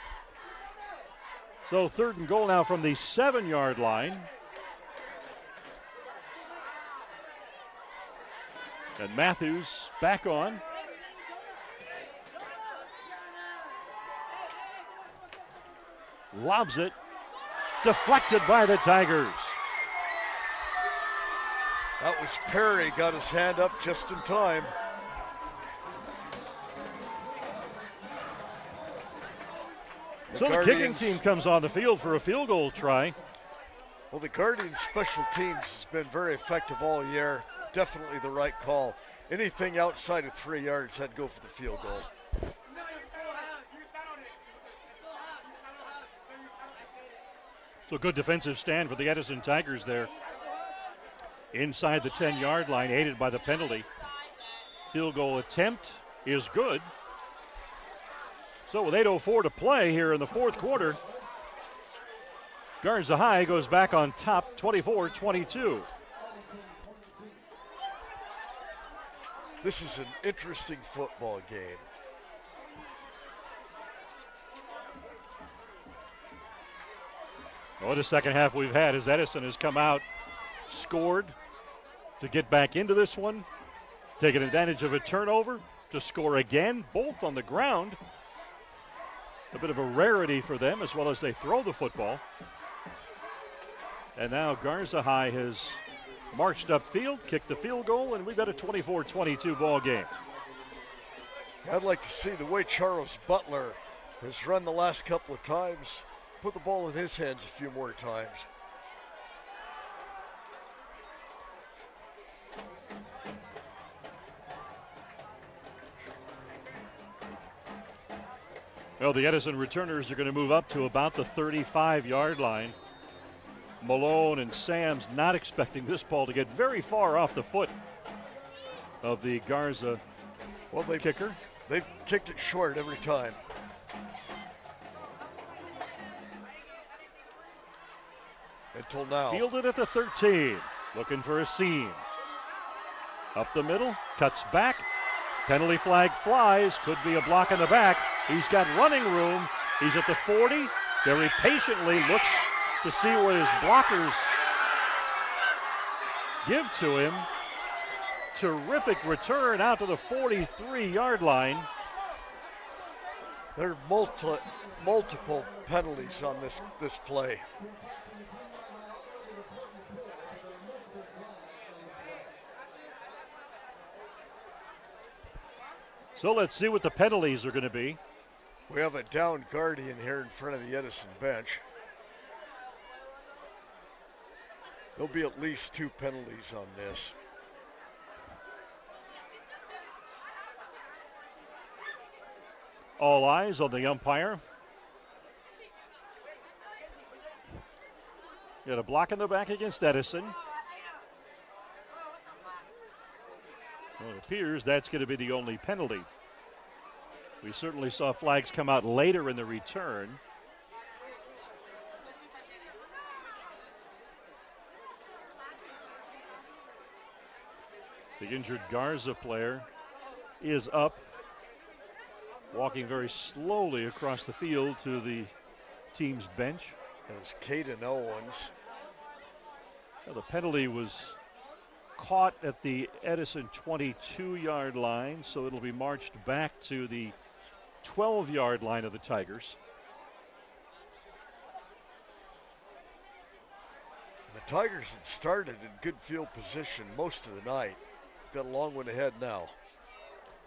So 3rd and goal now from the 7-yard line. And Matthews back on. Lobs it. Deflected by the Tigers. That was Perry, got his hand up just in time. So the kicking team comes on the field for a field goal try. Well, the Guardians' special teams has been very effective all year. Definitely the right call. Anything outside of 3 yards, I'd go for the field goal. So good defensive stand for the Edison Tigers there. Inside the 10-yard line, aided by the penalty. Field goal attempt is good. So with 8:04 to play here in the 4th quarter, Garza High goes back on top 24-22. This is an interesting football game. What a second half we've had as Edison has come out, scored to get back into this one, taking advantage of a turnover to score again, both on the ground. A bit of a rarity for them as well as they throw the football. And now Garza High has marched upfield, kicked the field goal, and we've got a 24-22 ball game. I'd like to see the way Charles Butler has run the last couple of times. Put the ball in his hands a few more times. Well, the Edison returners are going to move up to about the 35-yard line. Malone and Sam's not expecting this ball to get very far off the foot of the Garza kicker. They've kicked it short every time. Until now. Fielded at the 13, looking for a seam. Up the middle, cuts back. Penalty flag flies, could be a block in the back. He's got running room. He's at the 40. Very patiently looks to see what his blockers give to him. Terrific return out to the 43-yard line. There are multiple penalties on this play. So let's see what the penalties are going to be. We have a down Guardian here in front of the Edison bench. There'll be at least 2 penalties on this. All eyes on the umpire. Got a block in the back against Edison. Well, it appears that's going to be the only penalty. We certainly saw flags come out later in the return. The injured Garza player is up, walking very slowly across the field to the team's bench. As Caden Owens. Well, the penalty was caught at the Edison 22-yard line, so it'll be marched back to the 12-yard line of the Tigers. The Tigers had started in good field position most of the night. Got a long one ahead now.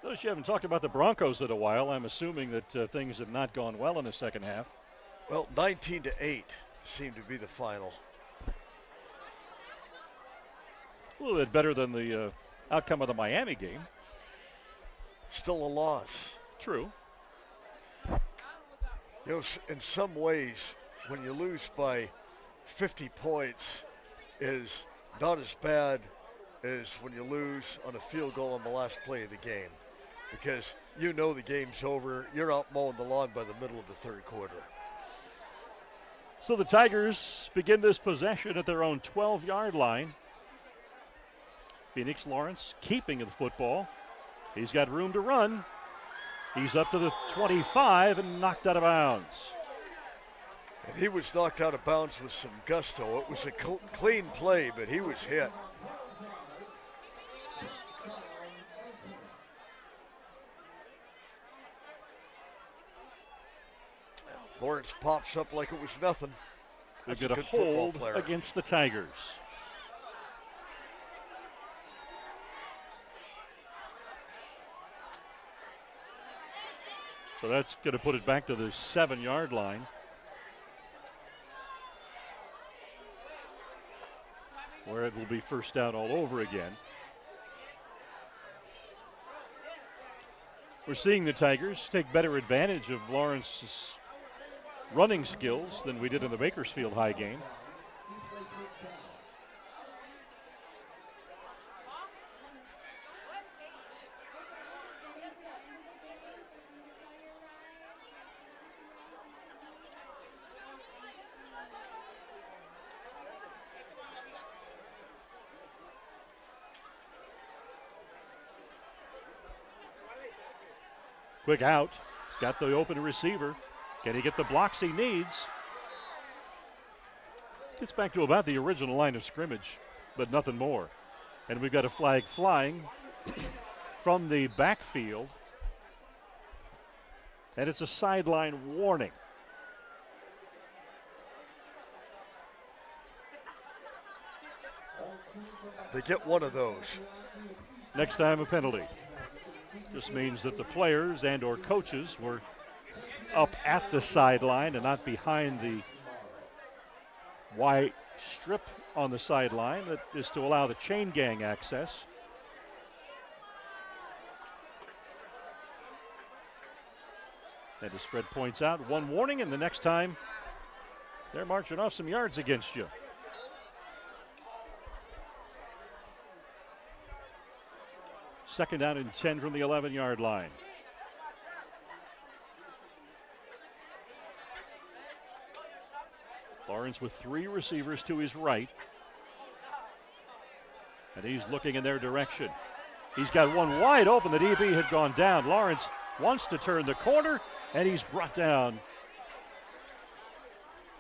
Notice you haven't talked about the Broncos in a while. I'm assuming that things have not gone well in the second half. Well, 19-8 seemed to be the final. A little bit better than the outcome of the Miami game. Still a loss. True. You know, in some ways, when you lose by 50 points is not as bad as when you lose on a field goal on the last play of the game, because you know the game's over. You're out mowing the lawn by the middle of the third quarter. So the Tigers begin this possession at their own 12-yard line. Phoenix Lawrence keeping the football. He's got room to run. He's up to the 25 and knocked out of bounds. And he was knocked out of bounds with some gusto. It was a clean play, but he was hit. Lawrence pops up like it was nothing. They get a hold against the Tigers. So that's going to put it back to the 7-yard line. Where it will be first down all over again. We're seeing the Tigers take better advantage of Lawrence's running skills than we did in the Bakersfield High game. Quick out. He's got the open receiver. Can he get the blocks he needs? Gets back to about the original line of scrimmage, but nothing more. And we've got a flag flying from the backfield. And it's a sideline warning. They get one of those. Next time a penalty. Just means that the players and or coaches were up at the sideline and not behind the white strip on the sideline that is to allow the chain gang access. And as Fred points out, one warning, and the next time they're marching off some yards against you. Second down and 10 from the 11-yard line. Lawrence with three receivers to his right. And he's looking in their direction. He's got one wide open. The DB had gone down. Lawrence wants to turn the corner, and he's brought down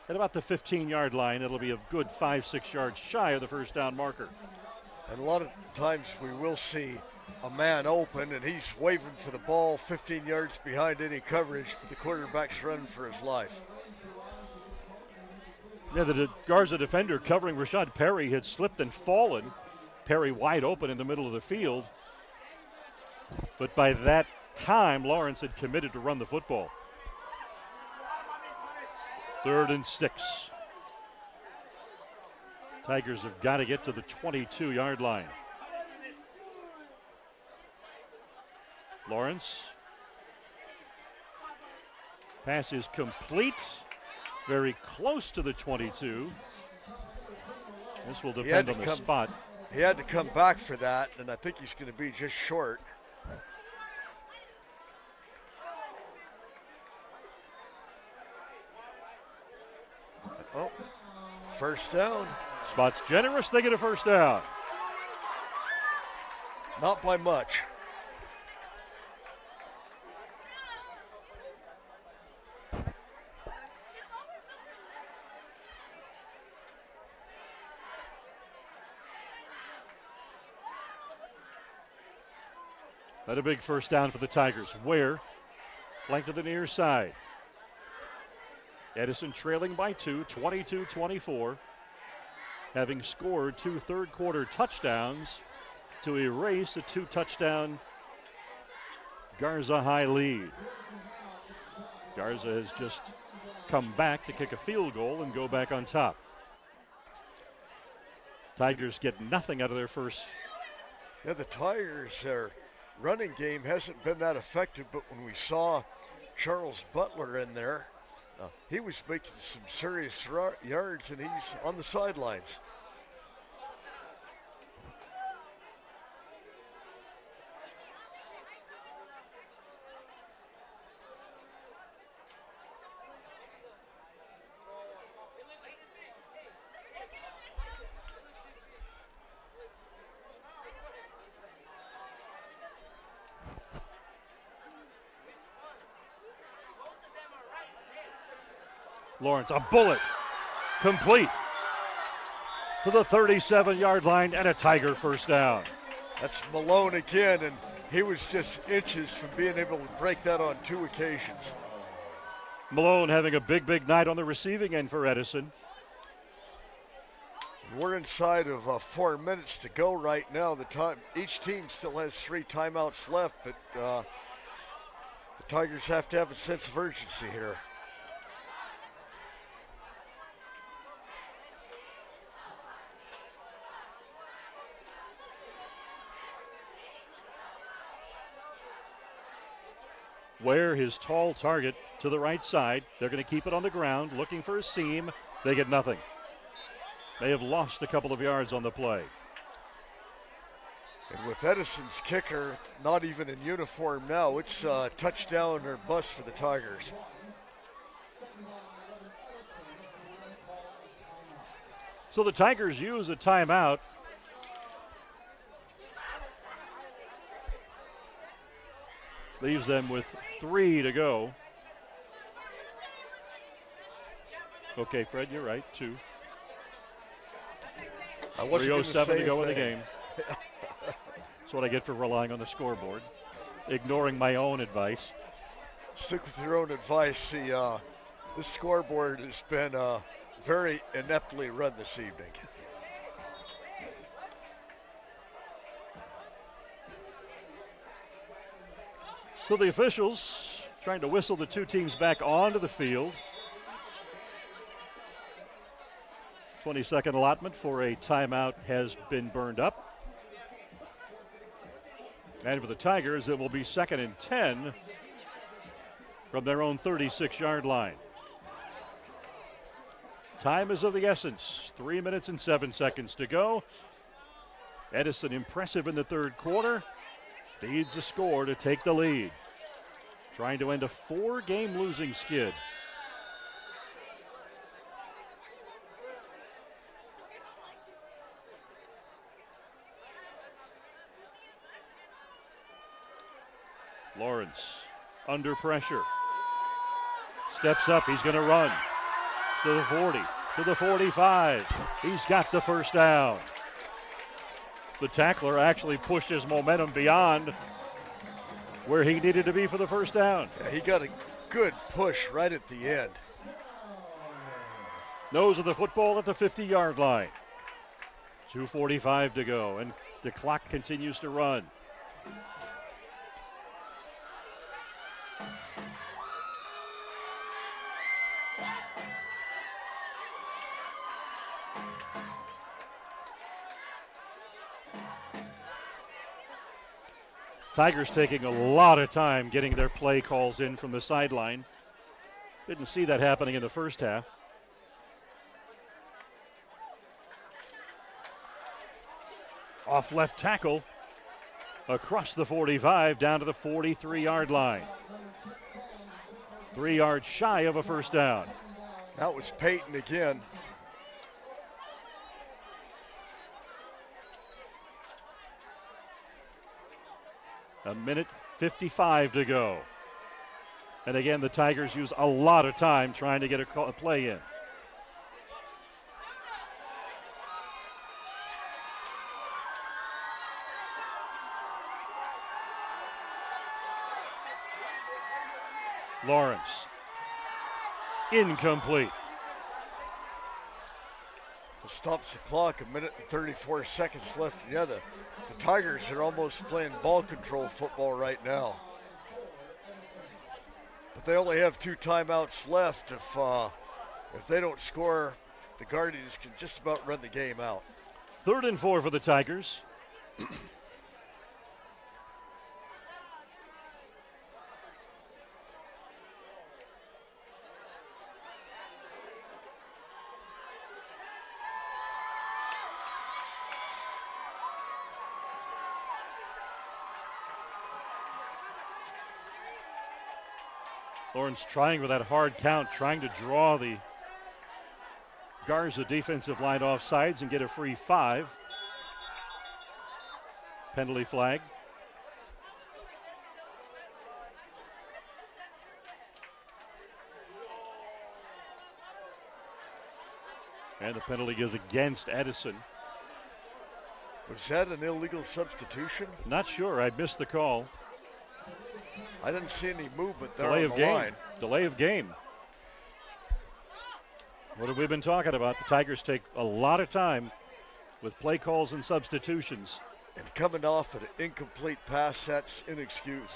at about the 15-yard line. It'll be a good 5-6 yards shy of the first down marker. And a lot of times we will see a man open, and he's waving for the ball 15 yards behind any coverage, but the quarterback's running for his life. Yeah, the Garza defender covering Rashad Perry had slipped and fallen. Perry wide open in the middle of the field. But by that time, Lawrence had committed to run the football. 3rd and 6. Tigers have got to get to the 22-yard line. Lawrence. Pass is complete. Very close to the 22. This will depend on the spot. He had to come back for that, and I think he's going to be just short. Oh, first down. Spot's generous. They get a first down. Not by much. But a big first down for the Tigers. Ware, flank to the near side. Edison trailing by 2, 22-24. Having scored 2 third-quarter touchdowns to erase a 2-touchdown Garza High lead. Garza has just come back to kick a field goal and go back on top. Tigers get nothing out of their first. Yeah, the Tigers, their running game hasn't been that effective, but when we saw Charles Butler in there, he was making some serious yards, and he's on the sidelines. Lawrence, a bullet, complete to the 37-yard line, and a Tiger first down. That's Malone again, and he was just inches from being able to break that on 2 occasions. Malone having a big night on the receiving end for Edison. We're inside of 4 minutes to go right now. Each team still has 3 timeouts left, but the Tigers have to have a sense of urgency here. Ware, his tall target to the right side. They're going to keep it on the ground, looking for a seam. They get nothing. They have lost a couple of yards on the play. And with Edison's kicker not even in uniform now, it's touchdown or bust for the Tigers. So the Tigers use a timeout. Leaves them with 3 to go. Okay, Fred, you're right. 2. I wasn't 3:07 to go in the thing. game. That's what I get for relying on the scoreboard, ignoring my own advice. Stick with your own advice. This scoreboard has been very ineptly run this evening. So the officials trying to whistle the two teams back onto the field. 20-second allotment for a timeout has been burned up. And for the Tigers, it will be 2nd and 10 from their own 36-yard line. Time is of the essence. 3 minutes and 7 seconds to go. Edison impressive in the third quarter. Needs a score to take the lead. Trying to end a 4-game losing skid. Lawrence under pressure. Steps up, he's going to run. To the 40, to the 45. He's got the first down. The tackler actually pushed his momentum beyond where he needed to be for the first down. Yeah, he got a good push right at the end. Nose of the football at the 50-yard line. 2:45 to go, and the clock continues to run. Tigers taking a lot of time getting their play calls in from the sideline. Didn't see that happening in the first half. Off left tackle, across the 45, down to the 43-yard line. 3 yards shy of a first down. That was Peyton again. A minute 55 to go. And again, the Tigers use a lot of time trying to get a play in. Lawrence. Incomplete. Stops the clock, 1 minute and 34 seconds left. Yeah, the Tigers are almost playing ball control football right now. But they only have 2 timeouts left. If they don't score, the Guardians can just about run the game out. 3rd and 4 for the Tigers. Lawrence trying with that hard count, trying to draw the Garza defensive line off sides and get a free 5. Penalty flag. And the penalty is against Edison. Was that an illegal substitution? Not sure. I missed the call. I didn't see any movement there Delay on of the game. line. Delay of game. What have we been talking about? The Tigers take a lot of time with play calls and substitutions. And coming off an incomplete pass, that's inexcusable.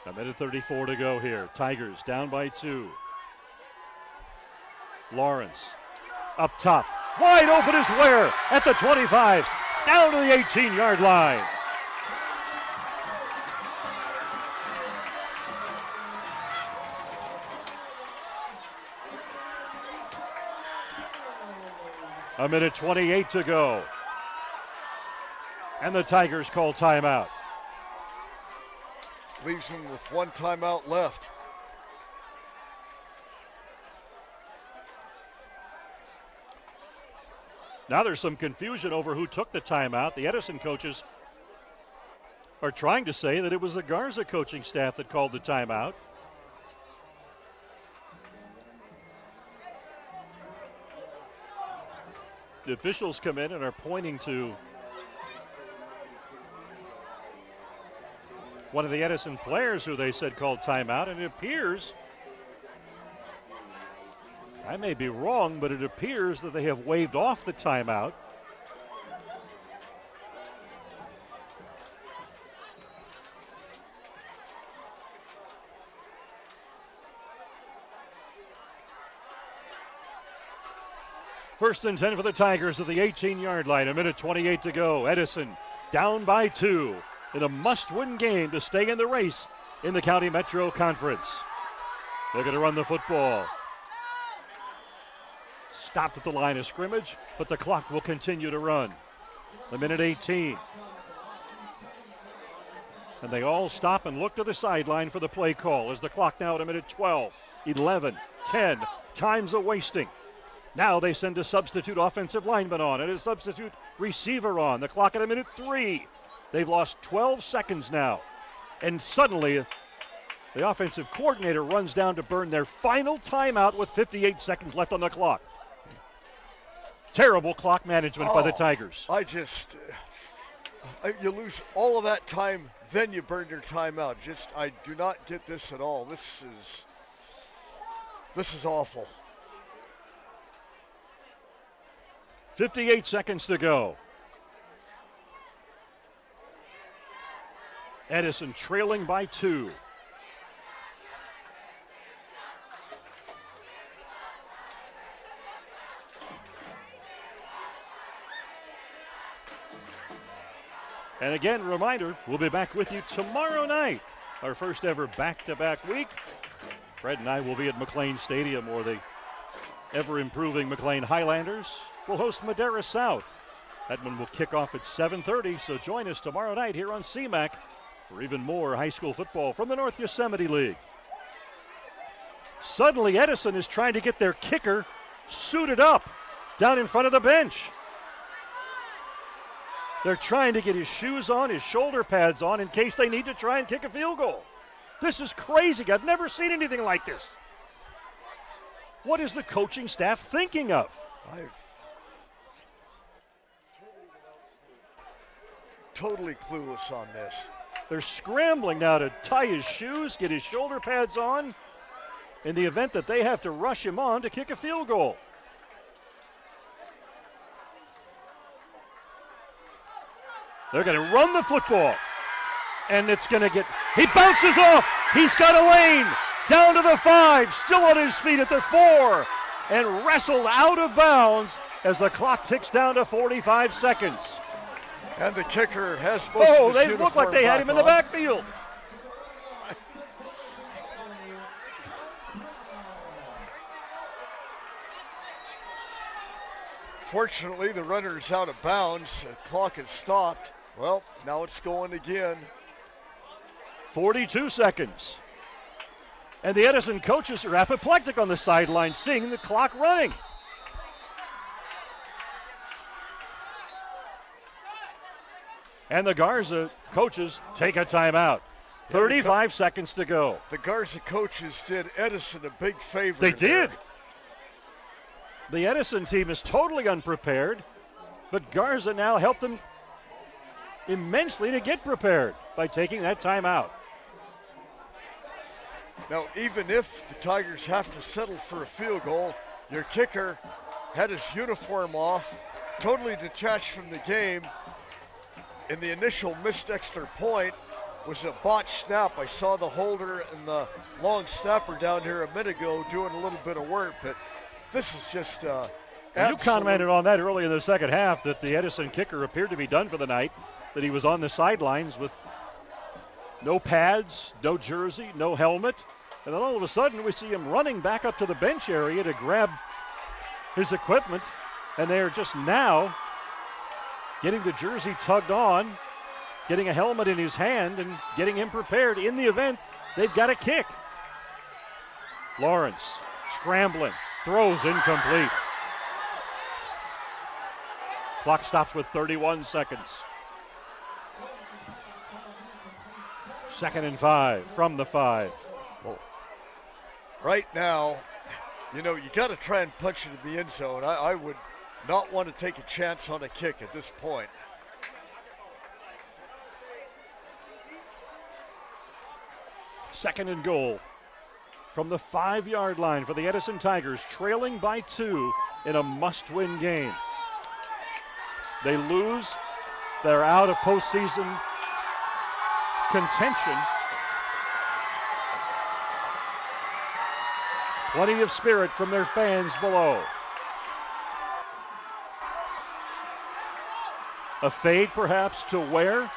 A minute 34 to go here. Tigers down by 2. Lawrence up top. Wide open is Ware at the 25. Down to the 18-yard line. A minute 28 to go. And the Tigers call timeout. Leaves them with 1 timeout left. Now there's some confusion over who took the timeout. The Edison coaches are trying to say that it was the Garza coaching staff that called the timeout. The officials come in and are pointing to one of the Edison players who they said called timeout, and it appears, I may be wrong, but it appears that they have waved off the timeout. First and 10 for the Tigers at the 18-yard line. 1:28 to go. Edison down by 2 in a must-win game to stay in the race in the County Metro Conference. They're going to run the football. Stopped at the line of scrimmage, but the clock will continue to run. 1:18. And they all stop and look to the sideline for the play call as the clock now at 1:12, 11, 10. Time's a-wasting. Now they send a substitute offensive lineman on and a substitute receiver on. The clock at 1:03. They've lost 12 seconds now. And suddenly, the offensive coordinator runs down to burn their final timeout with 58 seconds left on the clock. Terrible clock management by the Tigers. You lose all of that time, then you burn your timeout. I do not get this at all. This is awful. 58 seconds to go. Edison trailing by 2. And again, reminder, we'll be back with you tomorrow night. Our first ever back-to-back week. Fred and I will be at McLean Stadium, or the ever-improving McLean Highlanders will host Madera South. That one will kick off at 7:30, so join us tomorrow night here on CMAC for even more high school football from the North Yosemite League. Suddenly, Edison is trying to get their kicker suited up down in front of the bench. They're trying to get his shoes on, his shoulder pads on, in case they need to try and kick a field goal. This is crazy. I've never seen anything like this. What is the coaching staff thinking of? Totally clueless on this. They're scrambling now to tie his shoes, get his shoulder pads on, in the event that they have to rush him on to kick a field goal. They're going to run the football, and it's going to he bounces off. He's got a lane down to the 5, still on his feet at the 4, and wrestled out of bounds as the clock ticks down to 45 seconds. And the kicker has most of his they look like they had him in the backfield. Fortunately, the runner's out of bounds. The clock is stopped. Well, now it's going again. 42 seconds. And the Edison coaches are apoplectic on the sideline, seeing the clock running. And the Garza coaches take a timeout. 35 seconds to go. The Garza coaches did Edison a big favor. They did. The Edison team is totally unprepared, but Garza now helped them immensely to get prepared by taking that timeout. Now, even if the Tigers have to settle for a field goal, your kicker had his uniform off, totally detached from the game. And the initial missed extra point was a botched snap. I saw the holder and the long snapper down here a minute ago doing a little bit of work, but this is just you commented on that early in the second half, that the Edison kicker appeared to be done for the night, that he was on the sidelines with no pads, no jersey, no helmet. And then all of a sudden we see him running back up to the bench area to grab his equipment, and they are just now getting the jersey tugged on, getting a helmet in his hand, and getting him prepared in the event they've got a kick. Lawrence scrambling, throws incomplete. Clock stops with 31 seconds. 2nd and 5 from the 5. Well, right now, you got to try and punch it in the end zone. I would not want to take a chance on a kick at this point. Second and goal from the 5-yard line for the Edison Tigers, trailing by 2 in a must-win game. They lose. They're out of postseason contention. Plenty of spirit from their fans below. A fade perhaps to Ware.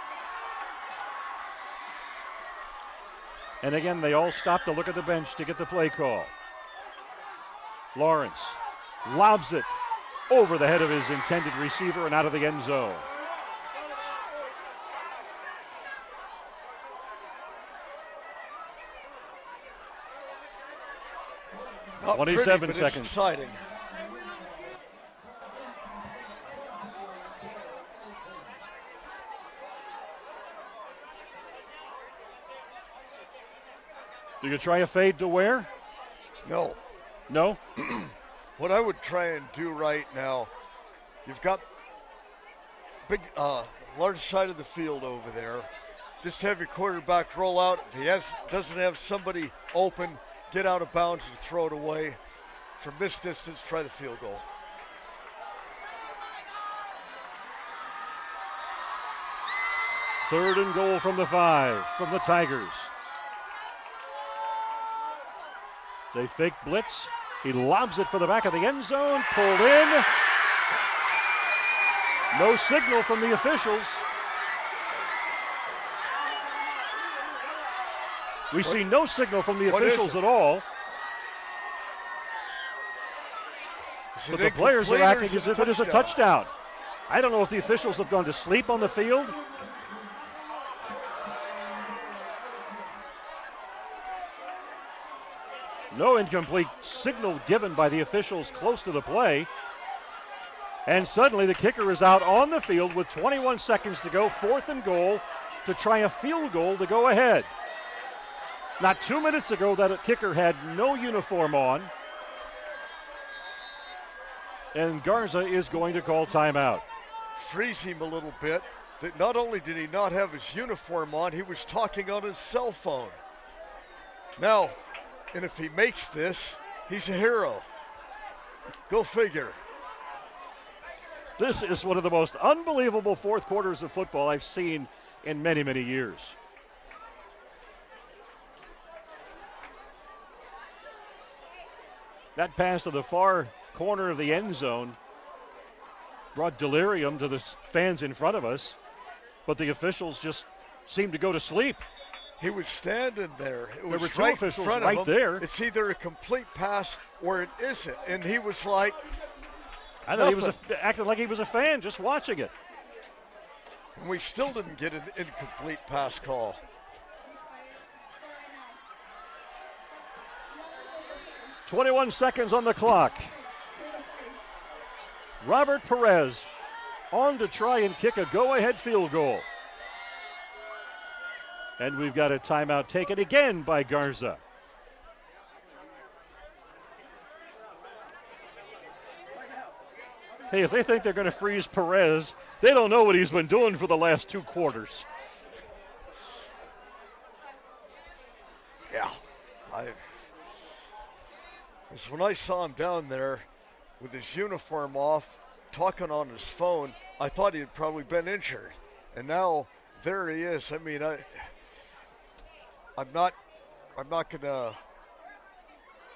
And again, they all stop to look at the bench to get the play call. Lawrence lobs it over the head of his intended receiver and out of the end zone. Not 27 pretty, but seconds. It's exciting. You gonna try a fade to Ware? No. No? What I would try and do right now, you've got big, large side of the field over there. Just have your quarterback roll out. If he doesn't have somebody open, get out of bounds and throw it away. From this distance, try the field goal. Third and goal from the 5 from the Tigers. They fake blitz. He lobs it for the back of the end zone. Pulled in. No signal from the officials. We see no signal from the officials at all. But the players are acting as if it is a touchdown. I don't know if the officials have gone to sleep on the field. No incomplete signal given by the officials close to the play. And suddenly the kicker is out on the field with 21 seconds to go, 4th and goal, to try a field goal to go ahead. Not 2 minutes ago, that kicker had no uniform on. And Garza is going to call timeout. Freeze him a little bit. That not only did he not have his uniform on, he was talking on his cell phone. Now, and if he makes this, he's a hero. Go figure. This is one of the most unbelievable fourth quarters of football I've seen in many, many years. That pass to the far corner of the end zone brought delirium to the fans in front of us, but the officials just seemed to go to sleep. He was standing there. It was there were two right officials in front right of him. there. It's either a complete pass or it isn't. And he was like, I know he was acting like he was a fan just watching it. And we still didn't get an incomplete pass call. .21 seconds on the clock. Robert Perez on to try and kick a go-ahead field goal. And we've got a timeout taken again by Garza. Hey, if they think they're going to freeze Perez, they don't know what he's been doing for the last 2 quarters. Yeah. It's when I saw him down there with his uniform off, talking on his phone, I thought he had probably been injured. And now there he is. I mean, I'm not going to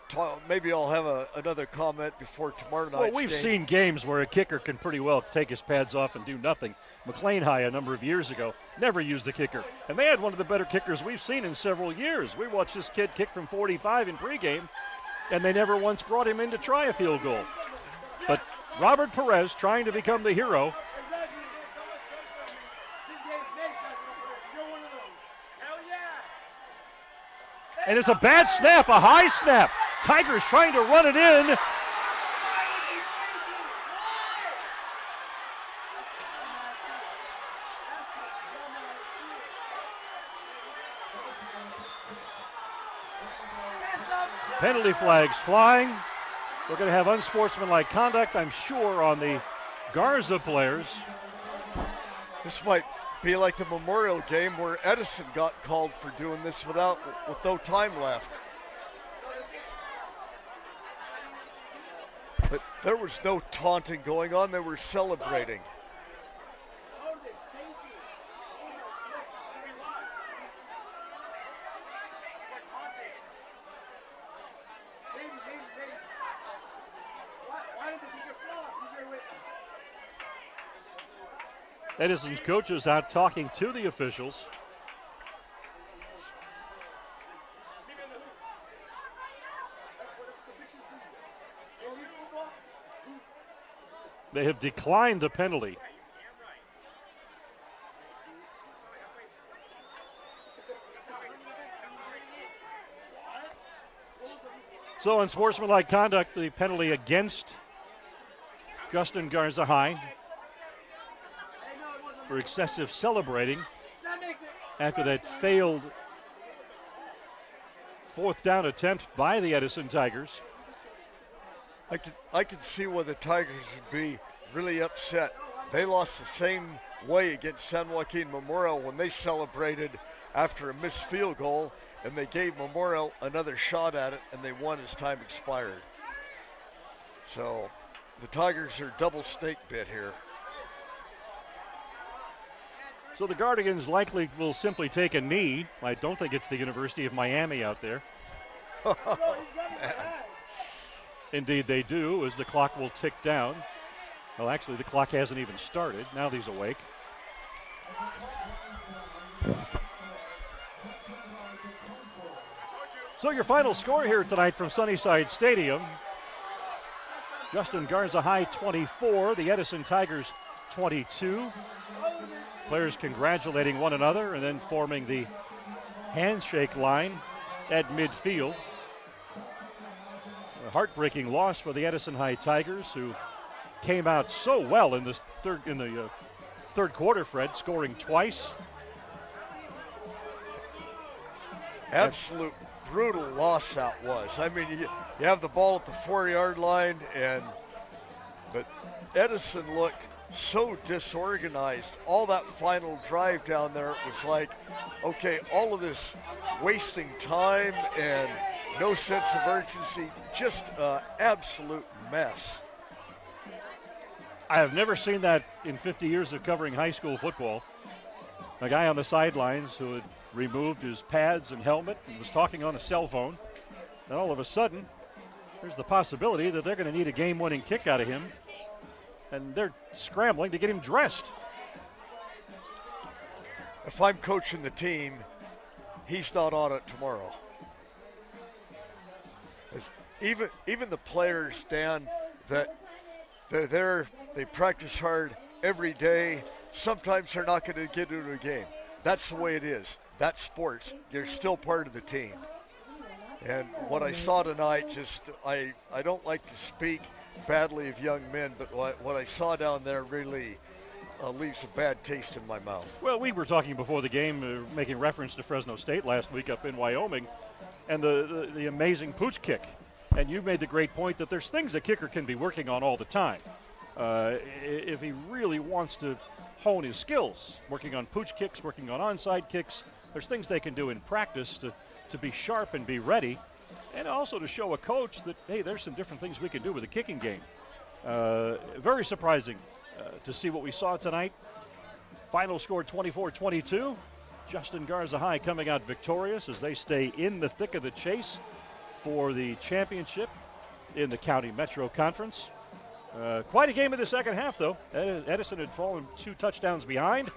talk. Maybe I'll have another comment before tomorrow night's Well, we've seen games where a kicker can pretty well take his pads off and do nothing. McLean High a number of years ago never used the kicker. And they had one of the better kickers we've seen in several years. We watched this kid kick from 45 in pregame, and they never once brought him in to try a field goal. But Robert Perez trying to become the hero. And it's a bad snap, a high snap. Tigers trying to run it in. Penalty flags flying. We're going to have unsportsmanlike conduct, I'm sure, on the Garza players. This might be like the Memorial game where Edison got called for doing this with no time left. But there was no taunting going on. They were celebrating. Edison's coaches out talking to the officials. They have declined the penalty. So unsportsmanlike conduct, the penalty against Justin Garza High for excessive celebrating after that failed fourth down attempt by the Edison Tigers. I could see why the Tigers would be really upset. They lost the same way against San Joaquin Memorial when they celebrated after a missed field goal, and they gave Memorial another shot at it, and they won as time expired. So the Tigers are double snake bit here. So the Guardians likely will simply take a knee. I don't think it's the University of Miami out there. Indeed they do, as the clock will tick down. Well, actually, the clock hasn't even started. Now he's awake. So your final score here tonight from Sunnyside Stadium. Justin Garza High 24, the Edison Tigers 22. Players congratulating one another and then forming the handshake line at midfield. A heartbreaking loss for the Edison High Tigers, who came out so well in the third quarter, Fred, scoring twice. Absolute brutal loss that was. I mean, you have the ball at the 4-yard line, but Edison looked so disorganized. All that final drive down there, it was like, okay, all of this wasting time and no sense of urgency, just an absolute mess. I have never seen that in 50 years of covering high school football. A guy on the sidelines who had removed his pads and helmet and was talking on a cell phone. And all of a sudden, there's the possibility that they're going to need a game-winning kick out of him. And they're scrambling to get him dressed. If I'm coaching the team, he's not on it tomorrow. Even the players, Dan, that they're there, they practice hard every day. Sometimes they're not going to get into a game. That's the way it is. That's sports. You're still part of the team. And what I saw tonight, I don't like to speak badly of young men, but what I saw down there really leaves a bad taste in my mouth. Well, we were talking before the game, making reference to Fresno State last week up in Wyoming, and the amazing pooch kick. And you made the great point that there's things a kicker can be working on all the time. If he really wants to hone his skills, working on pooch kicks, working on onside kicks, there's things they can do in practice to be sharp and be ready, and also to show a coach that, hey, there's some different things we can do with the kicking game. Very surprising to see what we saw tonight. Final score 24-22. Justin Garza High coming out victorious as they stay in the thick of the chase for the championship in the County Metro Conference. Quite a game in the second half, though. Edison had fallen 2 touchdowns behind,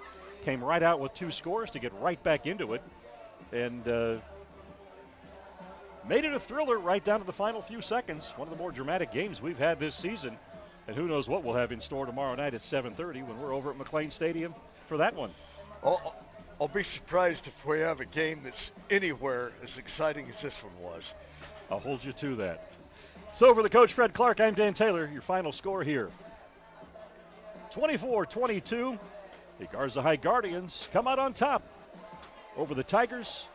came right out with 2 scores to get right back into it, and made it a thriller right down to the final few seconds. One of the more dramatic games we've had this season, and who knows what we'll have in store tomorrow night at 7:30 when we're over at McLean Stadium for that one. I'll be surprised if we have a game that's anywhere as exciting as this one was. I'll hold you to that. So for the coach, Fred Clark, I'm Dan Taylor. Your final score here. 24-22. The Garza High Guardians come out on top over the Tigers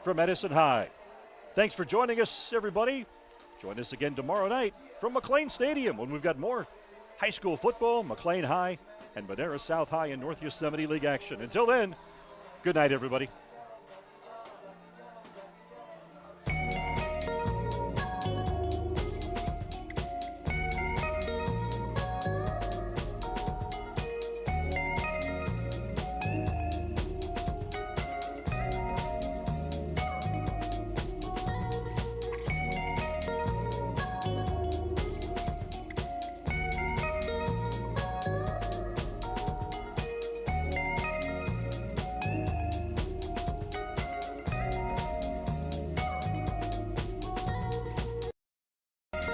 from Edison High. Thanks for joining us, everybody. Join us again tomorrow night from McLean Stadium when we've got more high school football, McLean High, and Madera South High and North Yosemite League action. Until then, good night, everybody.